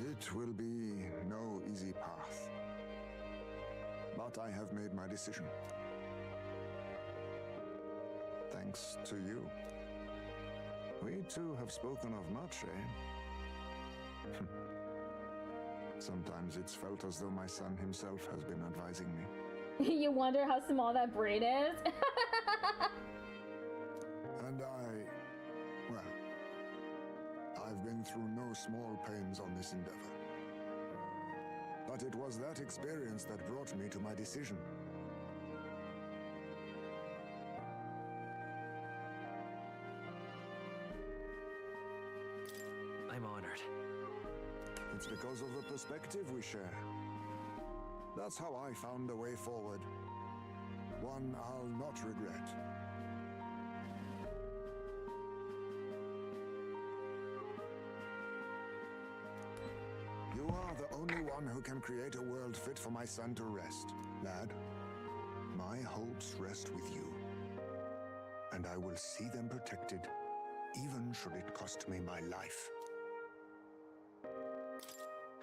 It will be no easy path. But I have made my decision. Thanks to you. We two have spoken of much, eh? Sometimes it's felt as though my son himself has been advising me. You wonder how small that brain is? And well, I've been through no small pains on this endeavor. But it was that experience that brought me to my decision. I'm honored. It's because of the perspective we share. That's how I found a way forward. One I'll not regret. You are the only one who can create a world fit for my son to rest, lad. My hopes rest with you. And I will see them protected, even should it cost me my life.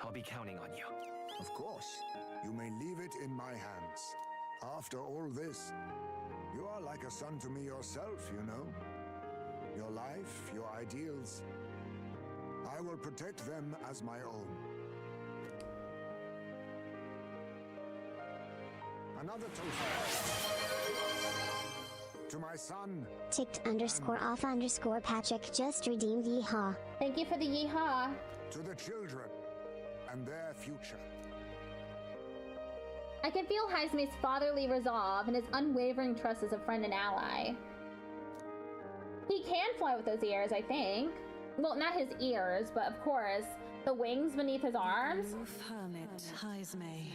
I'll be counting on you. Of course. You may leave it in my hands. After all this, you are like a son to me yourself, you know. Your life, your ideals. I will protect them as my own. Another toast. To my son. Ticked_off_Patrick just redeemed yeehaw. Thank you for the yeehaw. To the children and their future. I can feel Haizume's fatherly resolve and his unwavering trust as a friend and ally. He can fly with those ears, I think. Well, not his ears, but of course, the wings beneath his arms. Hermit Haizume,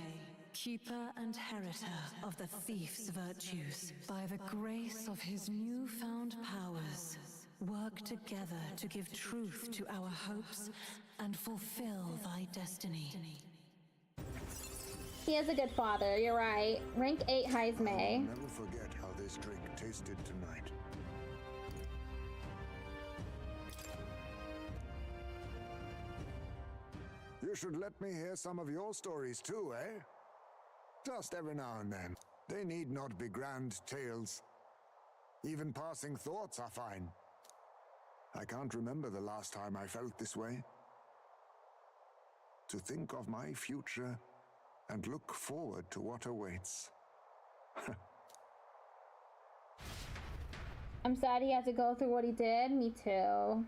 keeper and heritor of the thief's virtues, by the grace of his newfound powers, work together to give truth to our hopes and fulfill thy destiny. He is a good father, you're right. Rank 8 Haizume. Never forget how this drink tasted tonight. You should let me hear some of your stories too, eh? Just every now and then. They need not be grand tales. Even passing thoughts are fine. I can't remember the last time I felt this way. To think of my future and look forward to what awaits. I'm sad he had to go through what he did. Me too.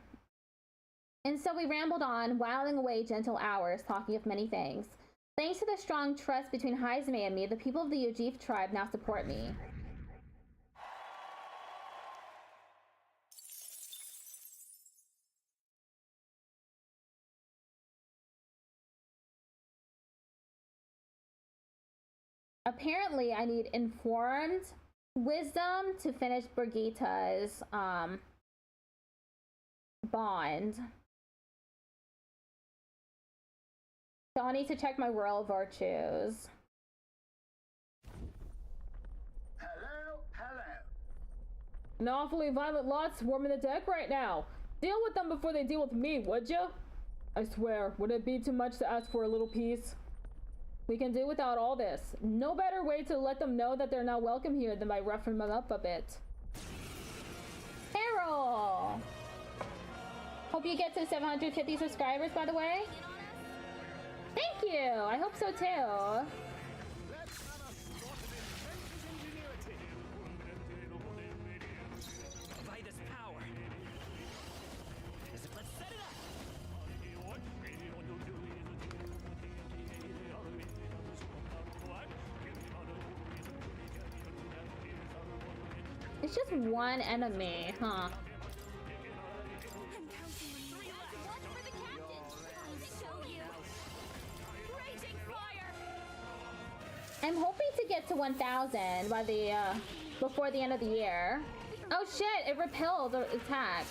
And so we rambled on, whiling away gentle hours, talking of many things. Thanks to the strong trust between Haizume and me, the people of the Ujif tribe now support me. Apparently, I need informed wisdom to finish Brigitta's bond. So I'll need to check my royal virtues. Hello. An awfully violent lot swarming the deck right now. Deal with them before they deal with me, would you? I swear, would it be too much to ask for a little peace? We can do without all this. No better way to let them know that they're not welcome here than by roughing them up a bit. Carol! Hope you get to 750 subscribers, by the way. Thank you! I hope so too. It's just one enemy, huh? I'm hoping to get to 1,000 by the before the end of the year. Oh shit! It repelled the attack.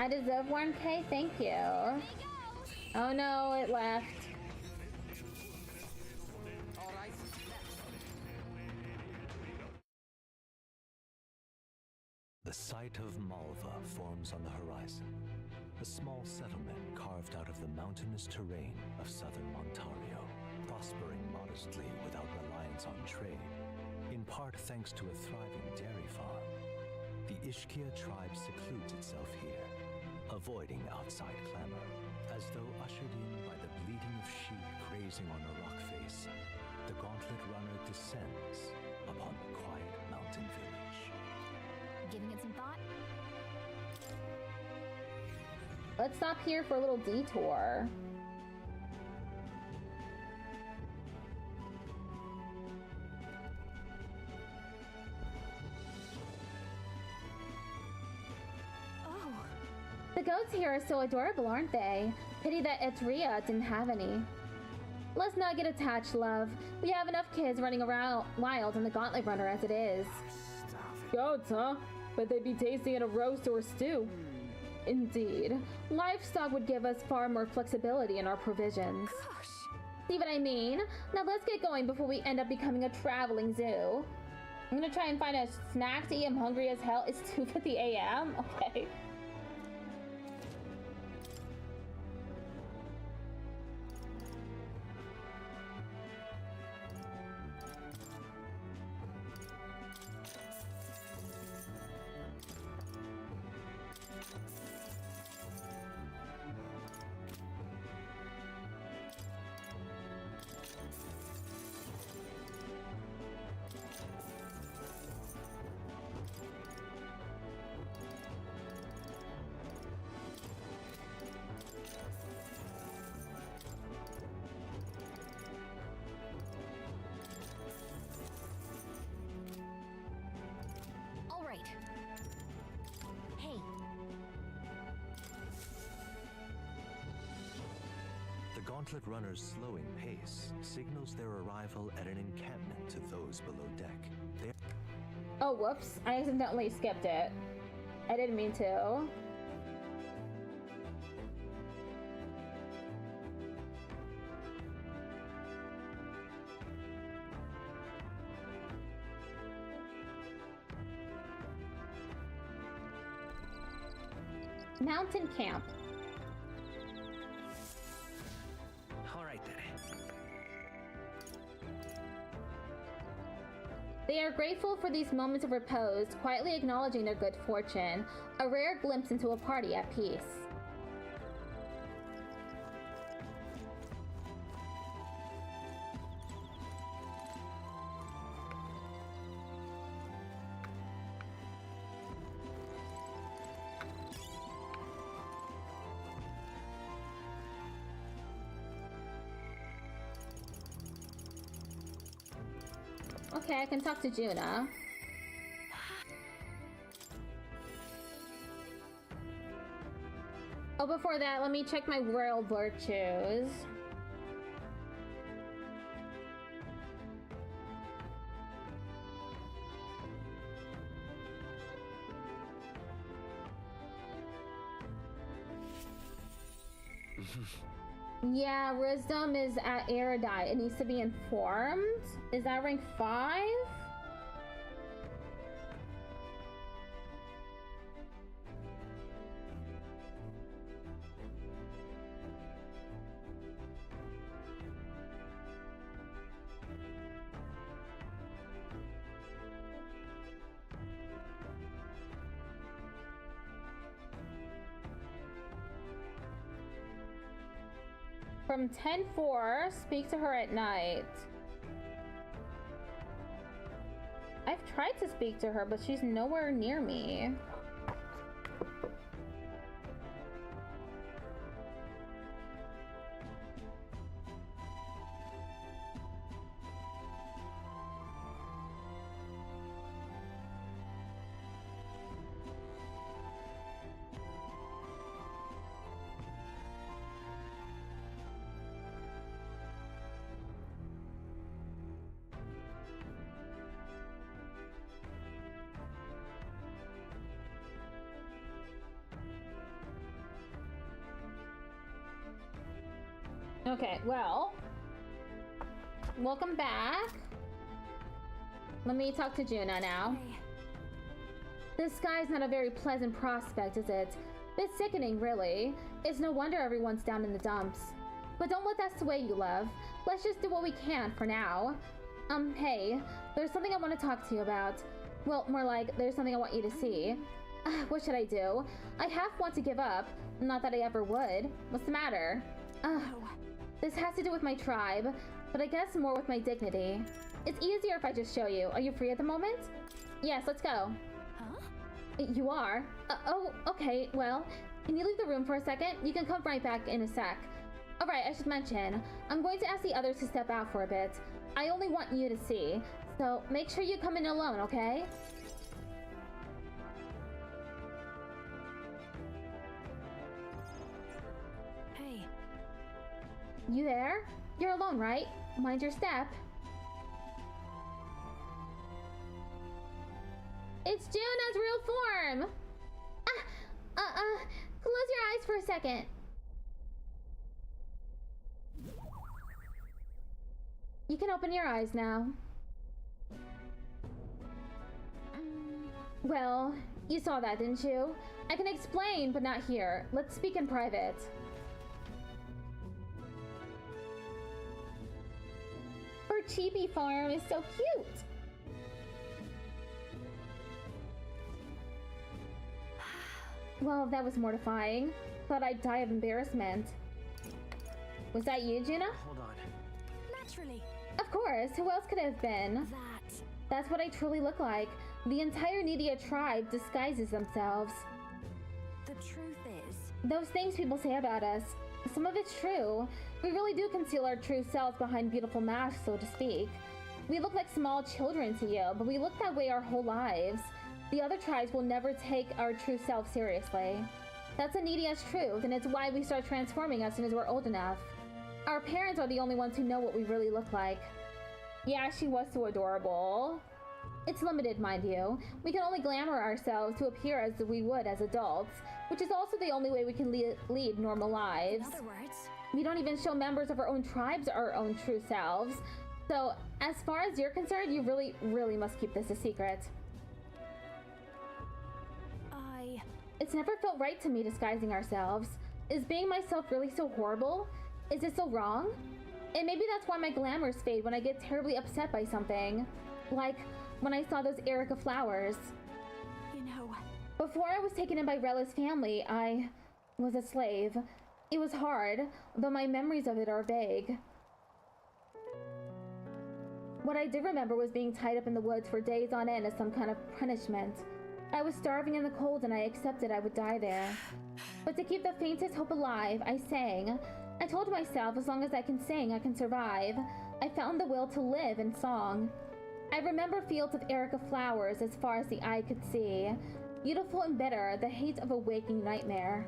I deserve 1K, thank you. Oh no, it left. The site of Malva forms on the horizon, a small settlement carved out of the mountainous terrain of southern Ontario, prospering modestly without reliance on trade, in part thanks to a thriving dairy farm. The Ishkia tribe secludes itself here, avoiding outside clamor, as though ushered in by the bleating of sheep grazing on a rock face. The gauntlet runner descends upon the quiet mountain village. Giving it some thought? Let's stop here for a little detour. The goats here are so adorable, aren't they? Pity that Etria didn't have any. Let's not get attached, love. We have enough kids running around wild on the Gauntlet Runner as it is. Goats, huh? Bet they'd be tasting in a roast or a stew. Indeed. Livestock would give us far more flexibility in our provisions. Gosh. See what I mean? Now let's get going before we end up becoming a traveling zoo. I'm gonna try and find a snack to eat. I'm hungry as hell. It's 2:50 a.m. Okay. The Gauntlet Runner's slowing pace signals their arrival at an encampment to those below deck. Oh, whoops. I accidentally skipped it. I didn't mean to. Mountain camp. They are grateful for these moments of repose, quietly acknowledging their good fortune, a rare glimpse into a party at peace. Okay, I can talk to Juna. Oh, before that, let me check my royal virtues. Yeah, wisdom is at erudite. It needs to be informed. Is that rank 5? From 10:4, speak to her at night. I've tried to speak to her, but she's nowhere near me. Okay, well, welcome back. Let me talk to Juna now. This sky's not a very pleasant prospect, is it? Bit sickening, really. It's no wonder everyone's down in the dumps. But don't let that sway you, love. Let's just do what we can for now. Hey, there's something I want to talk to you about. Well, more like, there's something I want you to see. What should I do? I half want to give up. Not that I ever would. What's the matter? This has to do with my tribe, but I guess more with my dignity. It's easier if I just show you. Are you free at the moment? Yes, let's go. Huh? You are? Oh, okay, well, can you leave the room for a second? You can come right back in a sec. Alright, I should mention, I'm going to ask the others to step out for a bit. I only want you to see, so make sure you come in alone, okay? You there? You're alone, right? Mind your step. It's Juna's real form! Close your eyes for a second. You can open your eyes now. Well, you saw that, didn't you? I can explain, but not here. Let's speak in private. Her chibi farm is so cute. Well, that was mortifying. Thought I'd die of embarrassment. Was that you, Juna? Hold on. Naturally. Of course. Who else could it have been? That's what I truly look like. The entire Nidia tribe disguises themselves. The truth is... Those things people say about us. Some of it's true. We really do conceal our true selves behind beautiful masks, so to speak. We look like small children to you, but we look that way our whole lives. The other tribes will never take our true self seriously. That's a Nidia's truth, and it's why we start transforming as soon as we're old enough. Our parents are the only ones who know what we really look like. Yeah, she was so adorable. It's limited, mind you. We can only glamour ourselves to appear as we would as adults, which is also the only way we can lead normal lives. In other words, we don't even show members of our own tribes our own true selves. So, as far as you're concerned, you really, really must keep this a secret. It's never felt right to me disguising ourselves. Is being myself really so horrible? Is it so wrong? And maybe that's why my glamours fade when I get terribly upset by something. Like when I saw those Erica flowers. You know... Before I was taken in by Rella's family, I was a slave. It was hard, though my memories of it are vague. What I did remember was being tied up in the woods for days on end as some kind of punishment. I was starving in the cold and I accepted I would die there. But to keep the faintest hope alive, I sang. I told myself as long as I can sing, I can survive. I found the will to live in song. I remember fields of Erica flowers as far as the eye could see. Beautiful and bitter, the hate of a waking nightmare.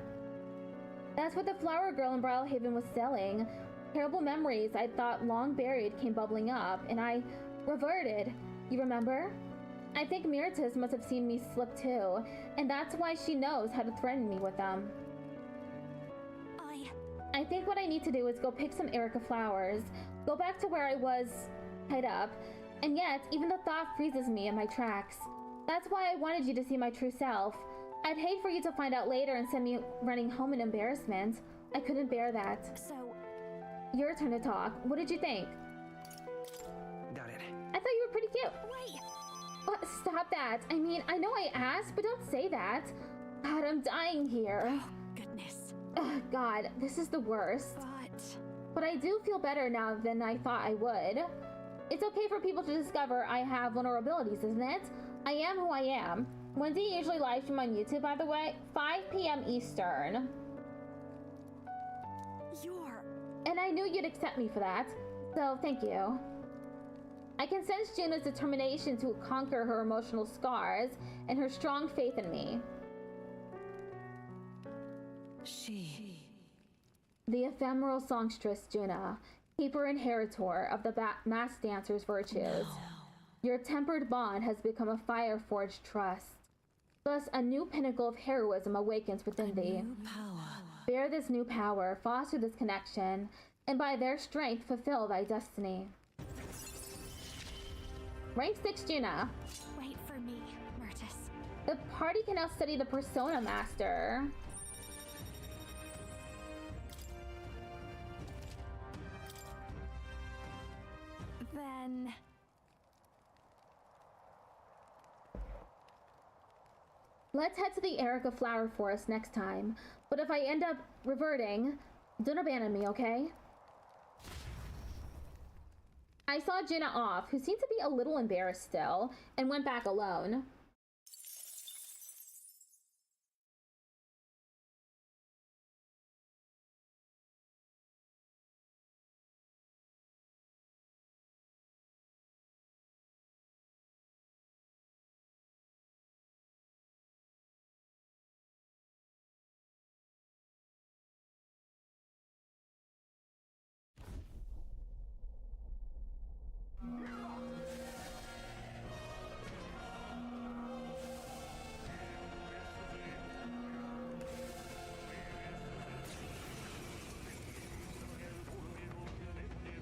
That's what the flower girl in Bridlehaven was selling. Terrible memories I thought long buried came bubbling up, and I reverted. You remember? I think Myrtis must have seen me slip too, and that's why she knows how to threaten me with them. I think what I need to do is go pick some Erica flowers, go back to where I was tied up, and yet even the thought freezes me in my tracks. That's why I wanted you to see my true self. I'd hate for you to find out later and send me running home in embarrassment. I couldn't bear that. So... Your turn to talk. What did you think? Got it. I thought you were pretty cute. Wait! Stop that. I mean, I know I asked, but don't say that. God, I'm dying here. Oh, goodness. God, this is the worst. But... but I do feel better now than I thought I would. It's okay for people to discover I have vulnerabilities, isn't it? I am who I am. When do you usually live stream on YouTube, by the way? 5 p.m. Eastern. And I knew you'd accept me for that, so thank you. I can sense Juna's determination to conquer her emotional scars and her strong faith in me. The ephemeral songstress Juna, keeper inheritor of the mass dancer's virtues. Your tempered bond has become a fire-forged trust. Thus, a new pinnacle of heroism awakens within thee. Bear this new power, foster this connection, and by their strength fulfill thy destiny. Rank 6 Juna. Wait for me, Myrtis. The party can now study the Persona Master. Then... Let's head to the Erica Flower Forest next time, but if I end up reverting, don't abandon me, okay? I saw Juna off, who seemed to be a little embarrassed still, and went back alone.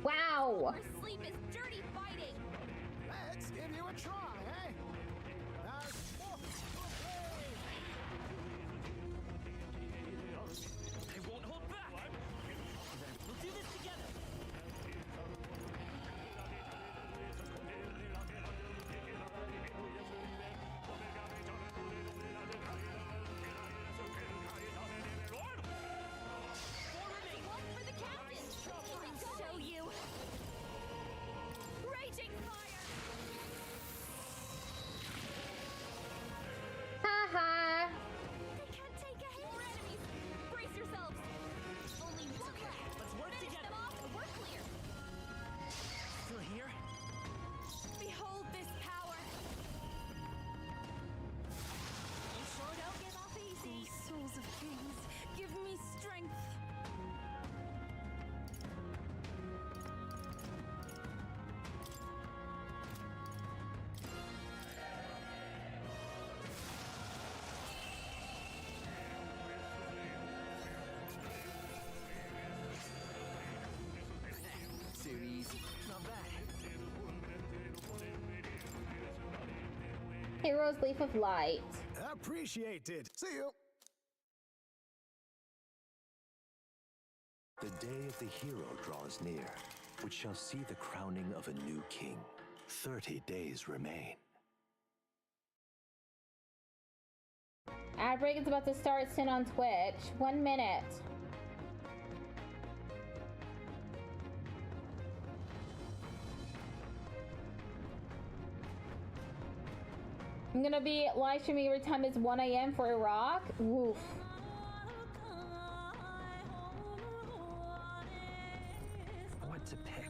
Wow! Sleep is dirty fighting! Let's give you a try, eh? They won't hold back! We'll do this together! For the captain! I'll show you! Raging fire! Haha! They can't take a hit! More enemies! Brace yourselves! Only one left! Let's work Finish together! them off and we're clear! Still here? Behold this power! You sure don't give up easy! Souls of kings, give me strength! Too easy. Not bad. Hero's Leaf of Light. Appreciated. See you. The day of the hero draws near, which shall see the crowning of a new king. 30 days remain. Ad break is about to start soon on Twitch. 1 minute. I'm gonna be live streaming every time it's 1 a.m. for Iraq. Woof. What to pick?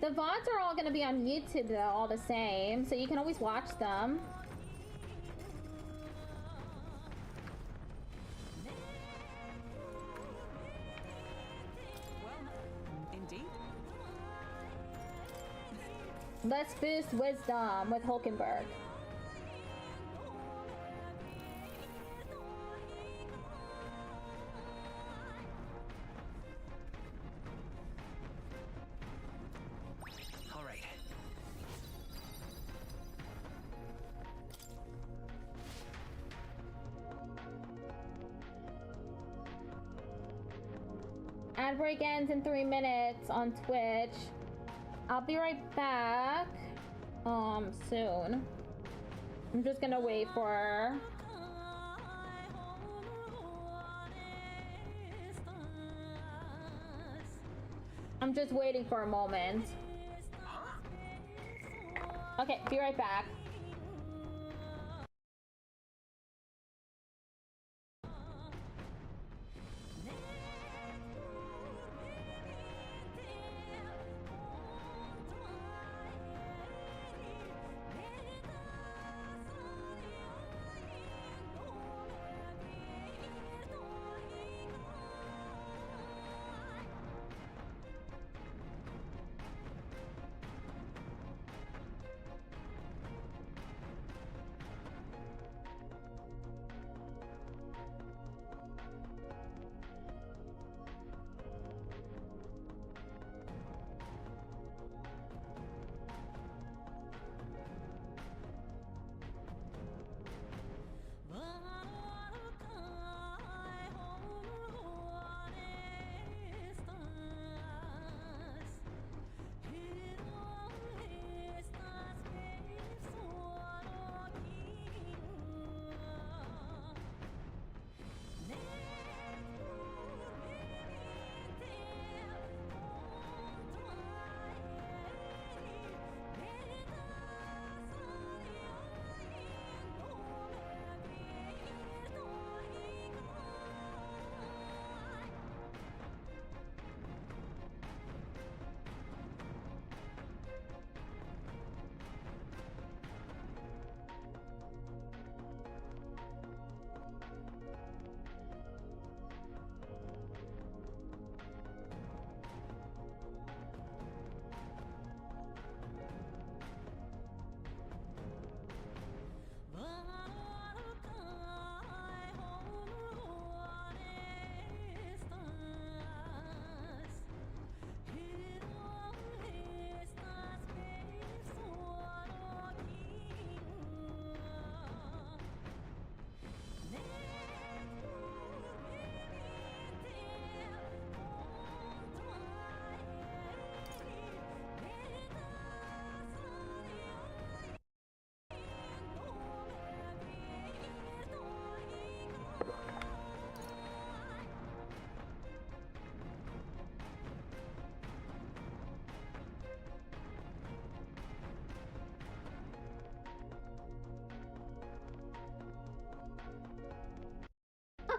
The VODs are all gonna be on YouTube though, all the same, so you can always watch them. Indeed. Let's boost wisdom with Hulkenberg. All right. Ad break ends in 3 minutes on Twitch. I'll be right back soon. I'm just gonna wait for her. I'm just waiting for a moment. Okay, be right back.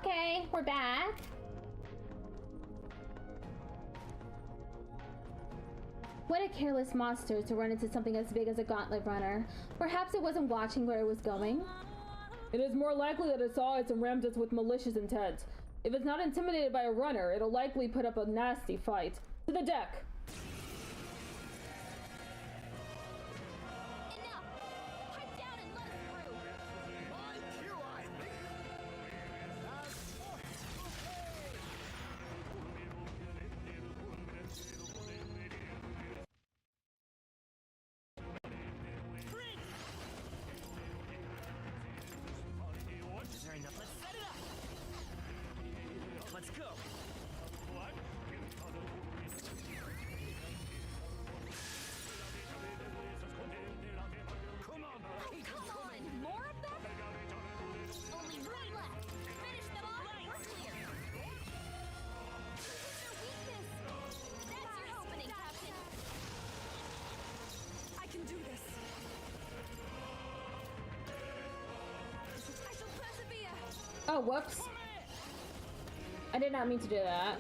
Okay, we're back. What a careless monster to run into something as big as a gauntlet runner. Perhaps it wasn't watching where it was going. It is more likely that it saw us and rammed us with malicious intent. If it's not intimidated by a runner, it'll likely put up a nasty fight. To the deck! Oh, whoops. I did not mean to do that.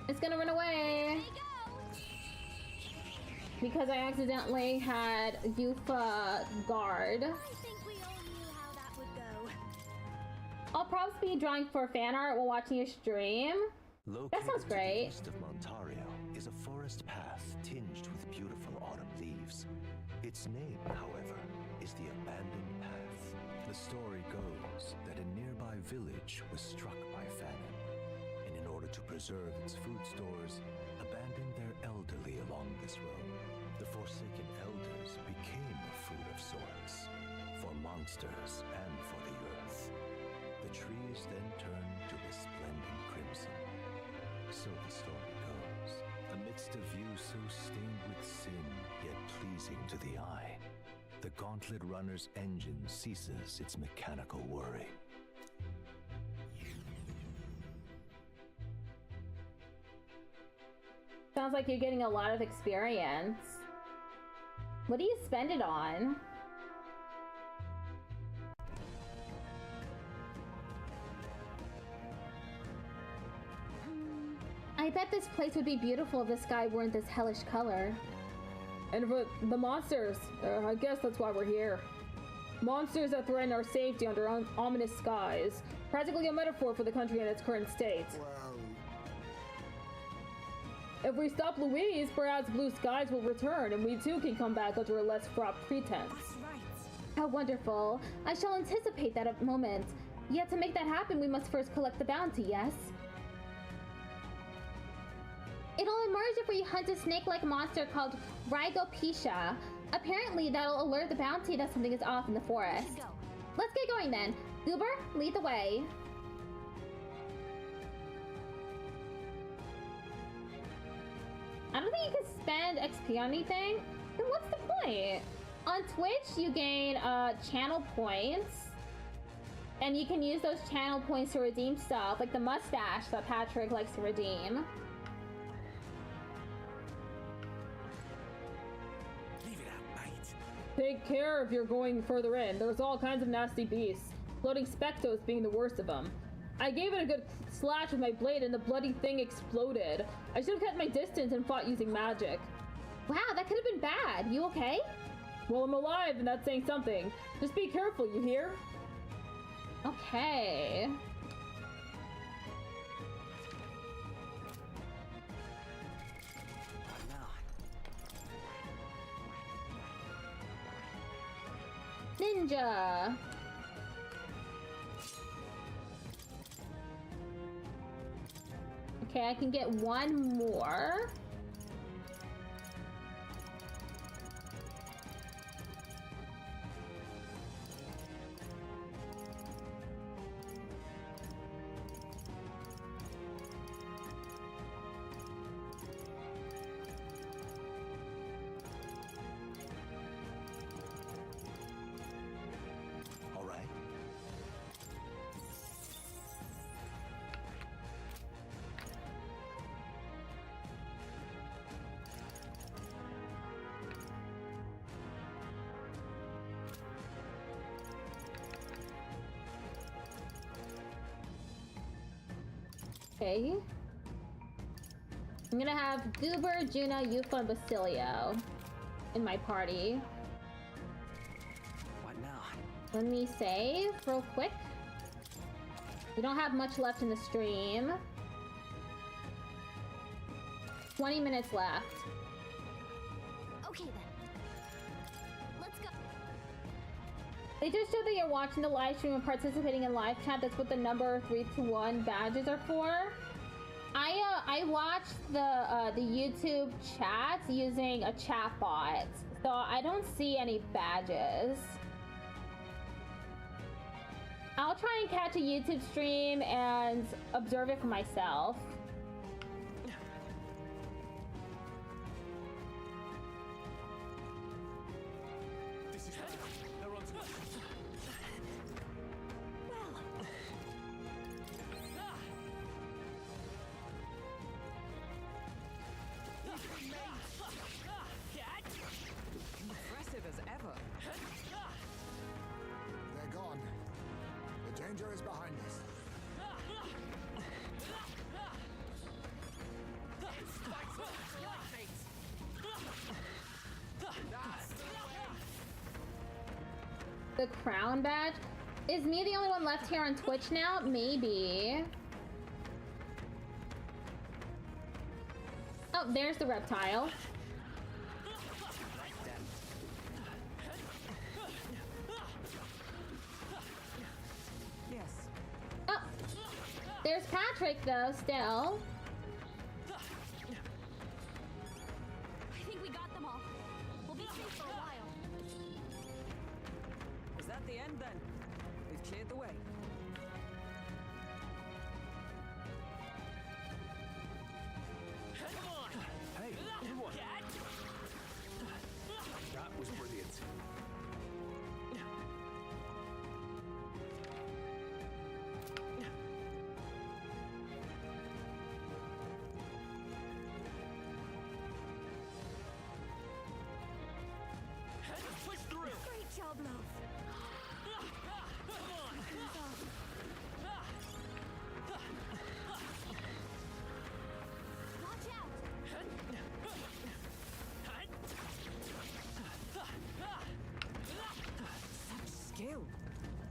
It's gonna run away. Because I accidentally had Yufa guard. I'll probably be drawing for fan art while watching your stream. That sounds great. East of Montario is a forest path tinged with beautiful autumn leaves. Its name, however, is the Abandoned Path. The story goes that a nearby village was struck by famine, and in order to preserve its food stores, abandoned their elderly along this road. The forsaken elders became a food of sorts, for monsters and for the earth. The trees then turned to resplendent crimson. So the story goes. Amidst a view so stained with sin, yet pleasing to the eye, the Gauntlet Runner's engine ceases its mechanical worry. sounds like you're getting a lot of experience. What do you spend it on? I bet this place would be beautiful if the sky weren't this hellish color. And for the monsters, I guess that's why we're here. Monsters that threaten our safety under ominous skies. Practically a metaphor for the country in its current state. If we stop Louise, perhaps blue skies will return, and we too can come back under a less fraught pretense. That's right. How wonderful. I shall anticipate that moment. Yet to make that happen, we must first collect the bounty, yes? It'll emerge if we hunt a snake-like monster called Rygopecia. Apparently, that'll alert the bounty that something is off in the forest. Let's get going then. Goober, lead the way. I don't think you can spend XP on anything. Then what's the point? On Twitch, you gain channel points. And you can use those channel points to redeem stuff, like the mustache that Patrick likes to redeem. Take care if you're going further in. There's all kinds of nasty beasts, floating spectos being the worst of them. I gave it a good slash with my blade and the bloody thing exploded. I should have kept my distance and fought using magic. Wow, that could have been bad. You okay? Well, I'm alive and that's saying something. Just be careful, you hear? Okay. Ninja. Okay, I can get one more. Okay. I'm gonna have Goober, Juno, Yufa, and Basilio in my party. What now? Let me save real quick. We don't have much left in the stream. 20 minutes left. Okay then. Let's go. They just showed that you're watching the live stream and participating in live chat. That's what the number 3 to 1 badges are for. I watched the YouTube chats using a chat bot, so I don't see any badges. I'll try and catch a YouTube stream and observe it for myself. Impressive as ever. They're gone. The danger is behind us. The crown badge? Is me the only one left here on Twitch now? Maybe. Oh, there's the reptile. Yes. Oh, there's Patrick though, still. I think we got them all. We'll be safe for a while. Is that the end then? We've cleared the way. Hey, everyone. That was brilliant.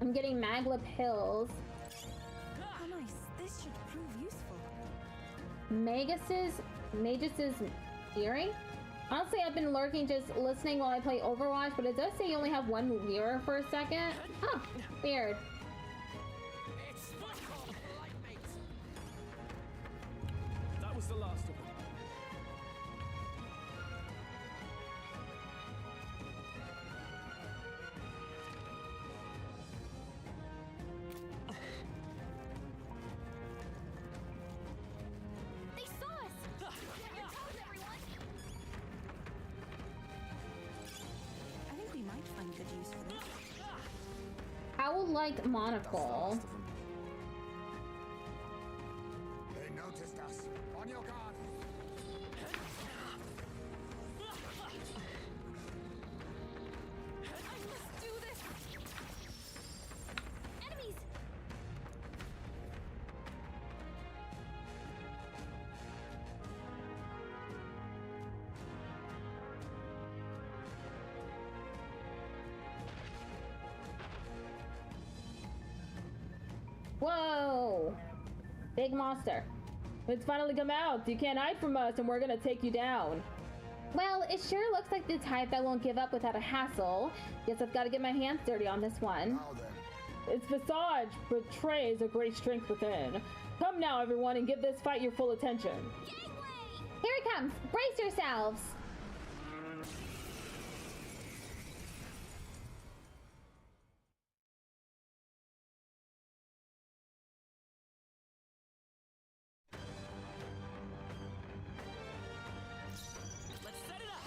I'm getting Magla pills. Oh, nice. This should prove useful. Magus's earring? Honestly, I've been lurking just listening while I play Overwatch, but it does say you only have one mirror for a second. Huh, weird. That was the last of them. They saw us! Get your toes, everyone! I think we might find good use for this. Owl-like monocle. They noticed us. On your guard. I must do this! Enemies! Whoa! Big monster. It's finally come out. You can't hide from us, and we're gonna take you down. Well, it sure looks like the type that won't give up without a hassle. Guess I've got to get my hands dirty on this one. Its visage betrays a great strength within. Come now, everyone, and give this fight your full attention. Here it comes! Brace yourselves! Let's set it up!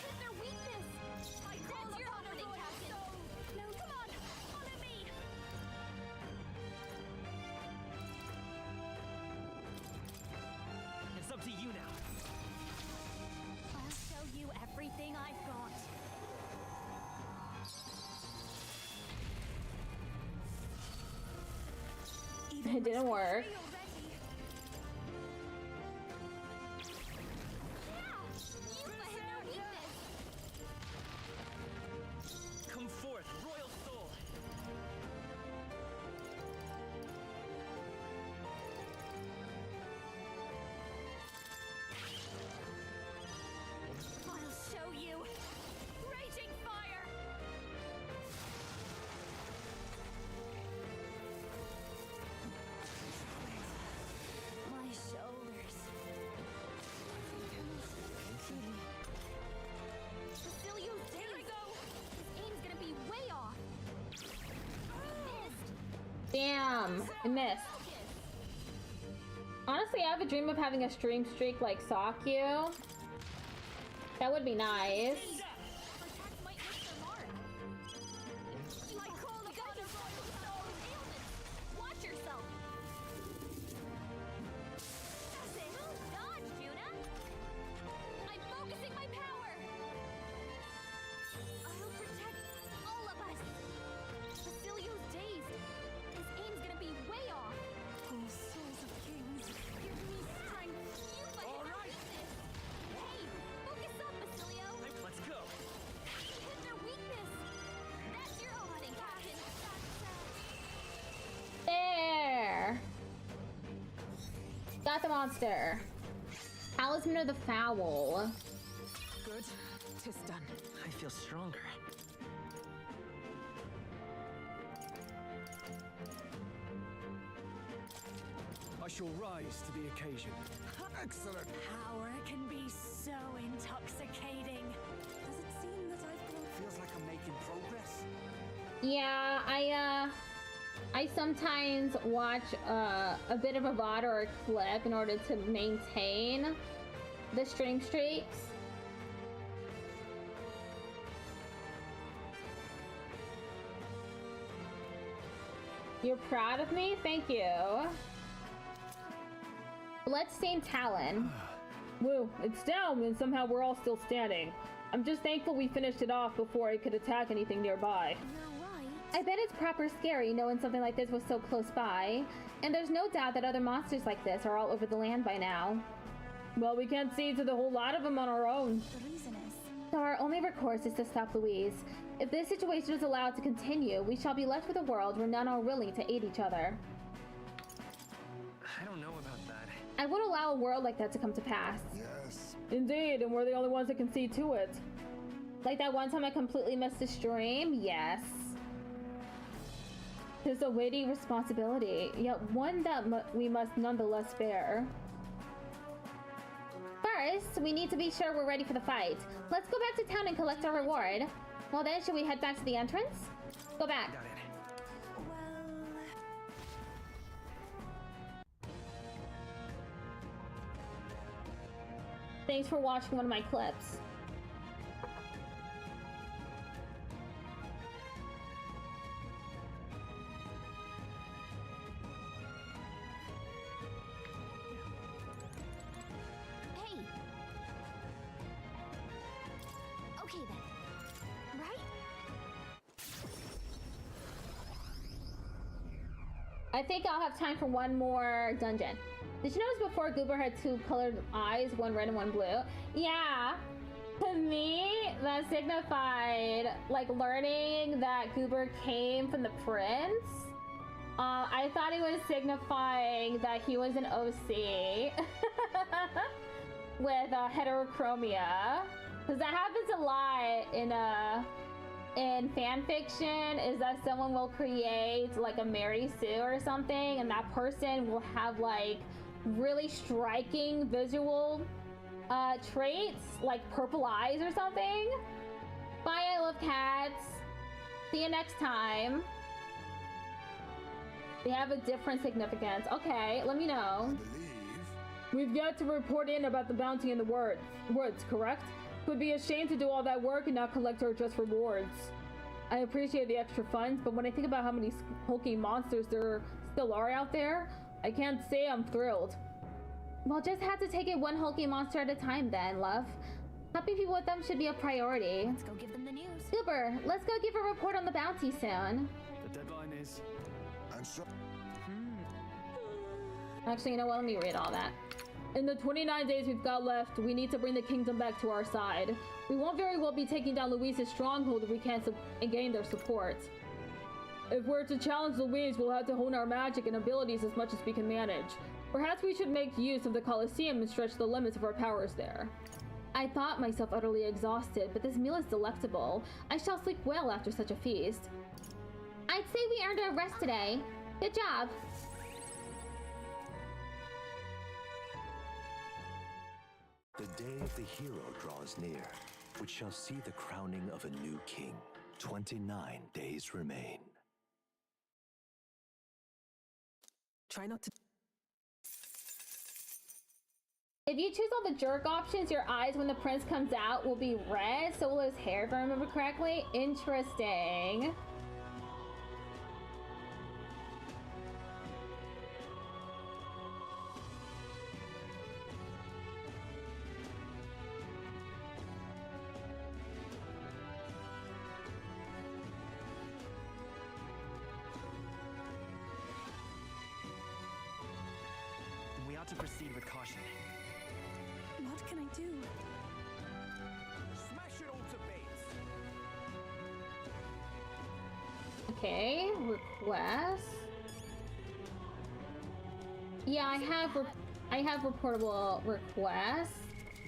Hit their weakness! I call your opening, Captain! No, come on! Follow me! It's up to you now. I'll show you everything I've got. It didn't work. Come forth, royal soul. I'll show you! Raging fire! My shoulders. Facilio's days! His aim's gonna be way off! Missed! Damn, I missed. Honestly, I have a dream of having a stream streak like Sakyu. That would be nice. Attacks might miss their mark! I call upon the royal soul ailments! Watch yourself! That's it! Dodge, Juna! I'm focusing my power! I'll protect all of us! Facilio's dazed! His aim's gonna be way off! Oh, souls of kings. Give me strength! You might have this! Hey! Focus up, Facilio! Let's go. Hit their weakness! That's your opening, Captain! There! Got the monster. Talisman of the Fowl. Good. 'Tis done. I feel stronger. I shall rise to the occasion. Excellent. Power can be so intoxicating. Does it seem that I've got... Feels like I'm making progress. Yeah, I sometimes watch a bit of a VOD or a clip in order to maintain the stream streaks. You're proud of me? Thank you. Bloodstained Talon. Woo, it's down, and somehow we're all still standing. I'm just thankful we finished it off before it could attack anything nearby. I bet it's proper scary knowing something like this was so close by. And there's no doubt that other monsters like this are all over the land by now. Well, we can't see to the whole lot of them on our own. The reason is, So our only recourse is to stop Louise. If this situation is allowed to continue, we shall be left with a world where none are willing to aid each other. I don't know about that. I won't allow a world like that to come to pass. Yes. Indeed, and we're the only ones that can see to it. Like that one time I completely missed the stream? Yes. There's a weighty responsibility, yet one that we must nonetheless bear. First, we need to be sure we're ready for the fight. Let's go back to town and collect our reward. Well then, should we head back to the entrance? Go back. Got it. Thanks for watching one of my clips. Hey. Okay then. Right? I think I'll have time for one more dungeon. Did you notice before Goober had two colored eyes, one red and one blue? Yeah. To me, that signified like learning that Goober came from the prince. I thought it was signifying that he was an OC with heterochromia, because that happens a lot in fan fiction. Is that someone will create like a Mary Sue or something, and that person will have like really striking visual traits like purple eyes or something. Bye, I love cats. See you next time. They have a different significance. Okay, let me know. We've yet to report in about the bounty in the woods, correct? It would be a shame to do all that work and not collect our just rewards. I appreciate the extra funds, but when I think about how many hulking monsters there still are out there, I can't say I'm thrilled. Well, just have to take it one hulking monster at a time then, love. Helping people with them should be a priority. Let's go give them the news. Goober, let's go give a report on the bounty soon. The deadline is... And so... Actually, you know what? Let me read all that. In the 29 days we've got left, we need to bring the kingdom back to our side. We won't very well be taking down Louise's stronghold if we can't gain their support. If we're to challenge Louise, we'll have to hone our magic and abilities as much as we can manage. Perhaps we should make use of the Colosseum and stretch the limits of our powers there. I thought myself utterly exhausted, but this meal is delectable. I shall sleep well after such a feast. I'd say we earned our rest today. Good job. The day of the hero draws near, which shall see the crowning of a new king. 29 days remain. Try not to... If you choose all the jerk options, your eyes when the prince comes out will be red, so will his hair, if I remember correctly. Interesting. We ought to proceed with caution. What can I do? Smash it all to bits. Okay, request. Yeah, I have reportable requests,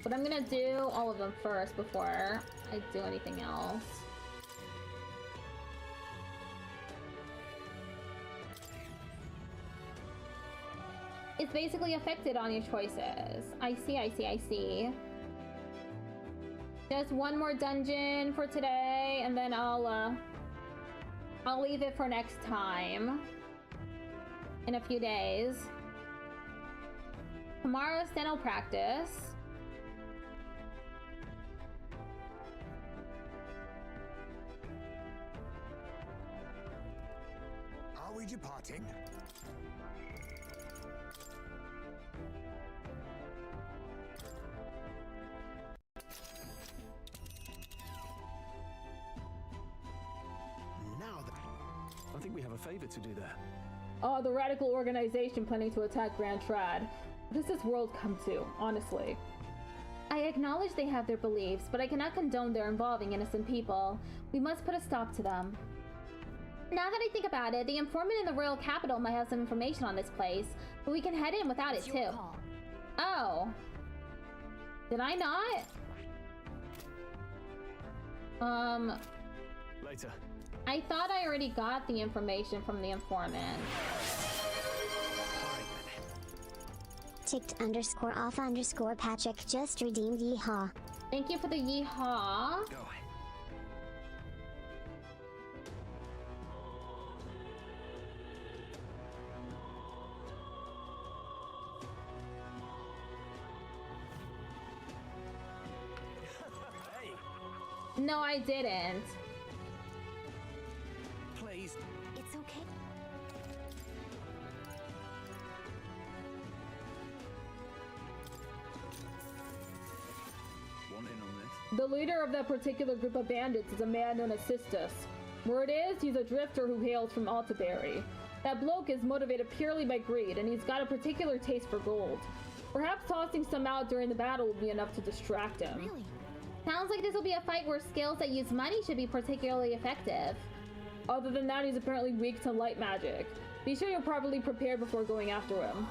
but I'm gonna do all of them first before I do anything else. It's basically affected on your choices. I see. Just one more dungeon for today, and then I'll leave it for next time. In a few days. Tomorrow's steno practice. Are we departing? I think we have a favor to do there. Oh, the radical organization planning to attack Grand Trad. What does this world come to, honestly? I I acknowledge they have their beliefs, but I cannot condone their involving innocent people. We must put a stop to them. Now that I think about it, the informant in the royal capital might have some information on this place, but we can head in without it too. Oh. Did I not? Later. I thought I already got the information from the informant. Ticked_off_Patrick just redeemed yeehaw. Thank you for the yeehaw. Go. No, I didn't. Please. It's okay. Want in on this? The leader of that particular group of bandits is a man known as Sistus. Word is, he's a drifter who hails from Altaberry. That bloke is motivated purely by greed, and he's got a particular taste for gold. Perhaps tossing some out during the battle will be enough to distract him. Really? Sounds like this will be a fight where skills that use money should be particularly effective. Other than that, he's apparently weak to light magic. Be sure you're properly prepared before going after him.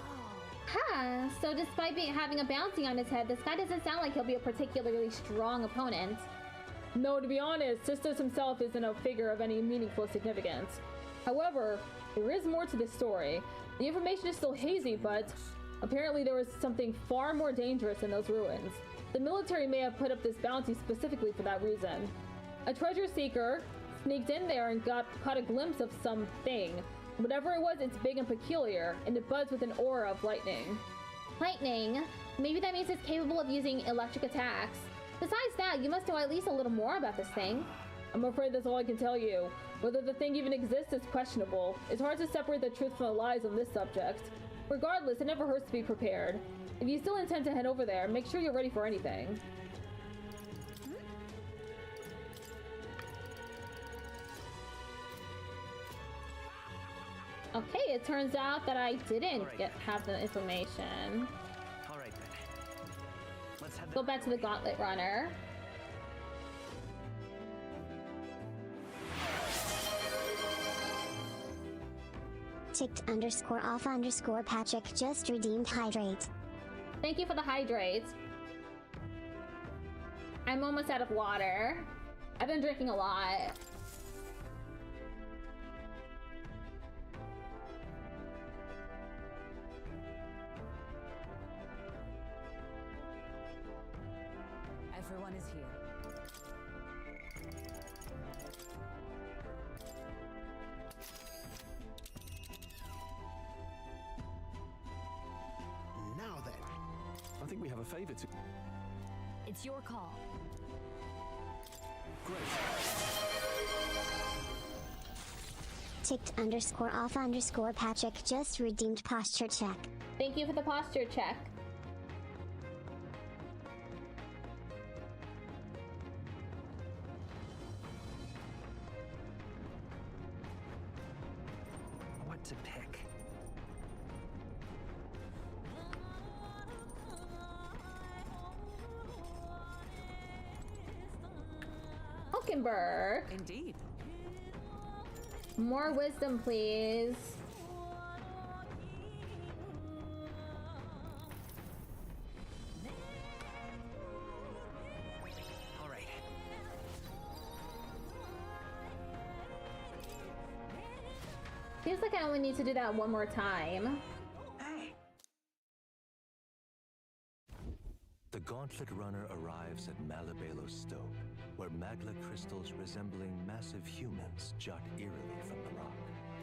Huh, so despite having a bounty on his head, this guy doesn't sound like he'll be a particularly strong opponent. No, to be honest, Sistus himself isn't a figure of any meaningful significance. However, there is more to this story. The information is still hazy, but apparently there was something far more dangerous in those ruins. The military may have put up this bounty specifically for that reason. A treasure seeker sneaked in there and caught a glimpse of something. Whatever it was, it's big and peculiar, and it buzzed with an aura of lightning. Lightning? Maybe that means it's capable of using electric attacks. Besides that, you must know at least a little more about this thing. I'm afraid that's all I can tell you. Whether the thing even exists is questionable. It's hard to separate the truth from the lies on this subject. Regardless, it never hurts to be prepared. If you still intend to head over there, make sure you're ready for anything. Okay, it turns out that I didn't have the information. Alright then. Let's head Go back to the Gauntlet Runner. Ticked_off_Patrick just redeemed hydrate. Thank you for the hydrate. I'm almost out of water. I've been drinking a lot. Everyone is here. Now then. I think we have a favor to... It's your call. Ticked_off_Patrick just redeemed posture check. Thank you for the posture check. What to pick? Hulkenberg. Indeed. More wisdom, please. All right. Feels like I only need to do that one more time. The Gauntlet Runner arrives at Malabelo Stope, where magla crystals resembling massive humans jut eerily from the rock.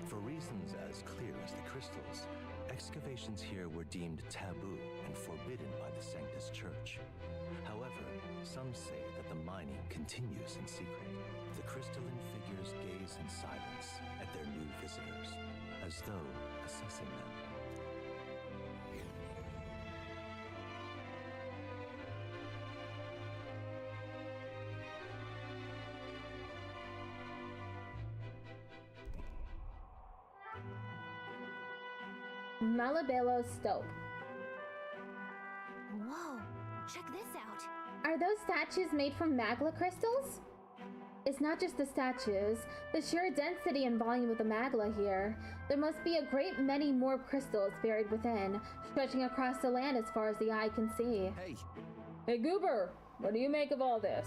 For reasons as clear as the crystals, excavations here were deemed taboo and forbidden by the Sanctus Church. However, some say that the mining continues in secret. The crystalline figures gaze in silence at their new visitors, as though assessing them. Malabelo Stope. Whoa, check this out. Are those statues made from magla crystals? It's not just the statues. The sheer density and volume of the magla here. There must be a great many more crystals buried within, stretching across the land as far as the eye can see. Hey Goober, what do you make of all this?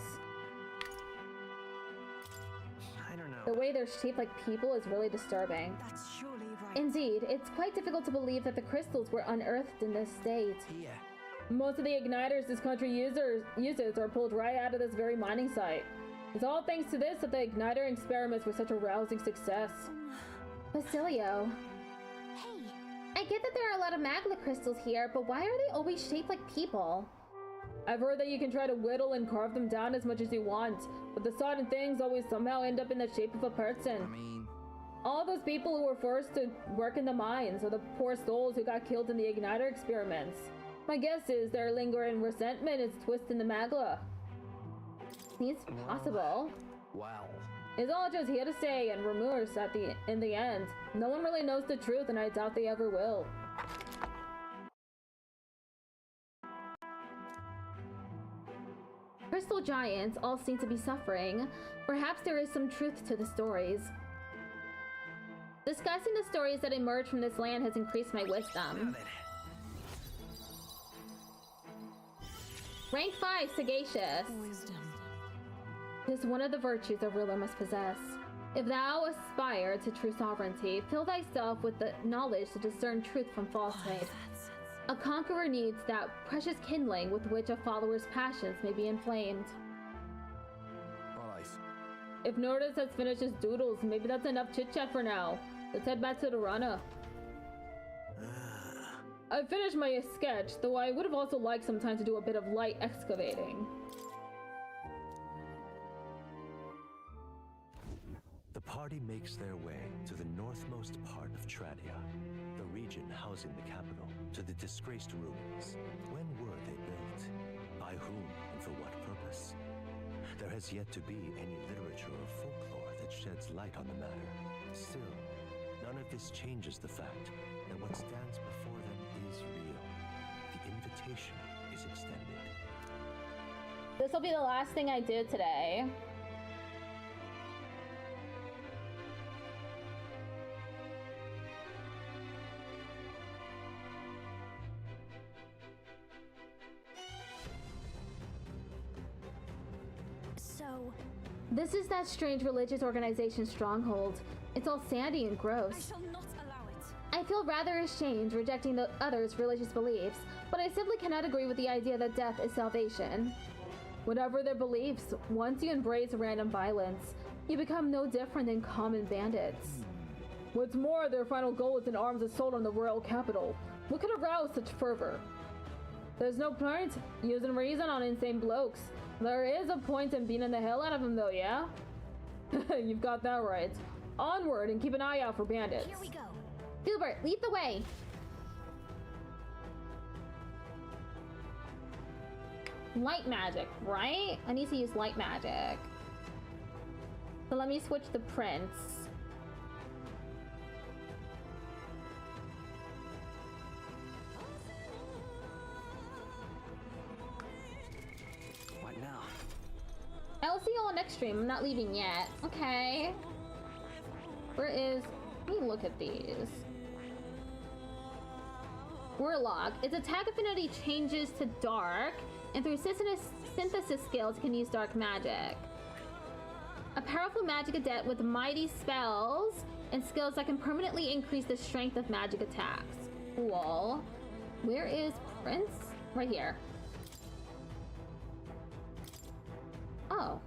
I don't know. The way they're shaped like people is really disturbing. That's surely right. Indeed, it's quite difficult to believe that the crystals were unearthed in this state. Yeah. Most of the igniters this country uses are pulled right out of this very mining site. It's all thanks to this that the igniter experiments were such a rousing success. Basilio. Hey. I get that there are a lot of magla crystals here, but why are they always shaped like people? I've heard that you can try to whittle and carve them down as much as you want, but the sodden things always somehow end up in the shape of a person. I mean... All those people who were forced to work in the mines, or the poor souls who got killed in the igniter experiments. My guess is their lingering resentment is twisting the magla. Seems possible. Wow. It's all just hearsay and rumors in the end. No one really knows the truth, and I doubt they ever will. Crystal giants all seem to be suffering. Perhaps there is some truth to the stories. Discussing the stories that emerge from this land has increased my wisdom. Rank 5, sagacious. Wisdom. It is one of the virtues a ruler must possess. If thou aspire to true sovereignty, fill thyself with the knowledge to discern truth from falsehood. A conqueror needs that precious kindling with which a follower's passions may be inflamed. Alright. If Nordis has finished his doodles, maybe that's enough chit-chat for now. Let's head back to the Rana. I finished my sketch, though I would have also liked some time to do a bit of light excavating. The party makes their way to the northmost part of Tradia, the region housing the capital, to the disgraced ruins. When were they built? By whom and for what purpose? There has yet to be any literature or folklore that sheds light on the matter. Still, none of this changes the fact that what stands before them is real. The invitation is extended. This will be the last thing I do today. So... This is that strange religious organization's stronghold. It's all sandy and gross. I shall not allow it. I feel rather ashamed rejecting the others' religious beliefs, but I simply cannot agree with the idea that death is salvation. Whatever their beliefs, once you embrace random violence, you become no different than common bandits. What's more, their final goal is an arms assault on the royal capital. What could arouse such fervor? There's no point using reason on insane blokes. There is a point in beating the hell out of them though, yeah? You've got that right. Onward and keep an eye out for bandits. Here we go. Hubert, lead the way. Light magic, right? I need to use light magic. So let me switch the prince. What now? I'll see you all next stream. I'm not leaving yet. Okay. Where is... Let me look at these. Warlock. Its attack affinity changes to dark, and through synthesis skills can use dark magic. A powerful magic adept with mighty spells and skills that can permanently increase the strength of magic attacks. Cool. Where is Prince? Right here. Oh.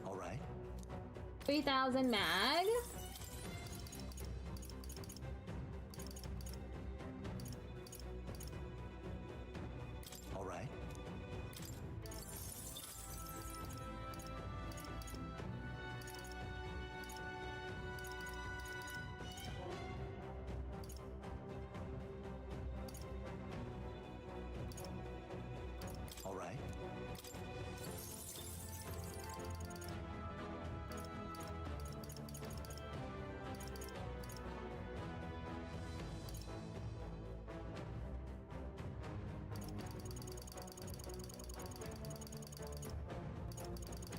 All right. 3,000 mag. All right. All right.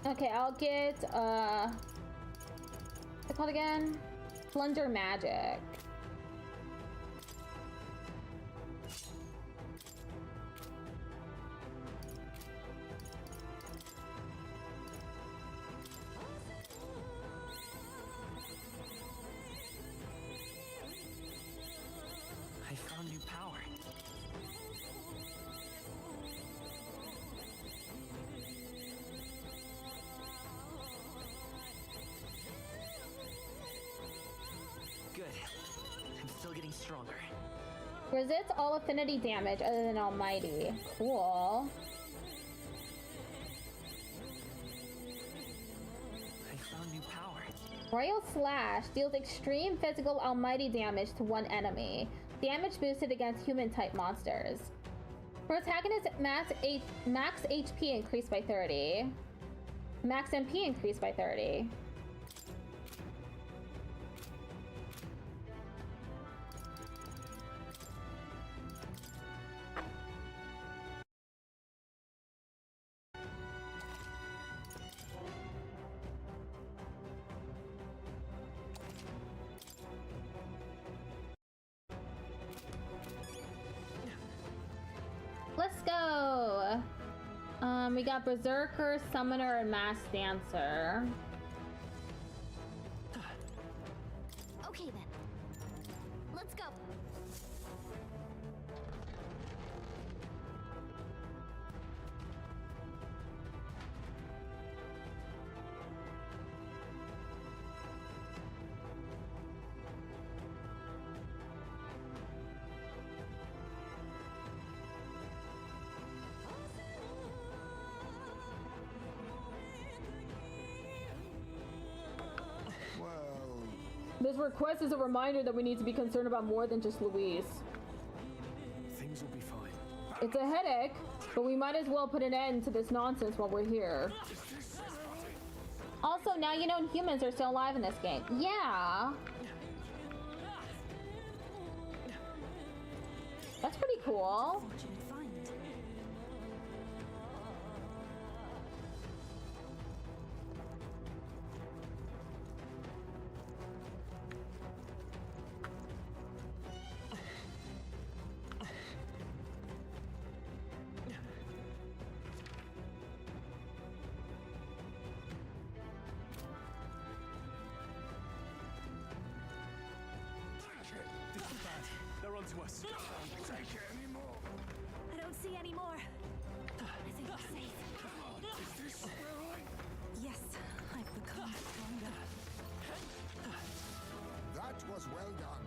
Okay, I'll get, what's it called again? Plunger Magic. I found new power. Good. I'm still getting stronger. Resists all affinity damage other than Almighty. Cool. I found new power. Royal Slash deals extreme physical Almighty damage to one enemy. Damage boosted against human-type monsters. Protagonist max HP increased by 30. Max MP increased by 30. Let's go! We got Berserker, Summoner, and Mass Dancer. Okay then. Let's go. This request is a reminder that we need to be concerned about more than just Louise. Things will be fine. It's a headache, but we might as well put an end to this nonsense while we're here. Also, now you know humans are still alive in this game. Yeah. That's pretty cool. To us. Don't take it anymore. I don't see any more. I think we're safe. Is this right? Yes, I've become stronger. That was well done.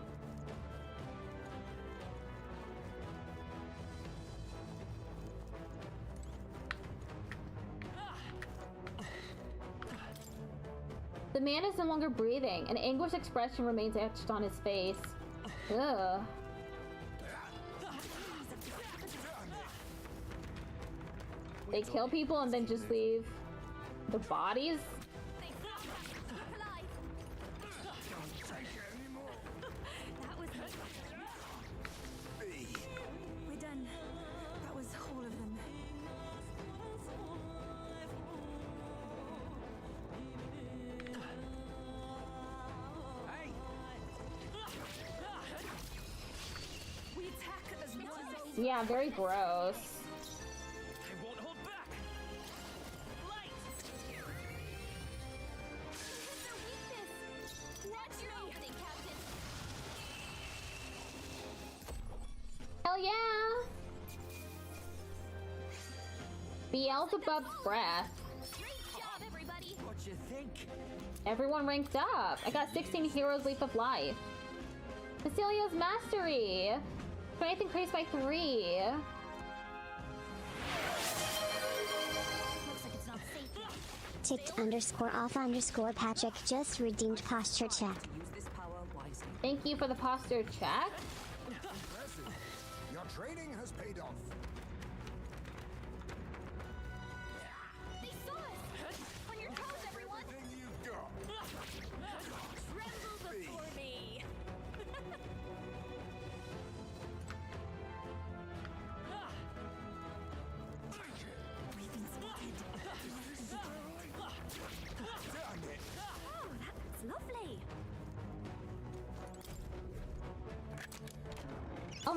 The man is no longer breathing. An anguished expression remains etched on his face. Ugh. They kill people and then just leave the bodies? We're done. That was all of them. Hey! We attack as one. Yeah, very gross. Hell yeah! Beelzebub's breath. What you think? Everyone ranked up. I got 16 Heroes Leap of Life. Cecilia's Mastery. Strength increased by 3. Ticked_off_Patrick just redeemed posture check. Thank you for the posture check. Impressive. Your training has paid off. They saw us! On your toes, everyone! Everything you've got. Tremble before me! We've been spotted.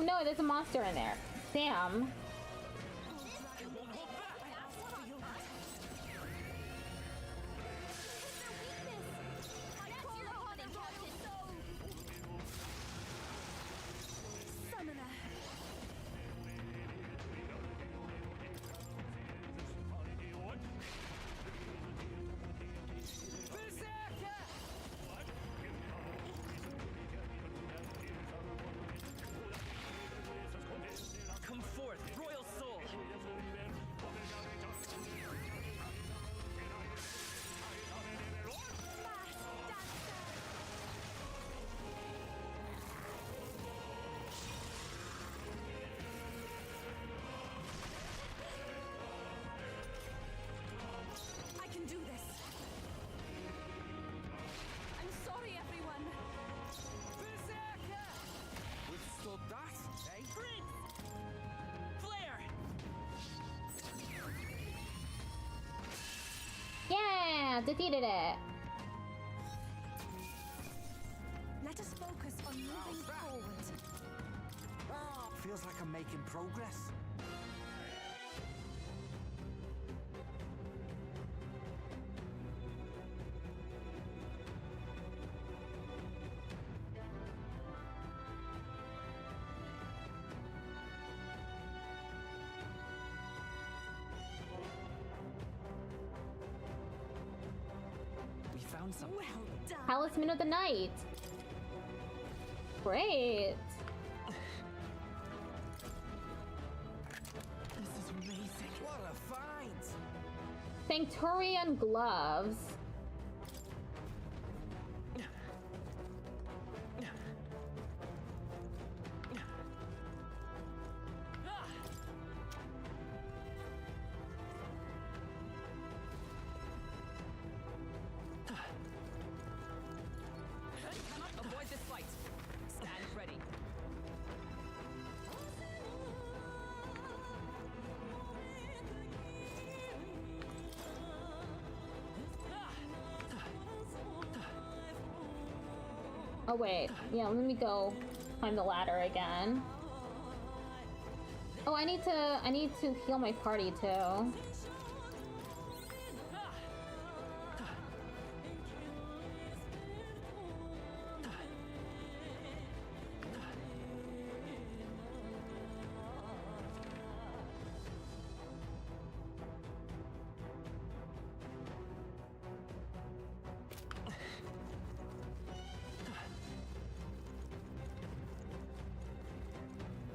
no, there's a monster in there. Damn. Come forth, royal soul! I can do this. I'm sorry, everyone. Berserker! Withstood that, eh? Prince! Flare! Yeah, defeated it. Let us focus on moving forward. Feels like I'm making progress. We found something. Well done. Talisman of the Night. Great. This is amazing. What a find! Sancturian gloves. Avoid this fight. Stand ready. Oh wait, yeah, let me go climb the ladder again. Oh, I need to heal my party too.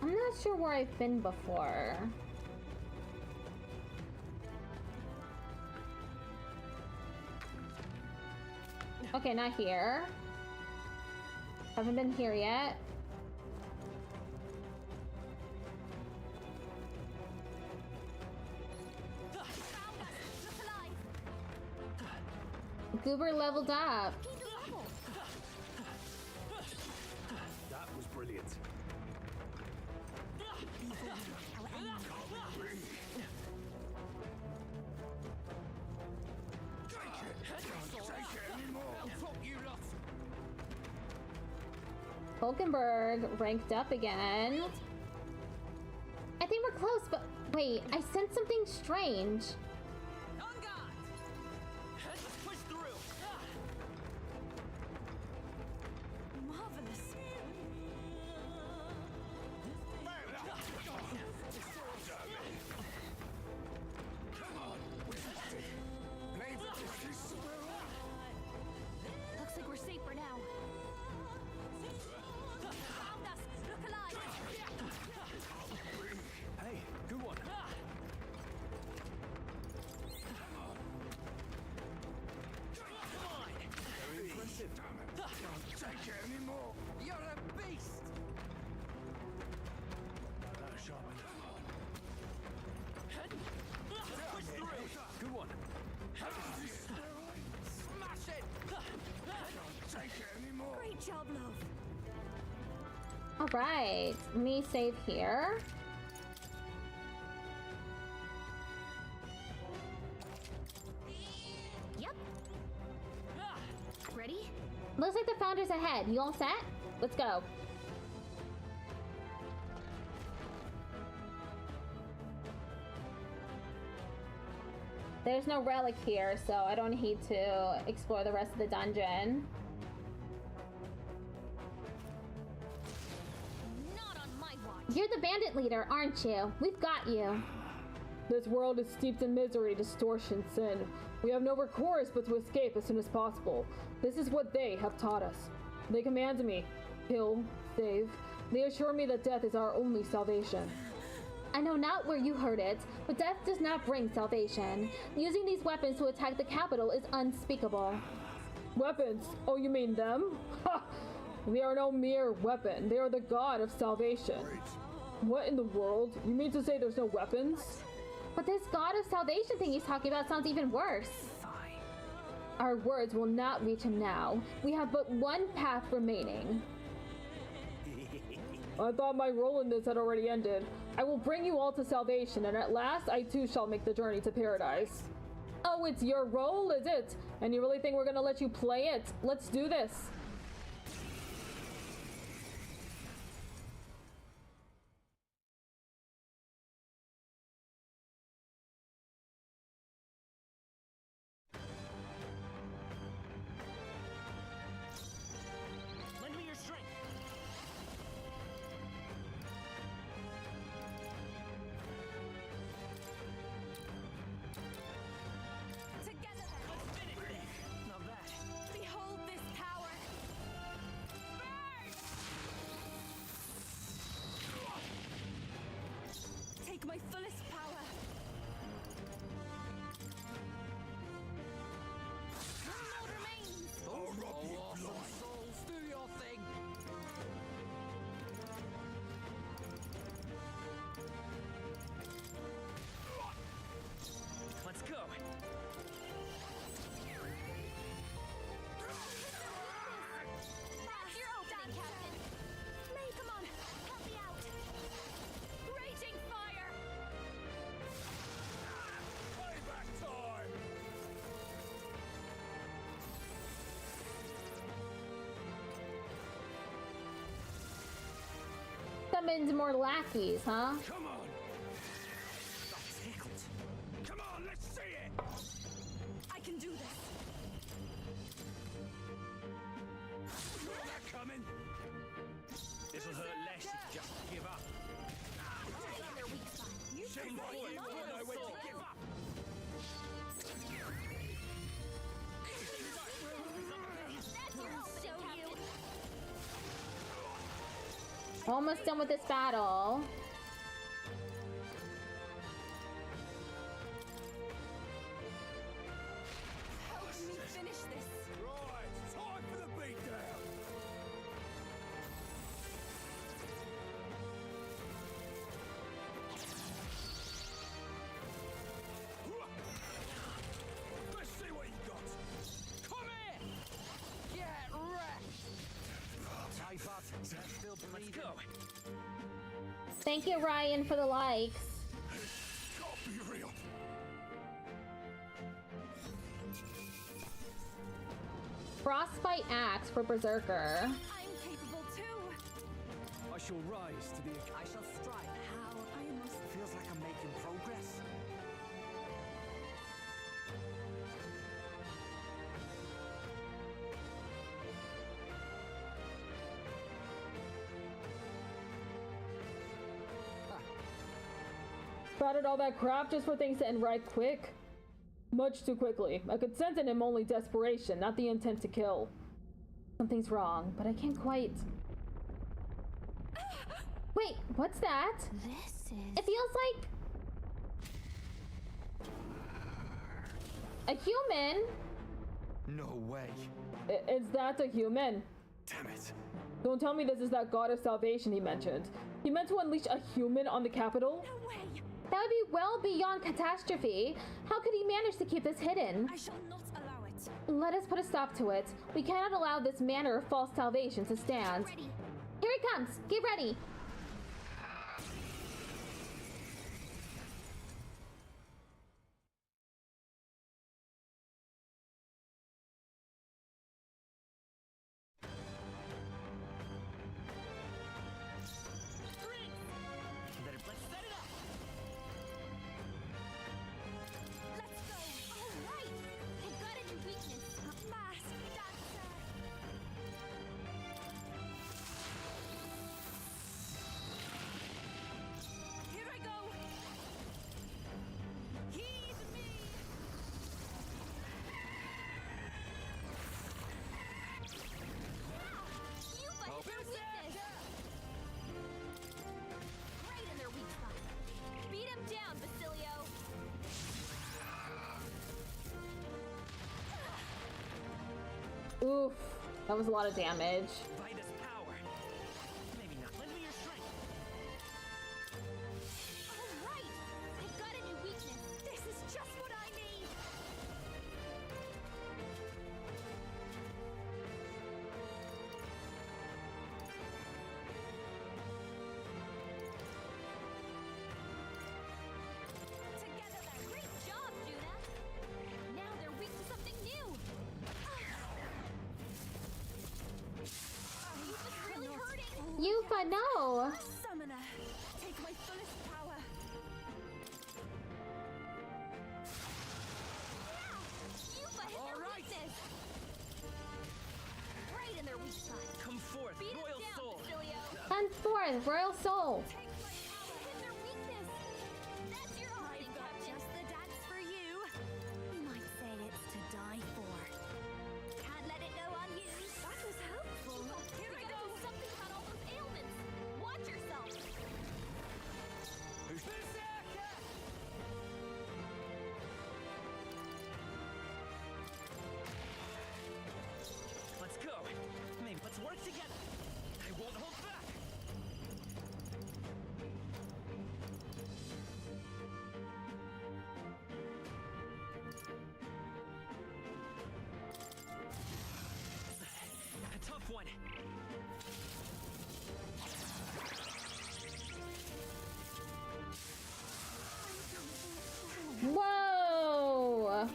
I'm not sure where I've been before. Okay, not here. Haven't been here yet. Goober leveled up. That was brilliant. Hulkenberg ranked up again. I think we're close, but wait, I sensed something strange. Marvelous. Looks like we're safer now. Found us. Look alive. Hey, good one. Very impressive. Can't take it anymore. You're a beast! That's sharp enough. Push through. Good one. Smash it! Can't take it anymore. Great job, love. Alright, let me save here. Yep. Ready? Looks like the founder's ahead. You all set? Let's go. There's no relic here, so I don't need to explore the rest of the dungeon. Not on my watch. You're the bandit leader, aren't you? We've got you. This world is steeped in misery, distortion, sin. We have no recourse but to escape as soon as possible. This is what they have taught us. They command me, kill, save. They assure me that death is our only salvation. I know not where you heard it, but death does not bring salvation. Using these weapons to attack the capital is unspeakable. Weapons? Oh, you mean them? Ha! They are no mere weapon. They are the god of salvation. What in the world? You mean to say there's no weapons? But this god of salvation thing he's talking about sounds even worse. Our words will not reach him now. We have but one path remaining. I thought my role in this had already ended. I will bring you all to salvation, and at last I too shall make the journey to paradise. Oh, it's your role, is it? And you really think we're gonna let you play it? Let's do this. My fullest power. One more remains. Awesome souls, do your thing. Let's go. That's your opening, Captain. May, come on, help me out. Raging fire. Payback time. Summons more lackeys, huh? Come on. I'm tickled. Come on, let's see it. I can do this. Saw that coming. This'll hurt less if you just give up. Their weak spot. Shame boy, you won't know when to give up. That's your opening, Captain. Almost done with this battle. Help me finish this. Right, time for the beatdown. Let's see what you got. Come here. Get wrecked. Hey, bud, still bleeding. Let's go. Thank you, Ryan, for the likes. Can't be real. Frostbite axe for Berserker. I'm capable too. I shall rise to the occasion. I shall strive. How? I must. Feels like I'm making progress. Spouted all that crap just for things to end right quick? Much too quickly. I could sense in him only desperation, not the intent to kill. Something's wrong, but I can't quite... Wait, what's that? This is... It feels like... a human? No way. Is that a human? Damn it. Don't tell me this is that god of salvation he mentioned. He meant to unleash a human on the capital? No way. That would be well beyond catastrophe. How could he manage to keep this hidden? I shall not allow it. Let us put a stop to it. We cannot allow this manner of false salvation to stand. Ready. Here he comes. Get ready. Let's set it up. Let's go. Oof, that was a lot of damage. Vitus power. Maybe not. Lend me your strength. All right, I've got a new weakness. This is just what I need. Together, then. Great job, Judah. Now they're weak to something new. You've been really hurting. Yufa, no! Summoner, take my fullest power. Yufa hit their weakness. Right in their weak spot. Come forth, Beat royal it down, soul. Basilio. Come forth, royal soul. Take my power. Hit their weakness. That's your opening, Captain. Just the dance for you. You might say it's to die for. Can't let it go unused. That was helpful. Here we go. Do something about all those ailments. Watch yourself. Who's Berserker? Let's go. Maybe let's work together. I won't hold back. A tough one. Whoa!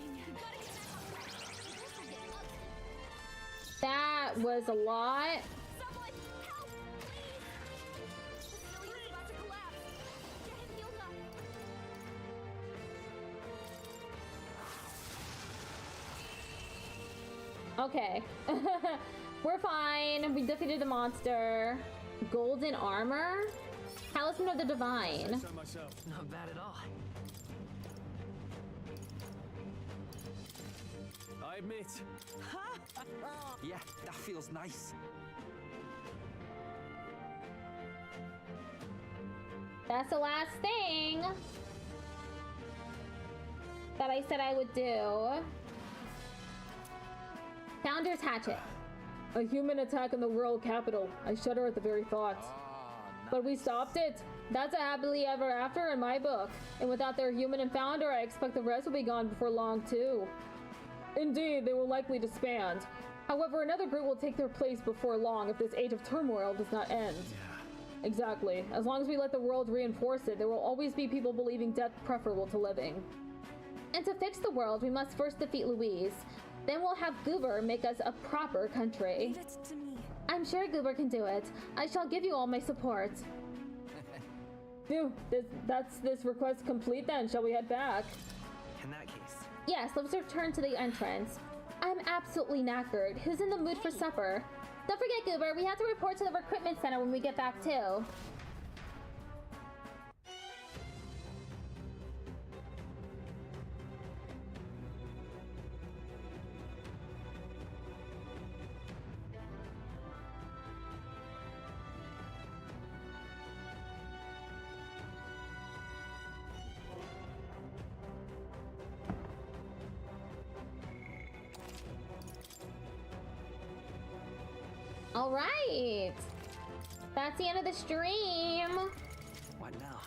That was a lot. Someone help, please. Basilia's about to collapse. Get him healed up. Okay. We're fine. We defeated the monster. Golden armor? Talisman of the Divine. So myself. Not bad at all. I admit. Yeah, that feels nice. That's the last thing that I said I would do. Founder's Hatchet. A human attack in the world capital. I shudder at the very thought. But we stopped it. That's a happily ever after in my book. And without their human and founder, I expect the rest will be gone before long too. Indeed, they will likely disband. However, another group will take their place before long if this age of turmoil does not end. Exactly. As long as we let the world reinforce it, there will always be people believing death preferable to living. And to fix the world, we must first defeat Louise. Then we'll have Goober make us a proper country. Leave it to me. I'm sure Goober can do it. I shall give you all my support. Phew, that's this request complete then. Shall we head back? In that case. Yes, let's return to the entrance. I'm absolutely knackered. Who's in the mood for supper? Don't forget, Goober, we have to report to the recruitment center when we get back too. All right, that's the end of the stream. What now?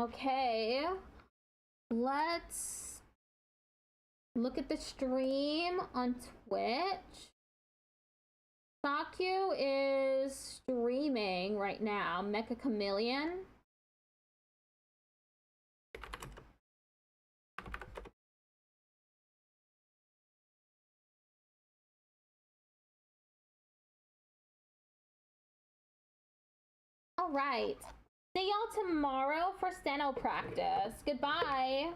Okay, let's look at the stream on Twitch. Sakyu is streaming right now. Mecha Chameleon. All right. See y'all tomorrow for steno practice. Goodbye.